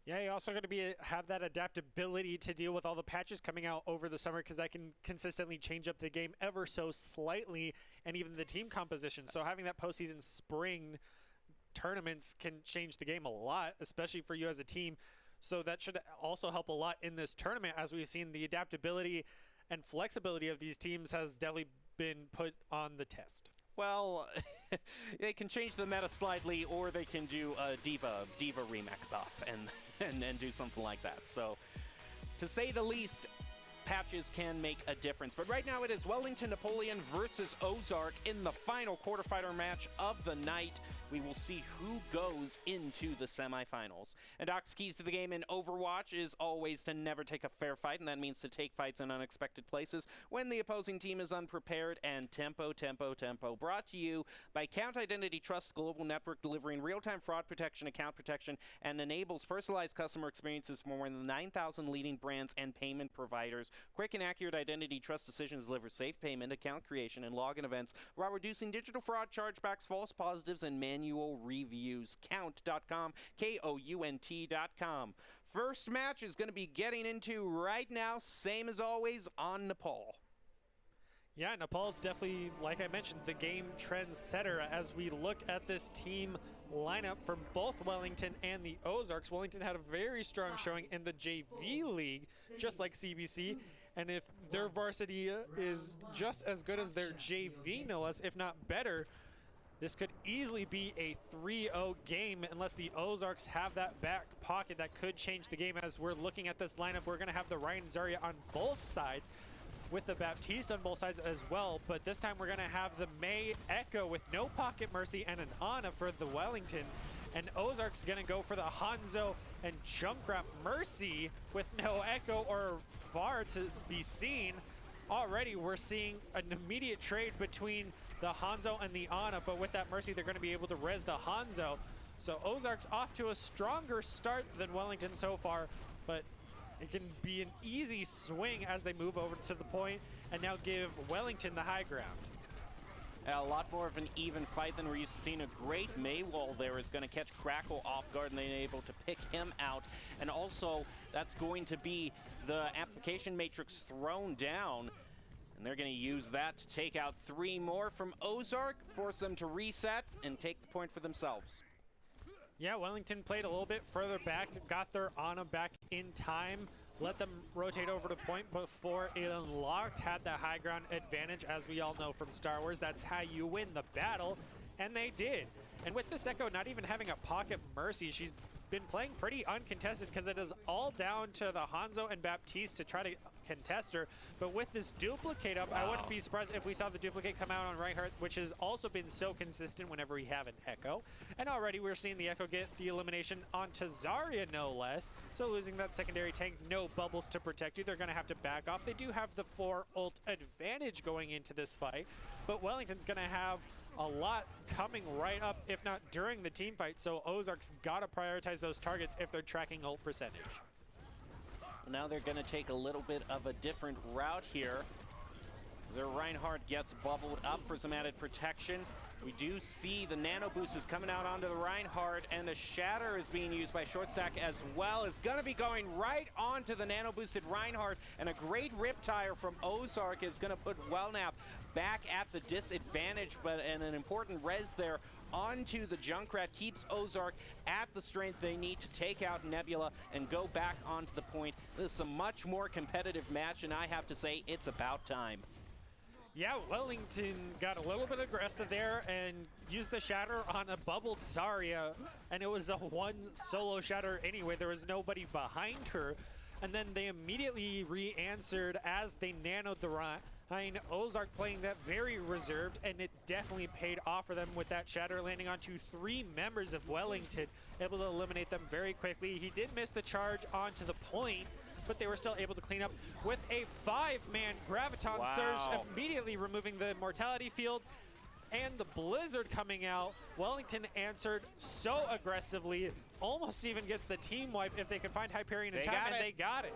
Yeah, you also got to have that adaptability to deal with all the patches coming out over the summer, because that can consistently change up the game ever so slightly, and even the team composition. So having that postseason spring tournaments can change the game a lot, especially for you as a team. So that should also help a lot in this tournament, as we've seen the adaptability and flexibility of these teams has definitely been put on the test. Well, they can change the meta slightly, or they can do a D.Va remake buff and do something like that. So, to say the least, patches can make a difference. But right now it is Wellington Napoleon versus Ozark in the final quarterfinal match of the night. We will see who goes into the semifinals. And Doc's keys to the game in Overwatch is always to never take a fair fight, and that means to take fights in unexpected places when the opposing team is unprepared. And tempo, tempo, tempo. Brought to you by Count Identity Trust Global Network, delivering real-time fraud protection, account protection, and enables personalized customer experiences for more than 9,000 leading brands and payment providers. Quick and accurate identity trust decisions deliver safe payment, account creation, and login events while reducing digital fraud, chargebacks, false positives, and manual reviews. Count.com, KOUNT.com. First match is going to be getting into right now, same as always, on Nepal. Yeah, Nepal's definitely, like I mentioned, the game trendsetter as we look at this team lineup from both Wellington and the Ozarks. Wellington had a very strong showing in the JV League, just like CBC. And if their varsity is just as good as their JV, no less, if not better, this could easily be a 3-0 game unless the Ozarks have that back pocket that could change the game. As we're looking at this lineup, we're going to have the Ryan Zarya on both sides. with the Baptiste on both sides as well, but this time we're going to have the May Echo with no Pocket Mercy and an Ana for the Wellington, and Ozark's going to go for the Hanzo and Junkrat Mercy with no Echo or VAR to be seen. Already we're seeing an immediate trade between the Hanzo and the Ana, but with that Mercy they're going to be able to res the Hanzo. So Ozark's off to a stronger start than Wellington so far, but it can be an easy swing as they move over to the point and now give Wellington the high ground. A lot more of an even fight than we're used to seeing. A great Maywall there is going to catch Crackle off guard and they're able to pick him out. And also, that's going to be the Application Matrix thrown down. And they're going to use that to take out 3 more from Ozark, force them to reset and take the point for themselves. Yeah, Wellington played a little bit further back, got their Ana back in time, let them rotate over to point before it unlocked, had the high ground advantage. As we all know from Star Wars, that's how you win the battle, and they did. And with this Echo not even having a Pocket Mercy, she's been playing pretty uncontested because it is all down to the Hanzo and Baptiste to try to contest her. But with this duplicate up, I wouldn't be surprised if we saw the duplicate come out on Reinhardt, which has also been so consistent whenever we have an Echo. And already we're seeing the Echo get the elimination onto Zarya, no less. So losing that secondary tank, no bubbles to protect you. They're going to have to back off. They do have the 4 ult advantage going into this fight, but Wellington's going to have a lot coming right up, if not during the team fight. So Ozark's got to prioritize those targets if they're tracking ult percentage. Now they're going to take a little bit of a different route here. Their Reinhardt gets bubbled up for some added protection. We do see the nano boost is coming out onto the Reinhardt, and the shatter is being used by Shortstack as well. It's going to be going right onto the nano boosted Reinhardt, and a great Riptire from Ozark is going to put Wellnap back at the disadvantage, but and an important res there onto the Junkrat keeps Ozark at the strength they need to take out Nebula and go back onto the point. This is a much more competitive match, and I have to say it's about time. Yeah, Wellington got a little bit aggressive there and used the shatter on a bubbled Zarya, and it was a 1 solo shatter anyway. There was nobody behind her, and then they immediately re-answered as they nanoed the Rhine. Ozark playing that very reserved, and it definitely paid off for them with that shatter landing onto 3 members of Wellington, able to eliminate them very quickly. He did miss the charge onto the point, but they were still able to clean up with a 5-man Graviton Surge, immediately removing the mortality field and the Blizzard coming out. Wellington answered so aggressively, almost even gets the team wipe if they can find Hyperion in time, and they got it.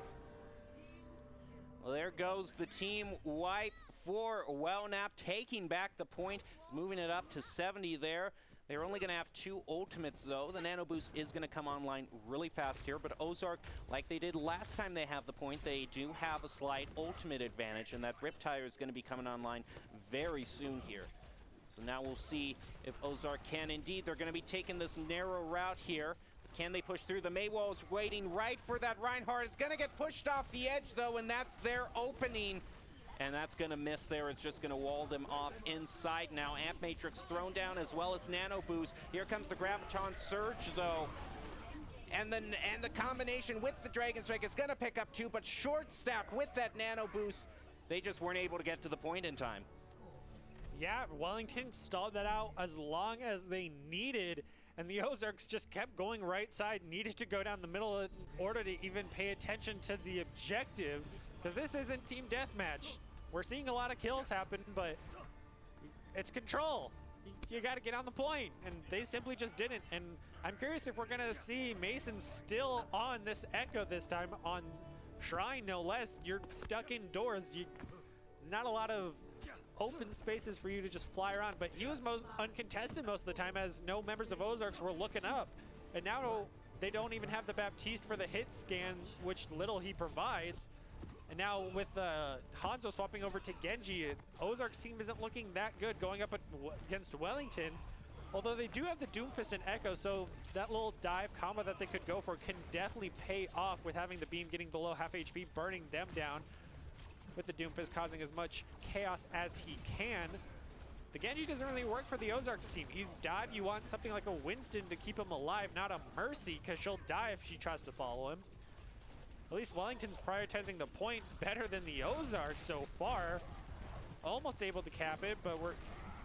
Well, there goes the team wipe for Wellnap, taking back the point, moving it up to 70 there. They're only going to have 2 ultimates, though. The Nano Boost is going to come online really fast here, but Ozark, like they did last time they have the point, they do have a slight ultimate advantage, and that Riptire is going to be coming online very soon here. So now we'll see if Ozark can indeed. They're going to be taking this narrow route here. Can they push through? The Maywall's waiting right for that Reinhardt. It's going to get pushed off the edge, though, and that's their opening. And that's going to miss there. It's just going to wall them off inside now. Amp Matrix thrown down as well as Nano Boost. Here comes the Graviton Surge, though. And the combination with the Dragon Strike is going to pick up 2, but Shortstack with that Nano Boost, they just weren't able to get to the point in time. Yeah, Wellington stalled that out as long as they needed, and the Ozarks just kept going right side, needed to go down the middle in order to even pay attention to the objective, because this isn't team deathmatch. We're seeing a lot of kills happen, but it's control. You got to get on the point, and they simply just didn't. And I'm curious if we're going to see Mason still on this Echo this time, on Shrine no less. You're stuck indoors. Not a lot of open spaces for you to just fly around, but he was most uncontested most of the time as no members of Ozarks were looking up. And now they don't even have the Baptiste for the hit scan, which little he provides. And now with Hanzo swapping over to Genji, Ozark's team isn't looking that good going up against Wellington. Although they do have the Doomfist and Echo, so that little dive combo that they could go for can definitely pay off with having the beam getting below half HP, burning them down, with the Doomfist causing as much chaos as he can. The Genji doesn't really work for the Ozarks team. He's dive. You want something like a Winston to keep him alive, not a Mercy, because she'll die if she tries to follow him. At least Wellington's prioritizing the point better than the Ozarks so far. Almost able to cap it, but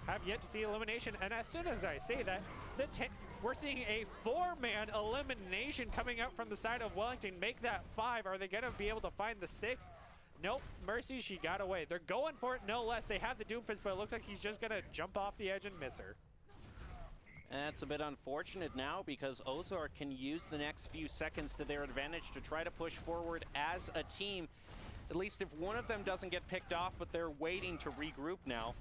have yet to see elimination. And as soon as I say that, we're seeing a 4-man elimination coming out from the side of Wellington. Make that 5. Are they going to be able to find the 6? Nope. Mercy, she got away. They're going for it no less. They have the Doomfist, but it looks like he's just going to jump off the edge and miss her. That's a bit unfortunate now because Ozark can use the next few seconds to their advantage to try to push forward as a team. At least if one of them doesn't get picked off, but they're waiting to regroup now.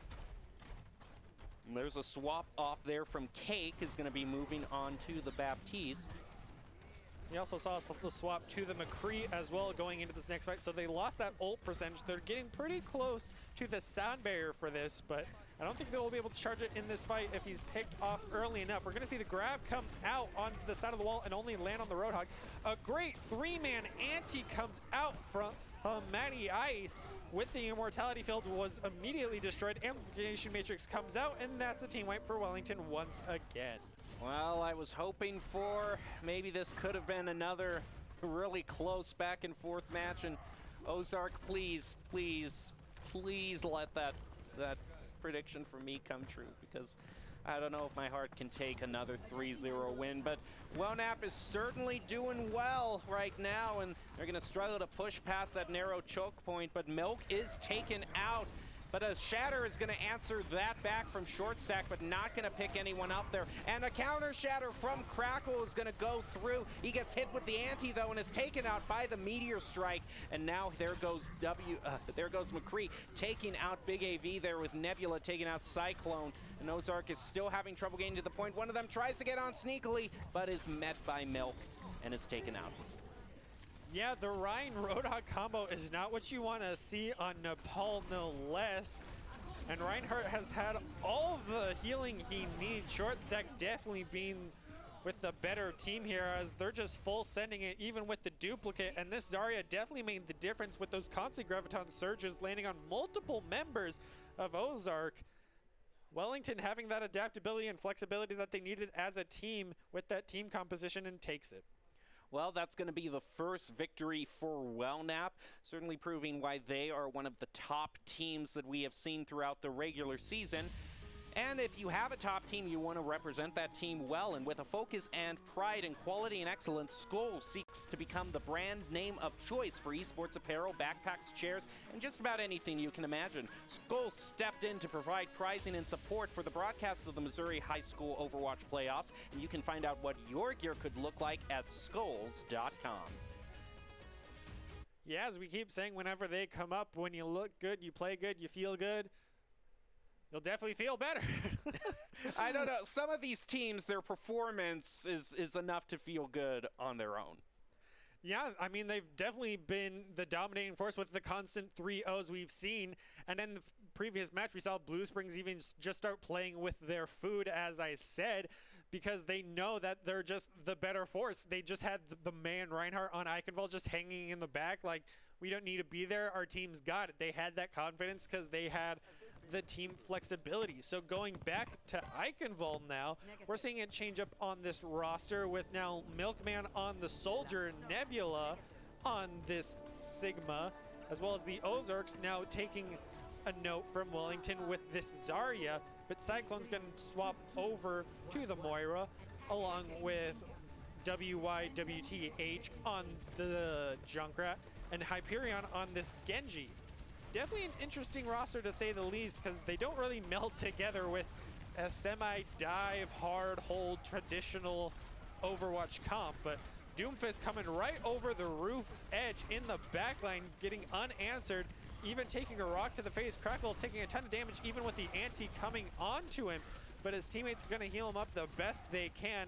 And there's a swap off there from Cake, is going to be moving on to the Baptiste. We also saw the swap to the McCree as well going into this next fight. So they lost that ult percentage. They're getting pretty close to the sound barrier for this, but I don't think they will be able to charge it in this fight if he's picked off early enough. We're going to see the grab come out on the side of the wall and only land on the Roadhog. A great 3-man ante comes out from Matty Ice with the Immortality Field, was immediately destroyed. Amplification Matrix comes out, and that's a team wipe for Wellington once again. Well, I was hoping for maybe this could have been another really close back and forth match, and Ozark, please, please, please let that prediction from me come true, because I don't know if my heart can take another 3-0 win. But Wellnap is certainly doing well right now, and they're going to struggle to push past that narrow choke point, but Milk is taken out. But a Shatter is going to answer that back from short stack, but not going to pick anyone up there. And a counter Shatter from Crackle is going to go through. He gets hit with the ante though and is taken out by the Meteor Strike. And now there goes McCree taking out Big AV there with Nebula taking out Cyclone. And Ozark is still having trouble getting to the point. One of them tries to get on sneakily, but is met by Milk and is taken out. Yeah, the Ryan Roadhog combo is not what you want to see on Nepal, no less. And Reinhardt has had all the healing he needs. Short stack definitely being with the better team here, as they're just full sending it even with the duplicate. And this Zarya definitely made the difference with those constant graviton surges landing on multiple members of Ozark. Wellington having that adaptability and flexibility that they needed as a team with that team composition, and takes it. Well, that's going to be the first victory for Wellnap, certainly proving why they are one of the top teams that we have seen throughout the regular season. And if you have a top team, you want to represent that team well. And with a focus and pride in quality and excellence, Skol seeks to become the brand name of choice for esports apparel, backpacks, chairs, and just about anything you can imagine. Skol stepped in to provide pricing and support for the broadcast of the Missouri High School Overwatch playoffs. And you can find out what your gear could look like at skols.com. Yeah, as we keep saying, whenever they come up, when you look good, you play good, you feel good, you'll definitely feel better. I don't know. Some of these teams, their performance is enough to feel good on their own. Yeah, I mean, they've definitely been the dominating force with the constant 3-0s we've seen. And in the previous match, we saw Blue Springs even just start playing with their food, as I said, because they know that they're just the better force. They just had the man Reinhardt on Eichenwald just hanging in the back like, we don't need to be there. Our team's got it. They had that confidence because they had the team flexibility. So going back to Eichenwald now, we're seeing it change up on this roster with now Milkman on the Soldier, Nebula on this Sigma, as well as the Ozarks now taking a note from Wellington with this Zarya, but Cyclone's going to swap over to the Moira along with WYWTH on the Junkrat and Hyperion on this Genji. Definitely an interesting roster to say the least, because they don't really meld together with a semi-dive, hard hold, traditional Overwatch comp. But Doomfist coming right over the roof edge in the backline, getting unanswered, even taking a rock to the face. Crackle's taking a ton of damage, even with the ante coming onto him. But his teammates are going to heal him up the best they can.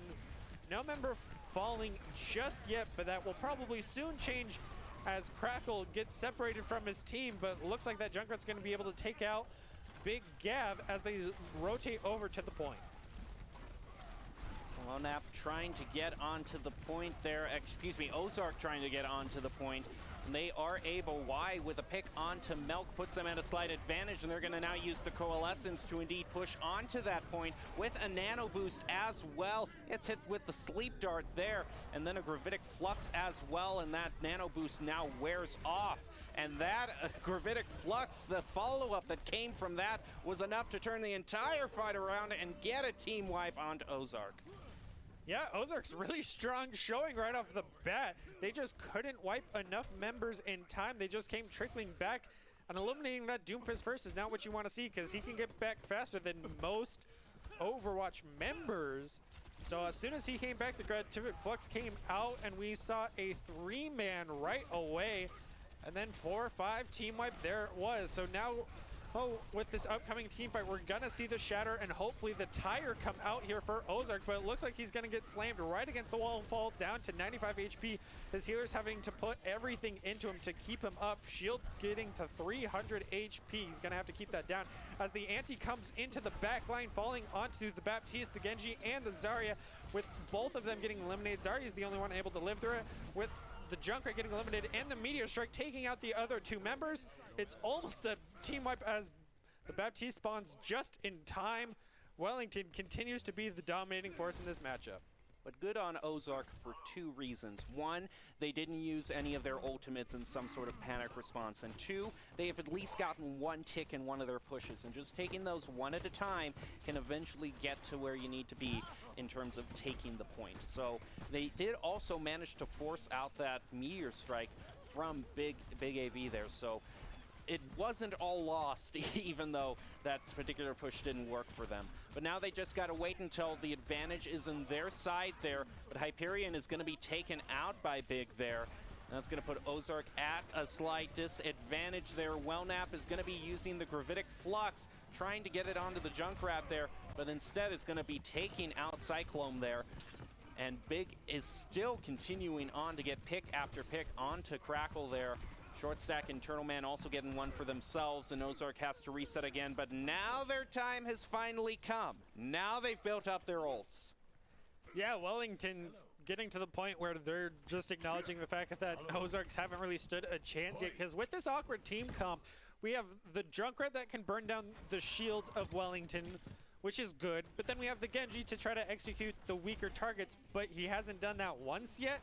No member falling just yet, but that will probably soon change as Crackle gets separated from his team, but looks like that Junkrat's going to be able to take out Big Gav as they rotate over to the point. Wellnap trying to get onto the point there. Excuse me, Ozark trying to get onto the point. And they are able, why with a pick onto Milk puts them at a slight advantage, and they're going to now use the Coalescence to indeed push onto that point with a nano boost as well. It's hits with the sleep dart there, and then a gravitic flux as well, and that nano boost now wears off. And that gravitic flux, the follow-up that came from that, was enough to turn the entire fight around and get a team wipe onto Ozark. Yeah, Ozark's really strong showing right off the bat. They just couldn't wipe enough members in time. They just came trickling back. And eliminating that Doomfist first is not what you want to see, because he can get back faster than most Overwatch members. So as soon as he came back, the Gravitic Flux came out, and we saw a 3-man right away. And then 4-5 team wipe, there it was. So now, with this upcoming team fight, we're gonna see the Shatter and hopefully the Tire come out here for Ozark, but it looks like he's gonna get slammed right against the wall and fall down to 95 HP. His healer's having to put everything into him to keep him up. Shield getting to 300 HP. He's gonna have to keep that down. As the Anti comes into the back line, falling onto the Baptiste, the Genji, and the Zarya, with both of them getting eliminated. Zarya's the only one able to live through it, with the Junkrat getting eliminated and the Meteor Strike taking out the other 2 members. It's almost a team wipe as the Baptiste spawns just in time. Wellington continues to be the dominating force in this matchup. But good on Ozark for 2 reasons. 1, they didn't use any of their ultimates in some sort of panic response. And 2, they have at least gotten 1 tick in one of their pushes. And just taking those one at a time can eventually get to where you need to be in terms of taking the point. So they did also manage to force out that Meteor Strike from Big AV there. So it wasn't all lost, even though that particular push didn't work for them. But now they just got to wait until the advantage is in their side there. But Hyperion is going to be taken out by Big there. And that's going to put Ozark at a slight disadvantage there. Wellnap is going to be using the Gravitic Flux, trying to get it onto the Junkrat there. But instead it's going to be taking out Cyclone there. And Big is still continuing on to get pick after pick onto Crackle there. Short Stack and Turtle Man also getting one for themselves, and Ozark has to reset again. But now their time has finally come. Now they've built up their ults. Yeah, Wellington's getting to the point where they're just acknowledging the fact that Ozarks haven't really stood a chance yet, because with this awkward team comp, we have the Junkrat that can burn down the shields of Wellington, which is good, but then we have the Genji to try to execute the weaker targets, but he hasn't done that once yet.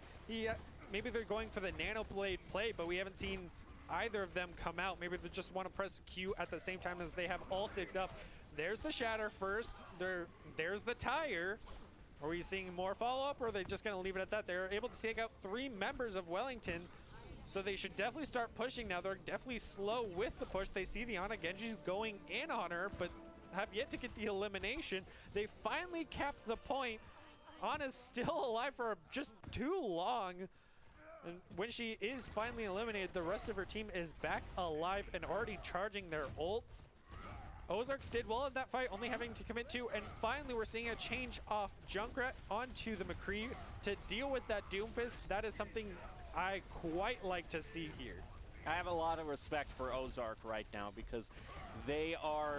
Maybe they're going for the Nano Blade play, but we haven't seen either of them come out. Maybe they just want to press Q at the same time as they have all 6 up. There's the Shatter first. There's the Tire. Are we seeing more follow-up, or are they just going to leave it at that? They're able to take out 3 members of Wellington, so they should definitely start pushing now. They're definitely slow with the push. They see the Ana. Genji's going in on her, but have yet to get the elimination. They finally capped the point. Ana's still alive for just too long. And when she is finally eliminated, the rest of her team is back alive and already charging their ults. Ozarks did well in that fight, only having to commit 2, and finally we're seeing a change off Junkrat onto the McCree to deal with that Doomfist. That is something I quite like to see here. I have a lot of respect for Ozark right now, because they're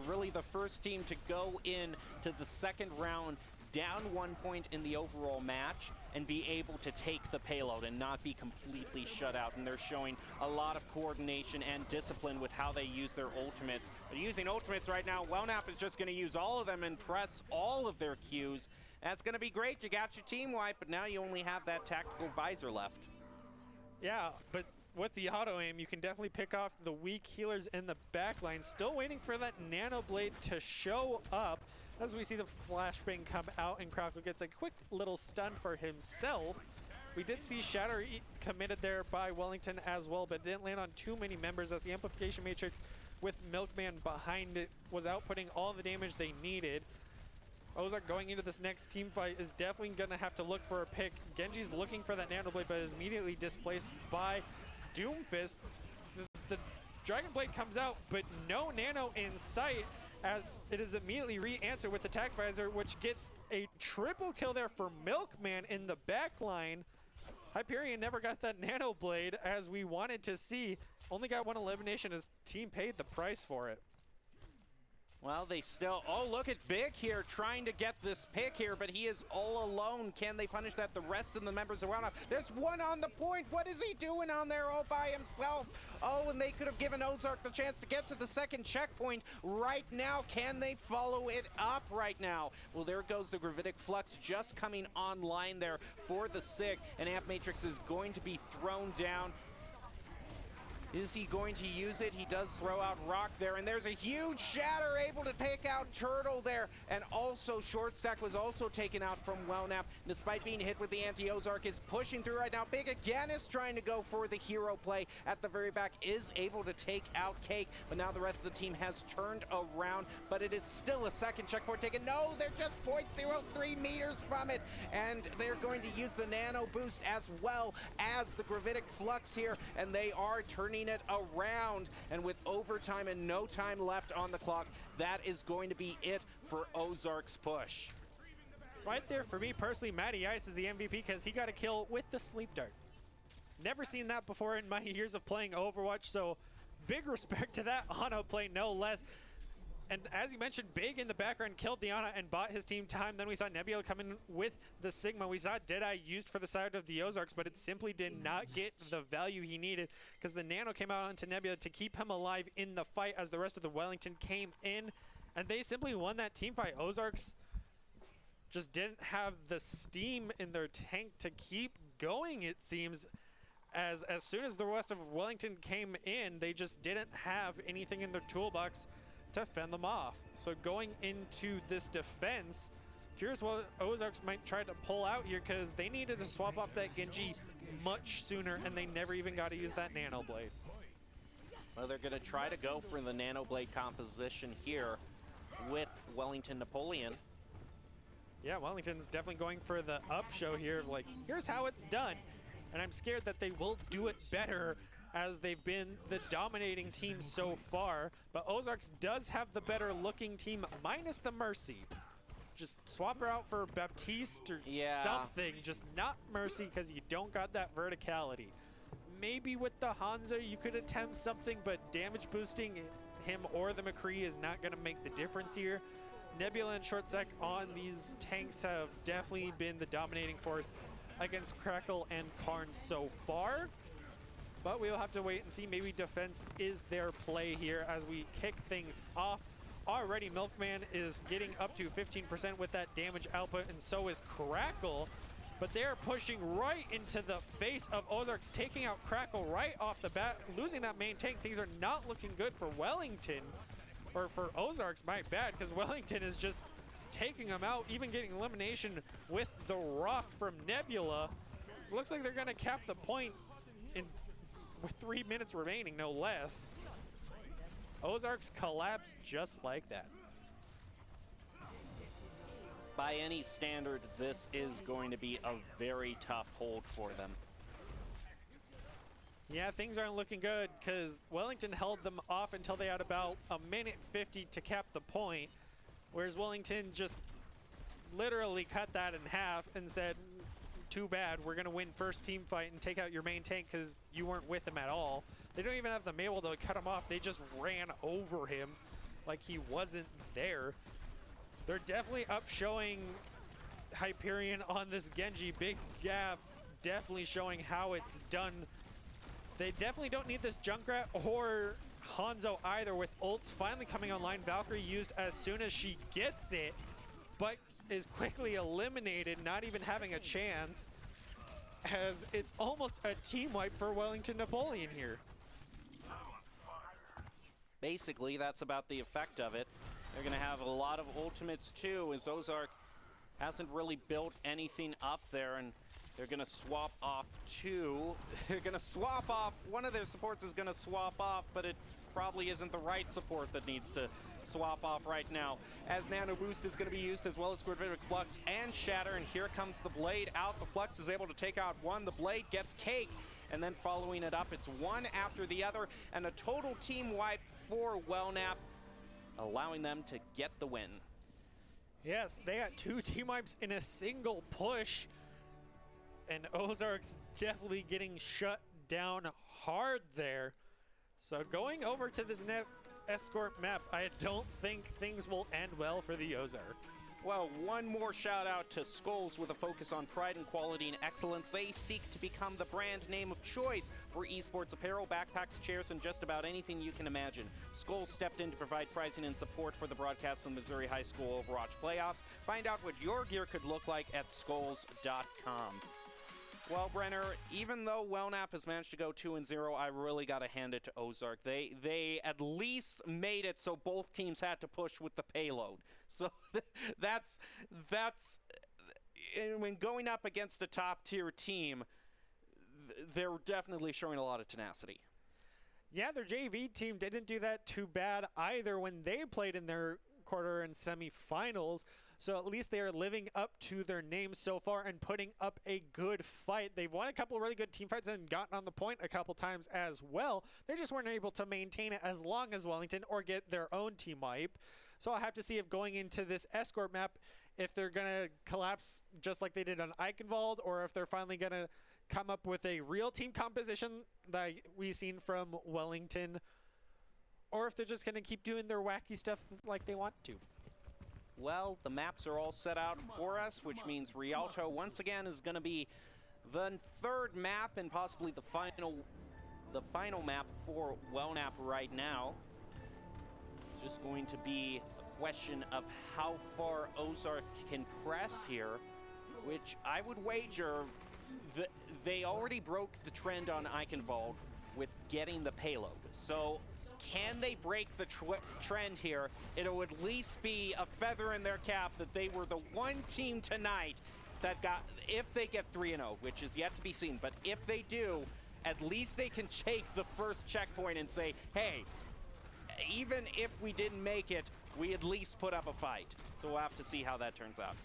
really the first team to go in to the second round down 1 point in the overall match and be able to take the payload and not be completely shut out. And they're showing a lot of coordination and discipline with how they use their ultimates. They're using ultimates right now. Wellnap is just going to use all of them and press all of their Qs. That's going to be great. You got your team wipe, but now you only have that tactical visor left. Yeah, but with the auto aim, you can definitely pick off the weak healers in the back line. Still waiting for that Nano Blade to show up. As we see the flashbang come out, and Crackle gets a quick little stun for himself. We did see Shatter committed there by Wellington as well, but didn't land on too many members, as the Amplification Matrix with Milkman behind it was outputting all the damage they needed. Ozark going into this next team fight is definitely going to have to look for a pick. Genji's looking for that Nano Blade, but is immediately displaced by Doomfist. The Dragon Blade comes out, but no Nano in sight, as it is immediately re-answered with the Attack Visor, which gets a triple kill there for Milkman in the back line. Hyperion never got that Nano Blade, as we wanted to see. Only got 1 elimination, as team paid the price for it. Well, they still, oh, look at Big here trying to get this pick here, but he is all alone. Can they punish that? The rest of the members around him. There's one on the point. What is he doing on there all by himself? Oh, and they could have given Ozark the chance to get to the second checkpoint right now. Can they follow it up right now? Well, there goes the Gravitic Flux just coming online there for the SIG, and Amp Matrix is going to be thrown down. Is he going to use it? He does throw out Rock there, and there's a huge shatter able to take out Turtle there, and also Short Stack was also taken out from Wellnap. Despite being hit with the anti-Ozark, is pushing through right now. Big again is trying to go for the hero play at the very back, is able to take out Cake, but now the rest of the team has turned around, but it is still a second checkpoint taken. No, they're just 0.03 meters from it, and they're going to use the Nano Boost as well as the Gravitic Flux here, and they are turning it around, and with overtime and no time left on the clock, that is going to be it for Ozark's push. Right there, for me personally, Matty Ice is the MVP because he got a kill with the Sleep Dart. Never seen that before in my years of playing Overwatch, so big respect to that auto play, no less. And as you mentioned, Big in the background killed the Ana and bought his team time. Then we saw Nebula come in with the Sigma. We saw Deadeye used for the side of the Ozarks, but it simply did not get the value he needed because the Nano came out onto Nebula to keep him alive in the fight as the rest of the Wellington came in. And they simply won that team fight. Ozarks just didn't have the steam in their tank to keep going, it seems. As soon as the rest of Wellington came in, they just didn't have anything in their toolbox to fend them off. So going into this defense, curious what Ozarks might try to pull out here because they needed to swap off that Genji much sooner, and they never even got to use that Nano Blade. Well, they're going to try to go for the Nano Blade composition here with Wellington Napoleon. Yeah, Wellington's definitely going for the up show here, like, here's how it's done. And I'm scared that they will do it better as they've been the dominating team so far. But Ozarks does have the better looking team, minus the Mercy. Just swap her out for Baptiste or something, just not Mercy because you don't got that verticality. Maybe with the Hanzo you could attempt something, but damage boosting him or the McCree is not going to make the difference here. Nebula and Short Stack on these tanks have definitely been the dominating force against Crackle and Karn so far. But we'll have to wait and see. Maybe defense is their play here as we kick things off. Already Milkman is getting up to 15% with that damage output, and so is Crackle. But they're pushing right into the face of Ozarks, taking out Crackle right off the bat, losing that main tank. Things are not looking good for Wellington, or for Ozarks, my bad, because Wellington is just taking them out, even getting elimination with the Rock from Nebula. Looks like they're going to cap the point with 3 minutes remaining, no less. Ozarks collapse just like that. By any standard, this is going to be a very tough hold for them. Yeah, things aren't looking good because Wellington held them off until they had about a minute 50 to cap the point, whereas Wellington just literally cut that in half and said, too bad, we're going to win first team fight and take out your main tank because you weren't with him at all. They don't even have the able to cut him off. They just ran over him like he wasn't there. They're definitely up showing Hyperion on this Genji. Big gap, definitely showing how it's done. They definitely don't need this Junkrat or Hanzo either, with ults finally coming online. Valkyrie used as soon as she gets it, but is quickly eliminated, not even having a chance, as it's almost a team wipe for Wellington Napoleon here. Basically, that's about the effect of it. They're going to have a lot of ultimates too, as Ozark hasn't really built anything up there, and they're going to swap off two. They're going to swap off. One of their supports is going to swap off, but it probably isn't the right support that needs to swap off right now, as Nano Boost is going to be used, as well as Gravitic Flux and Shatter, and here comes the Blade out. The Flux is able to take out one. The Blade gets Cake, and then following it up, it's one after the other, and a total team wipe for Wellnap, allowing them to get the win. Yes, they got 2 team wipes in a single push, and Ozarks definitely getting shut down hard there. So going over to this next escort map, I don't think things will end well for the Ozarks. Well, one more shout out to Skulls with a focus on pride and quality and excellence. They seek to become the brand name of choice for esports apparel, backpacks, chairs, and just about anything you can imagine. Skulls stepped in to provide pricing and support for the broadcast of the Missouri High School Overwatch playoffs. Find out what your gear could look like at skulls.com. Well, Brenner, even though Wellnap has managed to go 2-0, I really got to hand it to Ozark. They at least made it so both teams had to push with the payload. So that's when going up against a top-tier team, they're definitely showing a lot of tenacity. Yeah, their JV team didn't do that too bad either when they played in their quarter and semifinals. So at least they are living up to their name so far and putting up a good fight. They've won a couple of really good team fights and gotten on the point a couple times as well. They just weren't able to maintain it as long as Wellington or get their own team wipe. So I'll have to see if going into this escort map, if they're going to collapse just like they did on Eichenwald, or if they're finally going to come up with a real team composition that we've seen from Wellington, or if they're just going to keep doing their wacky stuff like they want to. Well, the maps are all set out for us, which means Rialto once again is going to be the third map and possibly the final map for Wellnap right now. It's just going to be a question of how far Ozark can press here, which I would wager they already broke the trend on Eichenwald with getting the payload. So can they break the trend here? It'll at least be a feather in their cap that they were the one team tonight that got, if they get 3-0, which is yet to be seen, but if they do, at least they can take the first checkpoint and say, hey, even if we didn't make it, we at least put up a fight. So we'll have to see how that turns out.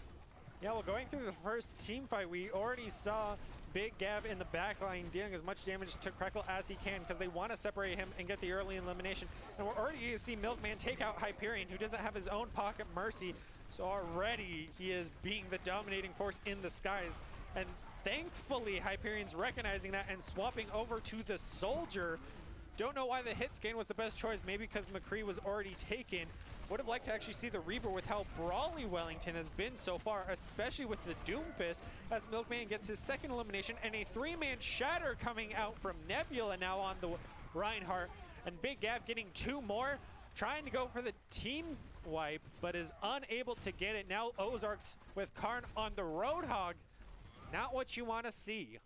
Yeah, well, going through the first team fight, we already saw Big Gav in the back line dealing as much damage to Crackle as he can because they want to separate him and get the early elimination. And we're already going to see Milkman take out Hyperion, who doesn't have his own pocket mercy. So already he is being the dominating force in the skies. And thankfully, Hyperion's recognizing that and swapping over to the Soldier. Don't know why the hit scan was the best choice, maybe because McCree was already taken. Would have liked to actually see the Reaper with how brawly Wellington has been so far, especially with the Doomfist, as Milkman gets his second elimination, and a three-man shatter coming out from Nebula now on the Reinhardt, and Big Gav getting two more, trying to go for the team wipe, but is unable to get it. Now Ozarks with Karn on the Roadhog. Not what you want to see.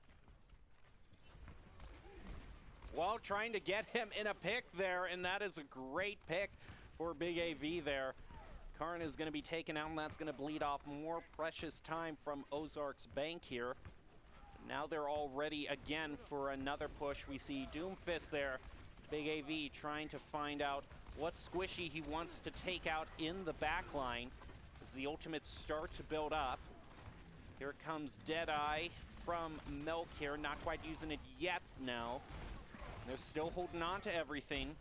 Well, trying to get him in a pick there, and that is a great pick for Big AV there. Karn is going to be taken out, and that's going to bleed off more precious time from Ozark's bank here. Now they're all ready again for another push. We see Doomfist there. Big AV trying to find out what squishy he wants to take out in the back line as the ultimates start to build up. Here comes Deadeye from Milk here, not quite using it yet now. They're still holding on to everything.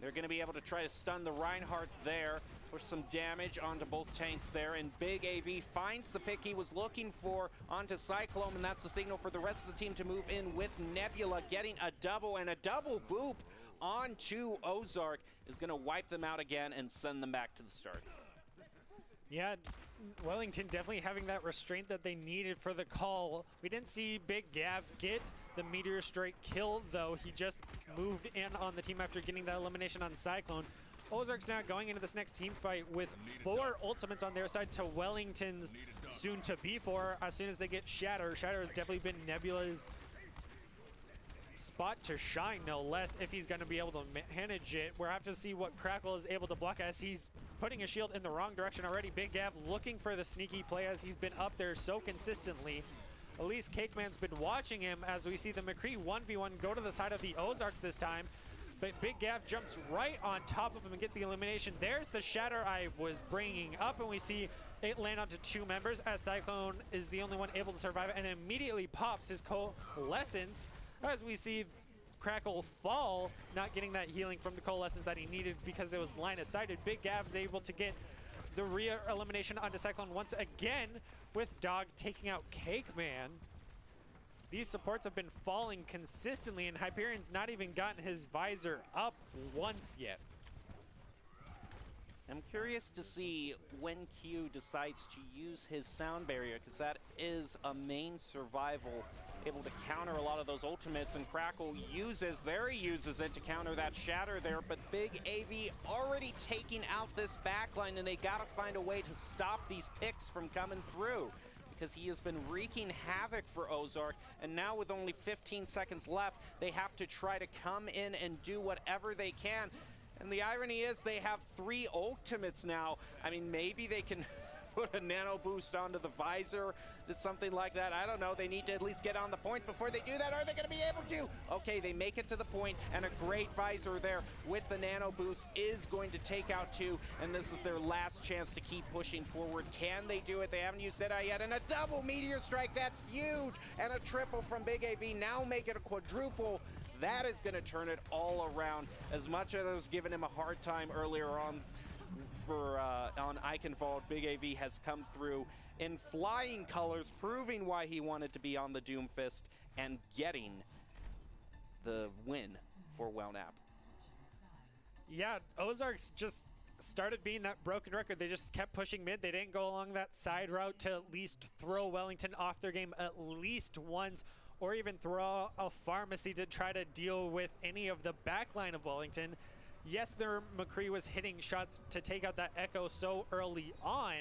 They're going to be able to try to stun the Reinhardt there, push some damage onto both tanks there, and Big AV finds the pick he was looking for onto Cyclone, and that's the signal for the rest of the team to move in with Nebula, getting a double, and a double boop onto Ozark is going to wipe them out again and send them back to the start. Yeah, Wellington definitely having that restraint that they needed for the call. We didn't see Big Gav get the Meteor Strike kill, though. He just moved in on the team after getting that elimination on Cyclone. Ozark's now going into this next team fight with 4 ultimates on their side to Wellington's soon-to-be 4 as soon as they get Shatter. Shatter has definitely been Nebula's spot to shine, no less, if he's going to be able to manage it. We'll have to see what Crackle is able to block as he's putting a shield in the wrong direction already. Big Gav looking for the sneaky play as he's been up there so consistently. At least Cakeman's been watching him as we see the McCree 1v1 go to the side of the Ozarks this time. But Big Gav jumps right on top of him and gets the elimination. There's the shatter I was bringing up, and we see it land onto 2 members as Cyclone is the only one able to survive it and immediately pops his Coalescence as we see Crackle fall, not getting that healing from the Coalescence that he needed because it was line of sighted. Big Gav's able to get the rear elimination onto Cyclone once again with Dog taking out Cakeman. these supports have been falling consistently, and Hyperion's not even gotten his visor up once yet. I'm curious to see when Q decides to use his sound barrier, because that is a main survival, able to counter a lot of those ultimates, and Crackle uses it to counter that shatter there, but Big AV already taking out this backline, and they gotta find a way to stop these picks from coming through, because he has been wreaking havoc for Ozark, and now with only 15 seconds left, they have to try to come in and do whatever they can. And the irony is they have 3 ultimates now. I mean, maybe they can put a nano boost onto the visor, something like that. I don't know. They need to at least get on the point before they do that. Are they going to be able to? Okay, they make it to the point, and a great visor there with the nano boost is going to take out 2, and this is their last chance to keep pushing forward. Can they do it? They haven't used Deadeye yet, and a double meteor strike. That's huge, and a triple from Big AV. Now make it a quadruple. That is going to turn it all around. As much as I was giving him a hard time earlier on on Eichenwald, Big AV has come through in flying colors, proving why he wanted to be on the Doomfist and getting the win for Wellnap. Yeah, Ozarks just started being that broken record. They just kept pushing mid. They didn't go along that side route to at least throw Wellington off their game at least once, or even throw a pharmacy to try to deal with any of the backline of Wellington. Yes, their McCree was hitting shots to take out that Echo so early on,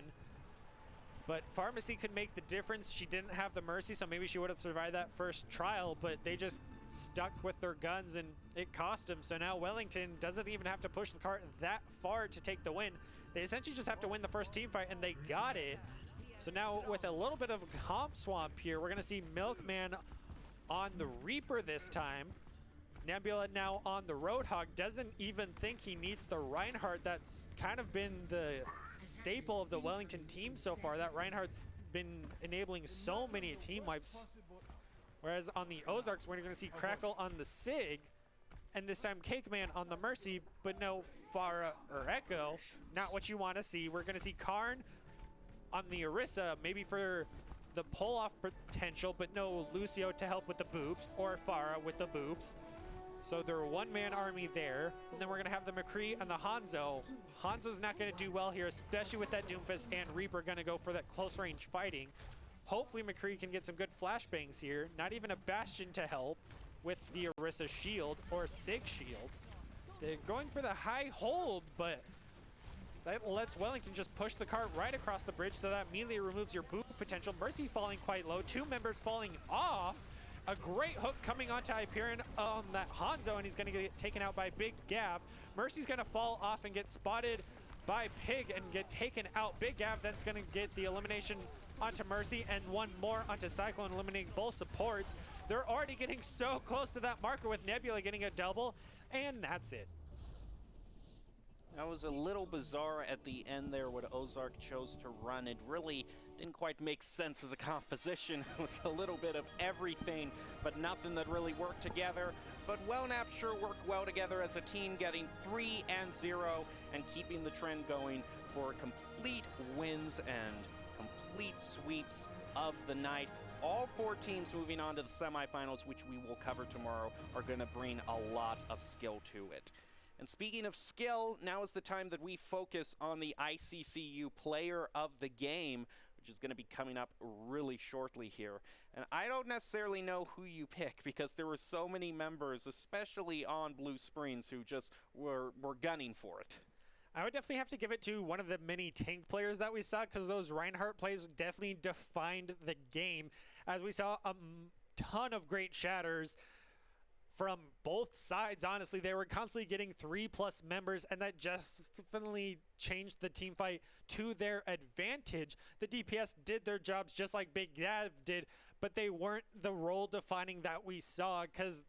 but Pharmacy could make the difference. She didn't have the Mercy, so maybe she would have survived that first trial, but they just stuck with their guns, and it cost them. So now Wellington doesn't even have to push the cart that far to take the win. They essentially just have to win the first team fight, and they got it. So now with a little bit of a comp swamp here, we're going to see Milkman on the Reaper this time. Nebula now on the Roadhog, doesn't even think he needs the Reinhardt. That's kind of been the staple of the Wellington team so far. That Reinhardt's been enabling so many team wipes. Whereas on the Ozarks, we're going to see Crackle on the Sig, and this time Cakeman on the Mercy, but no Pharah or Echo. Not what you want to see. We're going to see Karn on the Orisa, maybe for the pull-off potential, but no Lucio to help with the boobs, or Pharah with the boobs. So they're a one-man army there. And then we're going to have the McCree and the Hanzo. Hanzo's not going to do well here, especially with that Doomfist, and Reaper going to go for that close-range fighting. Hopefully McCree can get some good flashbangs here. Not even a Bastion to help with the Orisa shield or Sig shield. They're going for the high hold, but that lets Wellington just push the cart right across the bridge, so that immediately removes your boop potential. Mercy falling quite low, 2 members falling off. A great hook coming onto Hyperion on that Hanzo, and he's going to get taken out by Big Gav. Mercy's going to fall off and get spotted by Pig and get taken out. Big Gav then's going to get the elimination onto Mercy, and one more onto Cyclone, eliminating both supports. They're already getting so close to that marker, with Nebula getting a double, and that's it. That was a little bizarre at the end there what Ozark chose to run. It really didn't quite make sense as a composition. It was a little bit of everything, but nothing that really worked together. But Wellnap sure worked well together as a team, getting 3-0 and keeping the trend going for complete wins and complete sweeps of the night. All 4 teams moving on to the semifinals, which we will cover tomorrow, are going to bring a lot of skill to it. And speaking of skill, now is the time that we focus on the ICCU Player of the Game, which is going to be coming up really shortly here. And I don't necessarily know who you pick, because there were so many members, especially on Blue Springs, who just were gunning for it. I would definitely have to give it to one of the many tank players that we saw, because those Reinhardt plays definitely defined the game, as we saw a ton of great shatters from both sides. Honestly, they were constantly getting 3+ members, and that just definitely changed the team fight to their advantage. The DPS did their jobs just like Big Gav did, but they weren't the role defining that we saw, because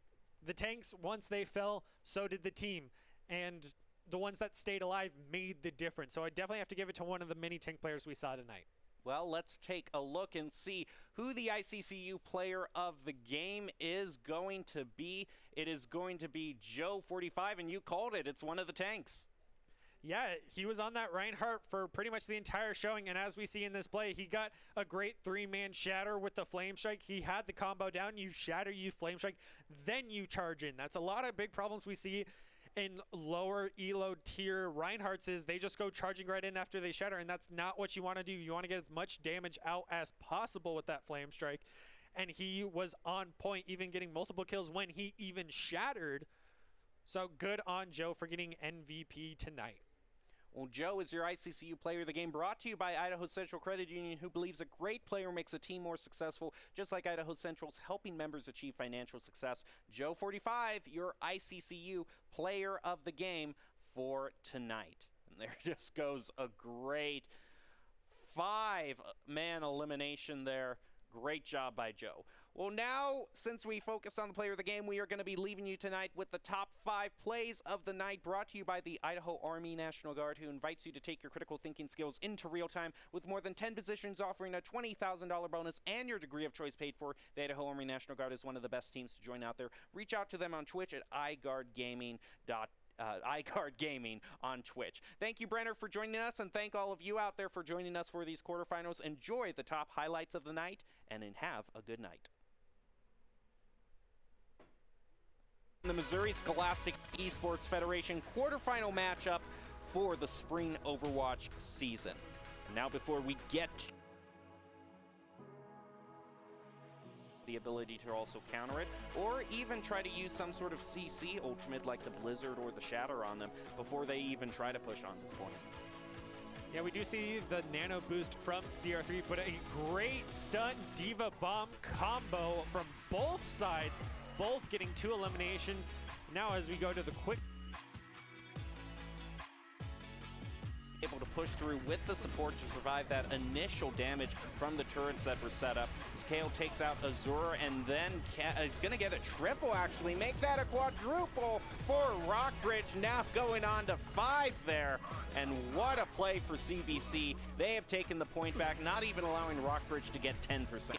the tanks, once they fell, so did the team, and the ones that stayed alive made the difference. So I definitely have to give it to one of the many tank players we saw tonight. Well, let's take a look and see who the ICCU Player of the Game is going to be. It is going to be Joe 45, and you called it. It's one of the tanks. Yeah, he was on that Reinhardt for pretty much the entire showing, and as we see in this play, he got a great three-man shatter with the Flame Strike. He had the combo down, you shatter, you Flame Strike, then you charge in. That's a lot of big problems we see in lower elo tier Reinhardts is they just go charging right in after they shatter, and that's not what you want to do. You want to get as much damage out as possible with that Flame Strike, and he was on point, even getting multiple kills when he even shattered. So good on Joe for getting MVP tonight. Well, Joe is your ICCU Player of the Game, brought to you by Idaho Central Credit Union, who believes a great player makes a team more successful, just like Idaho Central's helping members achieve financial success. Joe 45, your ICCU Player of the Game for tonight. And there just goes a great 5-man elimination there. Great job by Joe. Well, now, since we focused on the Player of the Game, we are going to be leaving you tonight with the top 5 plays of the night, brought to you by the Idaho Army National Guard, who invites you to take your critical thinking skills into real time with more than 10 positions offering a $20,000 bonus and your degree of choice paid for. The Idaho Army National Guard is one of the best teams to join out there. Reach out to them on Twitch at iGuardGaming on Twitch. Thank you, Brenner, for joining us, and thank all of you out there for joining us for these quarterfinals. Enjoy the top highlights of the night, and have a good night. The Missouri Scholastic Esports Federation quarterfinal matchup for the spring Overwatch season. And now, before we get the ability to also counter it, or even try to use some sort of CC ultimate like the Blizzard or the Shatter on them before they even try to push onto the point. Yeah, we do see the nano boost from CR3, but a great stun Diva Bomb combo from both sides, both getting 2 eliminations. Now as we go to the quick, able to push through with the support to survive that initial damage from the turrets that were set up. As Kale takes out Azura, and then it's going to get a triple, actually. Make that a quadruple for Rockbridge, now going on to 5 there. And what a play for CBC. They have taken the point back, not even allowing Rockbridge to get 10%.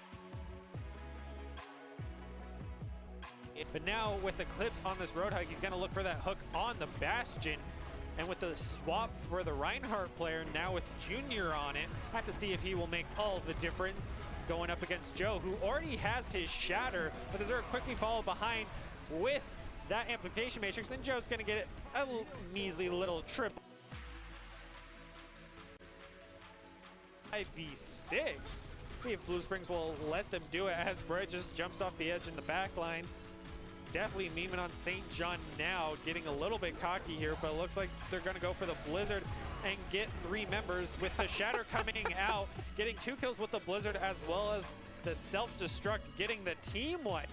but now with Eclipse on this Roadhog, he's going to look for that hook on the Bastion. And with the swap for the Reinhardt player, now with Junior on it, have to see if he will make all the difference going up against Joe, who already has his Shatter, but Azura quickly followed behind with that Amplification Matrix, and Joe's going to get a measly little triple. 5v6. See if Blue Springs will let them do it as Brett just jumps off the edge in the back line. Definitely memeing on St. John now, getting a little bit cocky here, but it looks like they're going to go for the Blizzard and get 3 members with the Shatter coming out, getting 2 kills with the Blizzard as well as the self-destruct, getting the team wipe.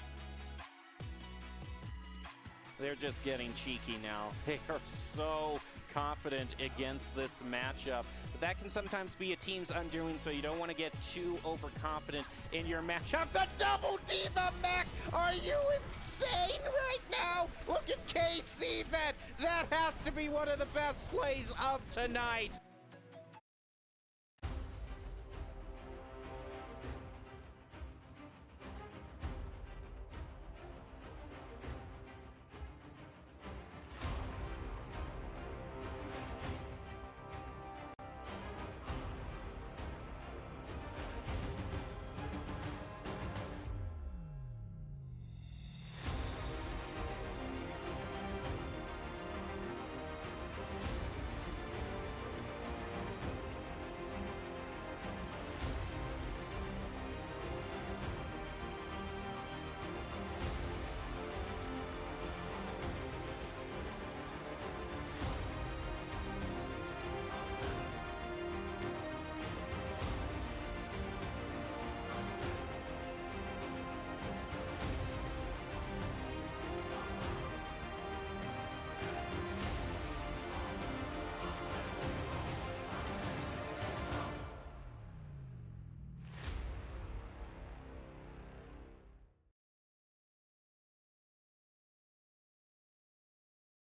They're just getting cheeky now. They are so confident against this matchup. But that can sometimes be a team's undoing, so you don't want to get too overconfident in your matchup. The double Diva mech! Are you insane right now? Look at KC, Vet. That has to be one of the best plays of tonight.